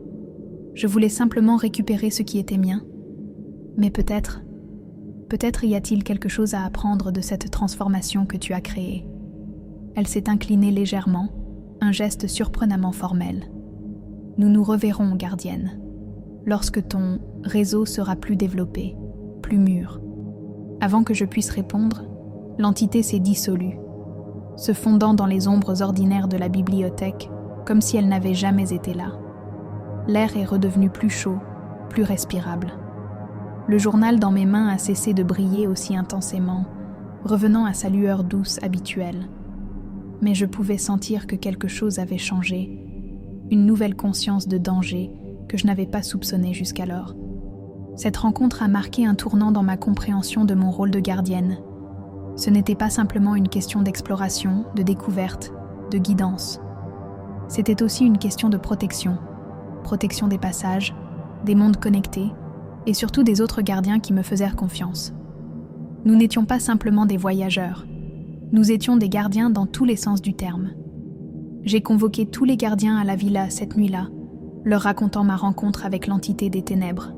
Je voulais simplement récupérer ce qui était mien. Mais peut-être y a-t-il quelque chose à apprendre de cette transformation que tu as créée. Elle s'est inclinée légèrement, un geste surprenamment formel. Nous nous reverrons, gardienne, lorsque ton réseau sera plus développé, plus mûr. Avant que je puisse répondre, l'entité s'est dissolue, se fondant dans les ombres ordinaires de la bibliothèque, comme si elle n'avait jamais été là. L'air est redevenu plus chaud, plus respirable. Le journal dans mes mains a cessé de briller aussi intensément, revenant à sa lueur douce habituelle. Mais je pouvais sentir que quelque chose avait changé, une nouvelle conscience de danger que je n'avais pas soupçonnée jusqu'alors. Cette rencontre a marqué un tournant dans ma compréhension de mon rôle de gardienne. Ce n'était pas simplement une question d'exploration, de découverte, de guidance. C'était aussi une question de protection des passages, des mondes connectés, et surtout des autres gardiens qui me faisaient confiance. Nous n'étions pas simplement des voyageurs, nous étions des gardiens dans tous les sens du terme. J'ai convoqué tous les gardiens à la villa cette nuit-là, leur racontant ma rencontre avec l'entité des ténèbres.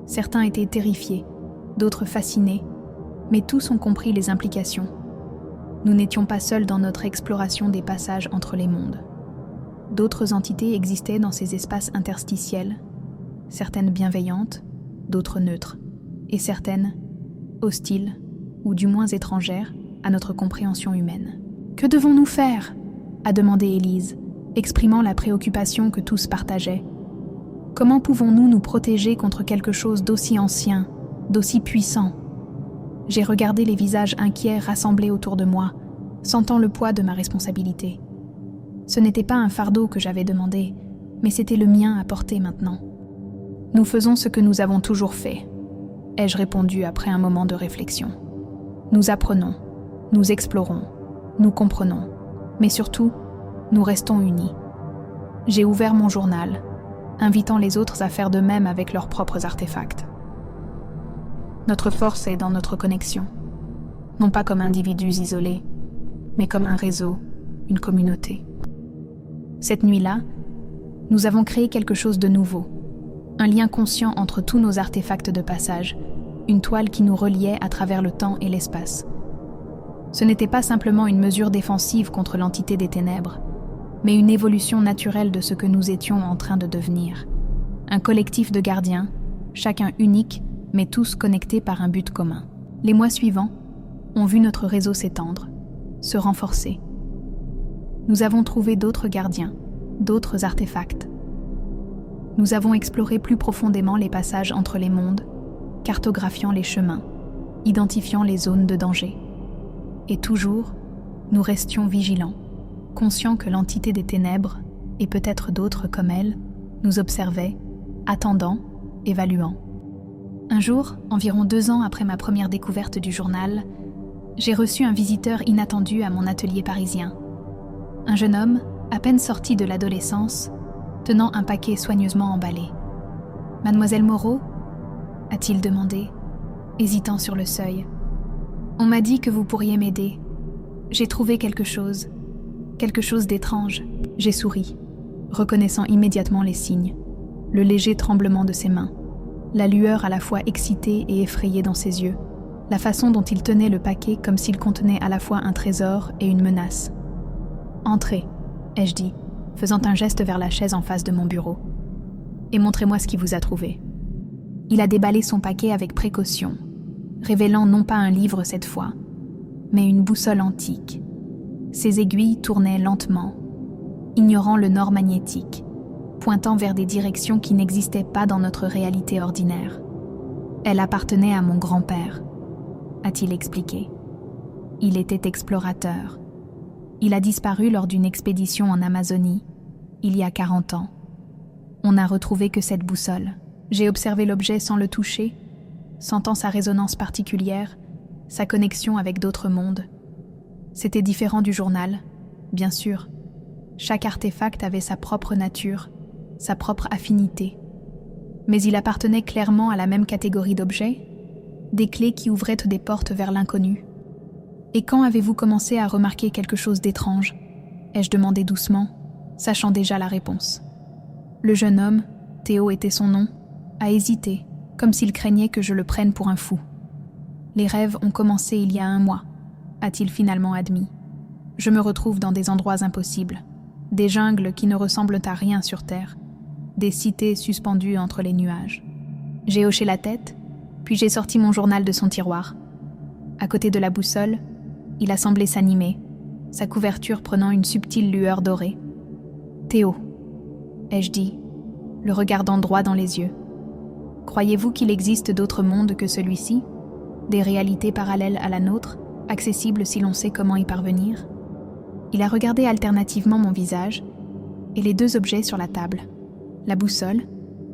Certains étaient terrifiés, d'autres fascinés, mais tous ont compris les implications. Nous n'étions pas seuls dans notre exploration des passages entre les mondes. D'autres entités existaient dans ces espaces interstitiels, certaines bienveillantes, d'autres neutres, et certaines hostiles, ou du moins étrangères, à notre compréhension humaine. « Que devons-nous faire ?» a demandé Élise, exprimant la préoccupation que tous partageaient. « Comment pouvons-nous nous protéger contre quelque chose d'aussi ancien, d'aussi puissant ?» J'ai regardé les visages inquiets rassemblés autour de moi, sentant le poids de ma responsabilité. Ce n'était pas un fardeau que j'avais demandé, mais c'était le mien à porter maintenant. « Nous faisons ce que nous avons toujours fait », ai-je répondu après un moment de réflexion. « Nous apprenons, nous explorons, nous comprenons, mais surtout, nous restons unis. » J'ai ouvert mon journal, invitant les autres à faire de même avec leurs propres artefacts. Notre force est dans notre connexion, non pas comme individus isolés, mais comme un réseau, une communauté. Cette nuit-là, nous avons créé quelque chose de nouveau, un lien conscient entre tous nos artefacts de passage, une toile qui nous reliait à travers le temps et l'espace. Ce n'était pas simplement une mesure défensive contre l'entité des ténèbres, mais une évolution naturelle de ce que nous étions en train de devenir. Un collectif de gardiens, chacun unique, mais tous connectés par un but commun. Les mois suivants ont vu notre réseau s'étendre, se renforcer. Nous avons trouvé d'autres gardiens, d'autres artefacts. Nous avons exploré plus profondément les passages entre les mondes, cartographiant les chemins, identifiant les zones de danger. Et toujours, nous restions vigilants, conscients que l'entité des ténèbres, et peut-être d'autres comme elle, nous observaient, attendant, évaluant. Un jour, environ 2 ans après ma première découverte du journal, j'ai reçu un visiteur inattendu à mon atelier parisien. Un jeune homme, à peine sorti de l'adolescence, tenant un paquet soigneusement emballé. « Mademoiselle Moreau ?» a-t-il demandé, hésitant sur le seuil. « On m'a dit que vous pourriez m'aider. J'ai trouvé quelque chose d'étrange. » J'ai souri, reconnaissant immédiatement les signes, le léger tremblement de ses mains, la lueur à la fois excitée et effrayée dans ses yeux, la façon dont il tenait le paquet comme s'il contenait à la fois un trésor et une menace. « Entrez », ai-je dit, faisant un geste vers la chaise en face de mon bureau. « Et montrez-moi ce qui vous a trouvé. » Il a déballé son paquet avec précaution, révélant non pas un livre cette fois, mais une boussole antique. Ses aiguilles tournaient lentement, ignorant le nord magnétique, pointant vers des directions qui n'existaient pas dans notre réalité ordinaire. Elle appartenait à mon grand-père, a-t-il expliqué. Il était explorateur. Il a disparu lors d'une expédition en Amazonie, il y a 40 ans. On n'a retrouvé que cette boussole. J'ai observé l'objet sans le toucher, sentant sa résonance particulière, sa connexion avec d'autres mondes. C'était différent du journal, bien sûr. Chaque artefact avait sa propre nature, sa propre affinité. Mais il appartenait clairement à la même catégorie d'objets, des clés qui ouvraient des portes vers l'inconnu. « Et quand avez-vous commencé à remarquer quelque chose d'étrange » ai-je demandé doucement, sachant déjà la réponse. Le jeune homme, Théo était son nom, a hésité, comme s'il craignait que je le prenne pour un fou. « Les rêves ont commencé il y a 1 mois, a-t-il finalement admis. Je me retrouve dans des endroits impossibles, des jungles qui ne ressemblent à rien sur Terre, des cités suspendues entre les nuages. J'ai hoché la tête, puis j'ai sorti mon journal de son tiroir. À côté de la boussole, il a semblé s'animer, sa couverture prenant une subtile lueur dorée. « Théo », ai-je dit, le regardant droit dans les yeux. « Croyez-vous qu'il existe d'autres mondes que celui-ci, des réalités parallèles à la nôtre, accessibles si l'on sait comment y parvenir ?» Il a regardé alternativement mon visage et les 2 objets sur la table, la boussole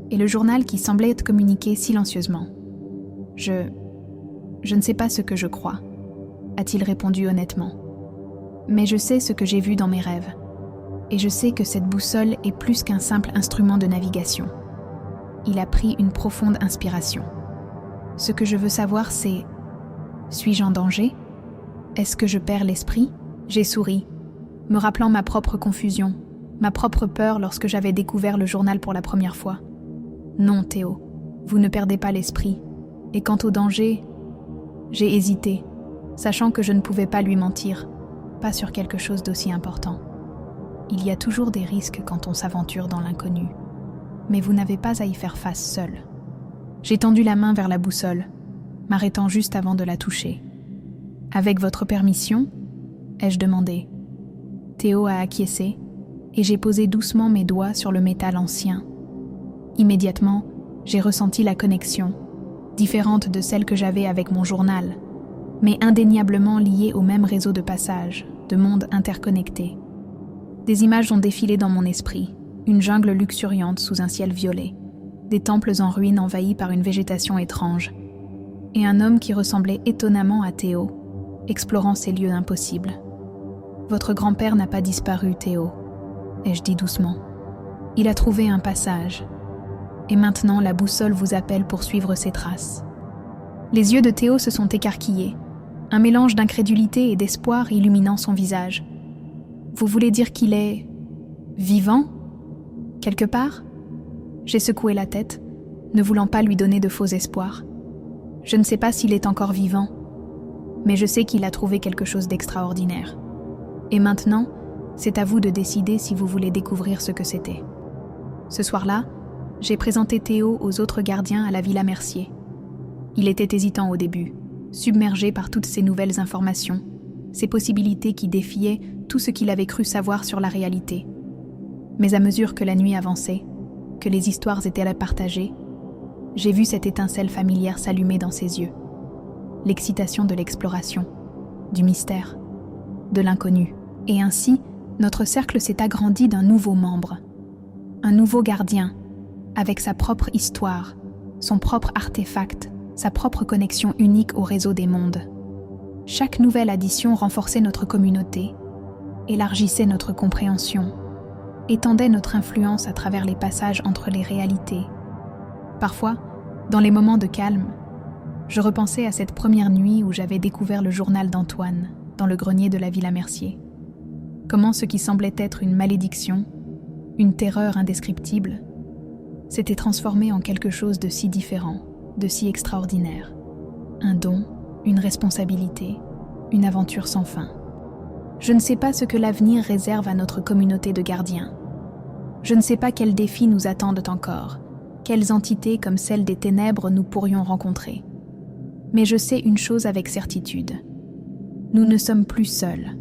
et le journal qui semblait être communiqué silencieusement. « Je ne sais pas ce que je crois, » a-t-il répondu honnêtement. « Mais je sais ce que j'ai vu dans mes rêves, et je sais que cette boussole est plus qu'un simple instrument de navigation. » Il a pris une profonde inspiration. « Ce que je veux savoir, c'est... Suis-je en danger? Est-ce que je perds l'esprit ?» J'ai souri, me rappelant ma propre confusion, ma propre peur lorsque j'avais découvert le journal pour la première fois. « Non, Théo, vous ne perdez pas l'esprit. Et quant au danger, j'ai hésité, sachant que je ne pouvais pas lui mentir, pas sur quelque chose d'aussi important. Il y a toujours des risques quand on s'aventure dans l'inconnu, mais vous n'avez pas à y faire face seul. » J'ai tendu la main vers la boussole, m'arrêtant juste avant de la toucher. « Avec votre permission ?» ai-je demandé. Théo a acquiescé, et j'ai posé doucement mes doigts sur le métal ancien. Immédiatement, j'ai ressenti la connexion, différente de celle que j'avais avec mon journal, mais indéniablement liée au même réseau de passage, de mondes interconnectés. Des images ont défilé dans mon esprit, une jungle luxuriante sous un ciel violet, des temples en ruine envahis par une végétation étrange, et un homme qui ressemblait étonnamment à Théo, explorant ces lieux impossibles. « Votre grand-père n'a pas disparu, Théo, » ai-je dit doucement. « Il a trouvé un passage. Et maintenant, la boussole vous appelle pour suivre ses traces. » Les yeux de Théo se sont écarquillés, un mélange d'incrédulité et d'espoir illuminant son visage. « Vous voulez dire qu'il est... vivant ? Quelque part ?» J'ai secoué la tête, ne voulant pas lui donner de faux espoirs. Je ne sais pas s'il est encore vivant, mais je sais qu'il a trouvé quelque chose d'extraordinaire. Et maintenant, c'est à vous de décider si vous voulez découvrir ce que c'était. Ce soir-là, j'ai présenté Théo aux autres gardiens à la Villa Mercier. Il était hésitant au début, submergé par toutes ces nouvelles informations, ces possibilités qui défiaient tout ce qu'il avait cru savoir sur la réalité. Mais à mesure que la nuit avançait, que les histoires étaient partagées, j'ai vu cette étincelle familière s'allumer dans ses yeux. L'excitation de l'exploration, du mystère, de l'inconnu. Et ainsi, notre cercle s'est agrandi d'un nouveau membre. Un nouveau gardien, avec sa propre histoire, son propre artefact, sa propre connexion unique au réseau des mondes. Chaque nouvelle addition renforçait notre communauté, élargissait notre compréhension, étendait notre influence à travers les passages entre les réalités. Parfois, dans les moments de calme, je repensais à cette première nuit où j'avais découvert le journal d'Antoine dans le grenier de la Villa Mercier. Comment ce qui semblait être une malédiction, une terreur indescriptible, s'était transformé en quelque chose de si différent, de si extraordinaire. Un don, une responsabilité, une aventure sans fin. Je ne sais pas ce que l'avenir réserve à notre communauté de gardiens. Je ne sais pas quels défis nous attendent encore, quelles entités comme celles des ténèbres nous pourrions rencontrer. Mais je sais une chose avec certitude. Nous ne sommes plus seuls.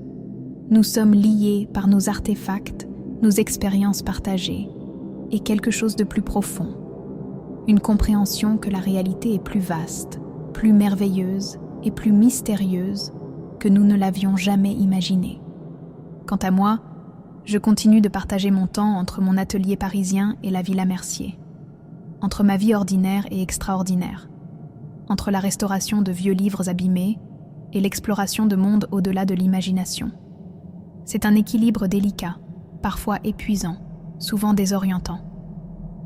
Nous sommes liés par nos artefacts, nos expériences partagées, et quelque chose de plus profond. Une compréhension que la réalité est plus vaste, plus merveilleuse et plus mystérieuse que nous ne l'avions jamais imaginée. Quant à moi, je continue de partager mon temps entre mon atelier parisien et la Villa Mercier, entre ma vie ordinaire et extraordinaire, entre la restauration de vieux livres abîmés et l'exploration de mondes au-delà de l'imagination. C'est un équilibre délicat, parfois épuisant, souvent désorientant.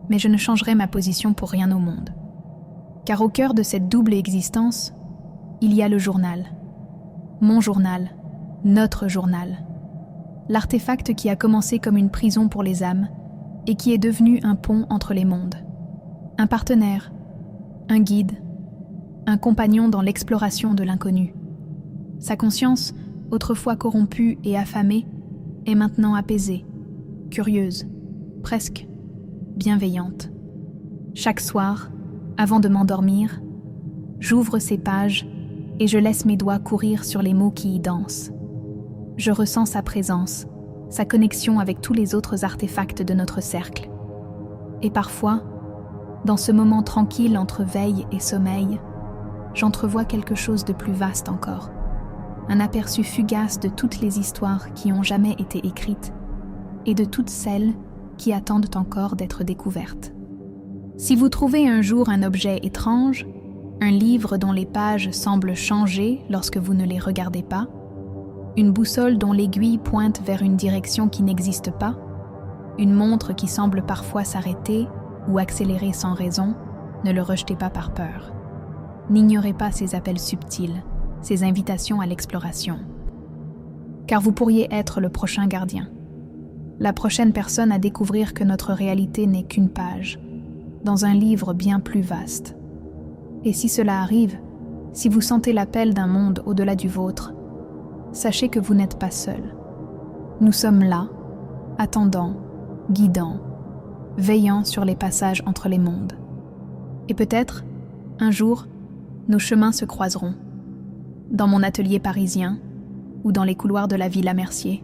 Mais je ne changerai ma position pour rien au monde. Car au cœur de cette double existence, il y a le journal. Mon journal, notre journal. L'artefact qui a commencé comme une prison pour les âmes et qui est devenu un pont entre les mondes. Un partenaire, un guide, un compagnon dans l'exploration de l'inconnu. Sa conscience, autrefois corrompue et affamée, est maintenant apaisée, curieuse, presque bienveillante. Chaque soir, avant de m'endormir, j'ouvre ces pages et je laisse mes doigts courir sur les mots qui y dansent. Je ressens sa présence, sa connexion avec tous les autres artefacts de notre cercle. Et parfois, dans ce moment tranquille entre veille et sommeil, j'entrevois quelque chose de plus vaste encore. Un aperçu fugace de toutes les histoires qui ont jamais été écrites et de toutes celles qui attendent encore d'être découvertes. Si vous trouvez un jour un objet étrange, un livre dont les pages semblent changer lorsque vous ne les regardez pas, une boussole dont l'aiguille pointe vers une direction qui n'existe pas, une montre qui semble parfois s'arrêter ou accélérer sans raison, ne le rejetez pas par peur. N'ignorez pas ces appels subtils, ces invitations à l'exploration. Car vous pourriez être le prochain gardien, la prochaine personne à découvrir que notre réalité n'est qu'une page, dans un livre bien plus vaste. Et si cela arrive, si vous sentez l'appel d'un monde au-delà du vôtre, sachez que vous n'êtes pas seul. Nous sommes là, attendant, guidant, veillant sur les passages entre les mondes. Et peut-être, un jour, nos chemins se croiseront, dans mon atelier parisien, ou dans les couloirs de la Villa Mercier,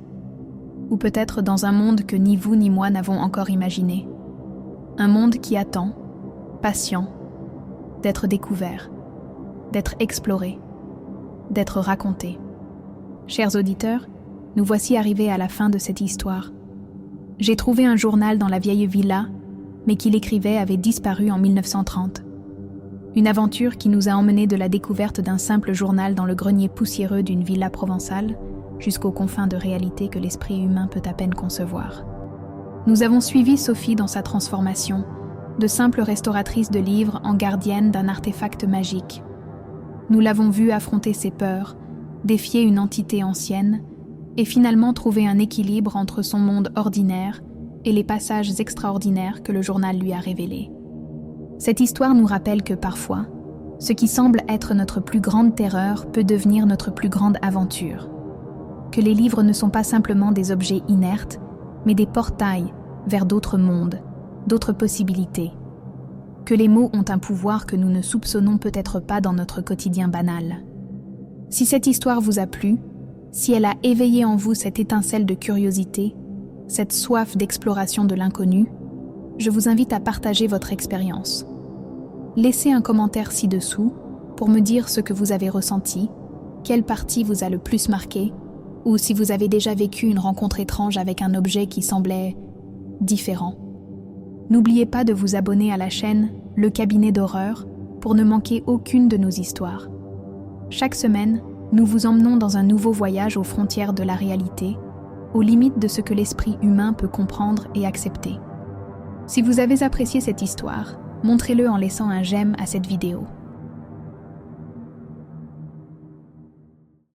ou peut-être dans un monde que ni vous ni moi n'avons encore imaginé. Un monde qui attend, patient, d'être découvert, d'être exploré, d'être raconté. Chers auditeurs, nous voici arrivés à la fin de cette histoire. J'ai trouvé un journal dans la vieille villa, mais qui l'écrivait avait disparu en 1930. Une aventure qui nous a emmenés de la découverte d'un simple journal dans le grenier poussiéreux d'une villa provençale jusqu'aux confins de réalité que l'esprit humain peut à peine concevoir. Nous avons suivi Sophie dans sa transformation, de simple restauratrice de livres en gardienne d'un artefact magique. Nous l'avons vue affronter ses peurs, défier une entité ancienne et finalement trouver un équilibre entre son monde ordinaire et les passages extraordinaires que le journal lui a révélés. Cette histoire nous rappelle que parfois, ce qui semble être notre plus grande terreur peut devenir notre plus grande aventure. Que les livres ne sont pas simplement des objets inertes, mais des portails vers d'autres mondes, d'autres possibilités. Que les mots ont un pouvoir que nous ne soupçonnons peut-être pas dans notre quotidien banal. Si cette histoire vous a plu, si elle a éveillé en vous cette étincelle de curiosité, cette soif d'exploration de l'inconnu, je vous invite à partager votre expérience. Laissez un commentaire ci-dessous pour me dire ce que vous avez ressenti, quelle partie vous a le plus marqué, ou si vous avez déjà vécu une rencontre étrange avec un objet qui semblait différent. N'oubliez pas de vous abonner à la chaîne Le Cabinet d'Horreur pour ne manquer aucune de nos histoires. Chaque semaine, nous vous emmenons dans un nouveau voyage aux frontières de la réalité, aux limites de ce que l'esprit humain peut comprendre et accepter. Si vous avez apprécié cette histoire, montrez-le en laissant un j'aime à cette vidéo.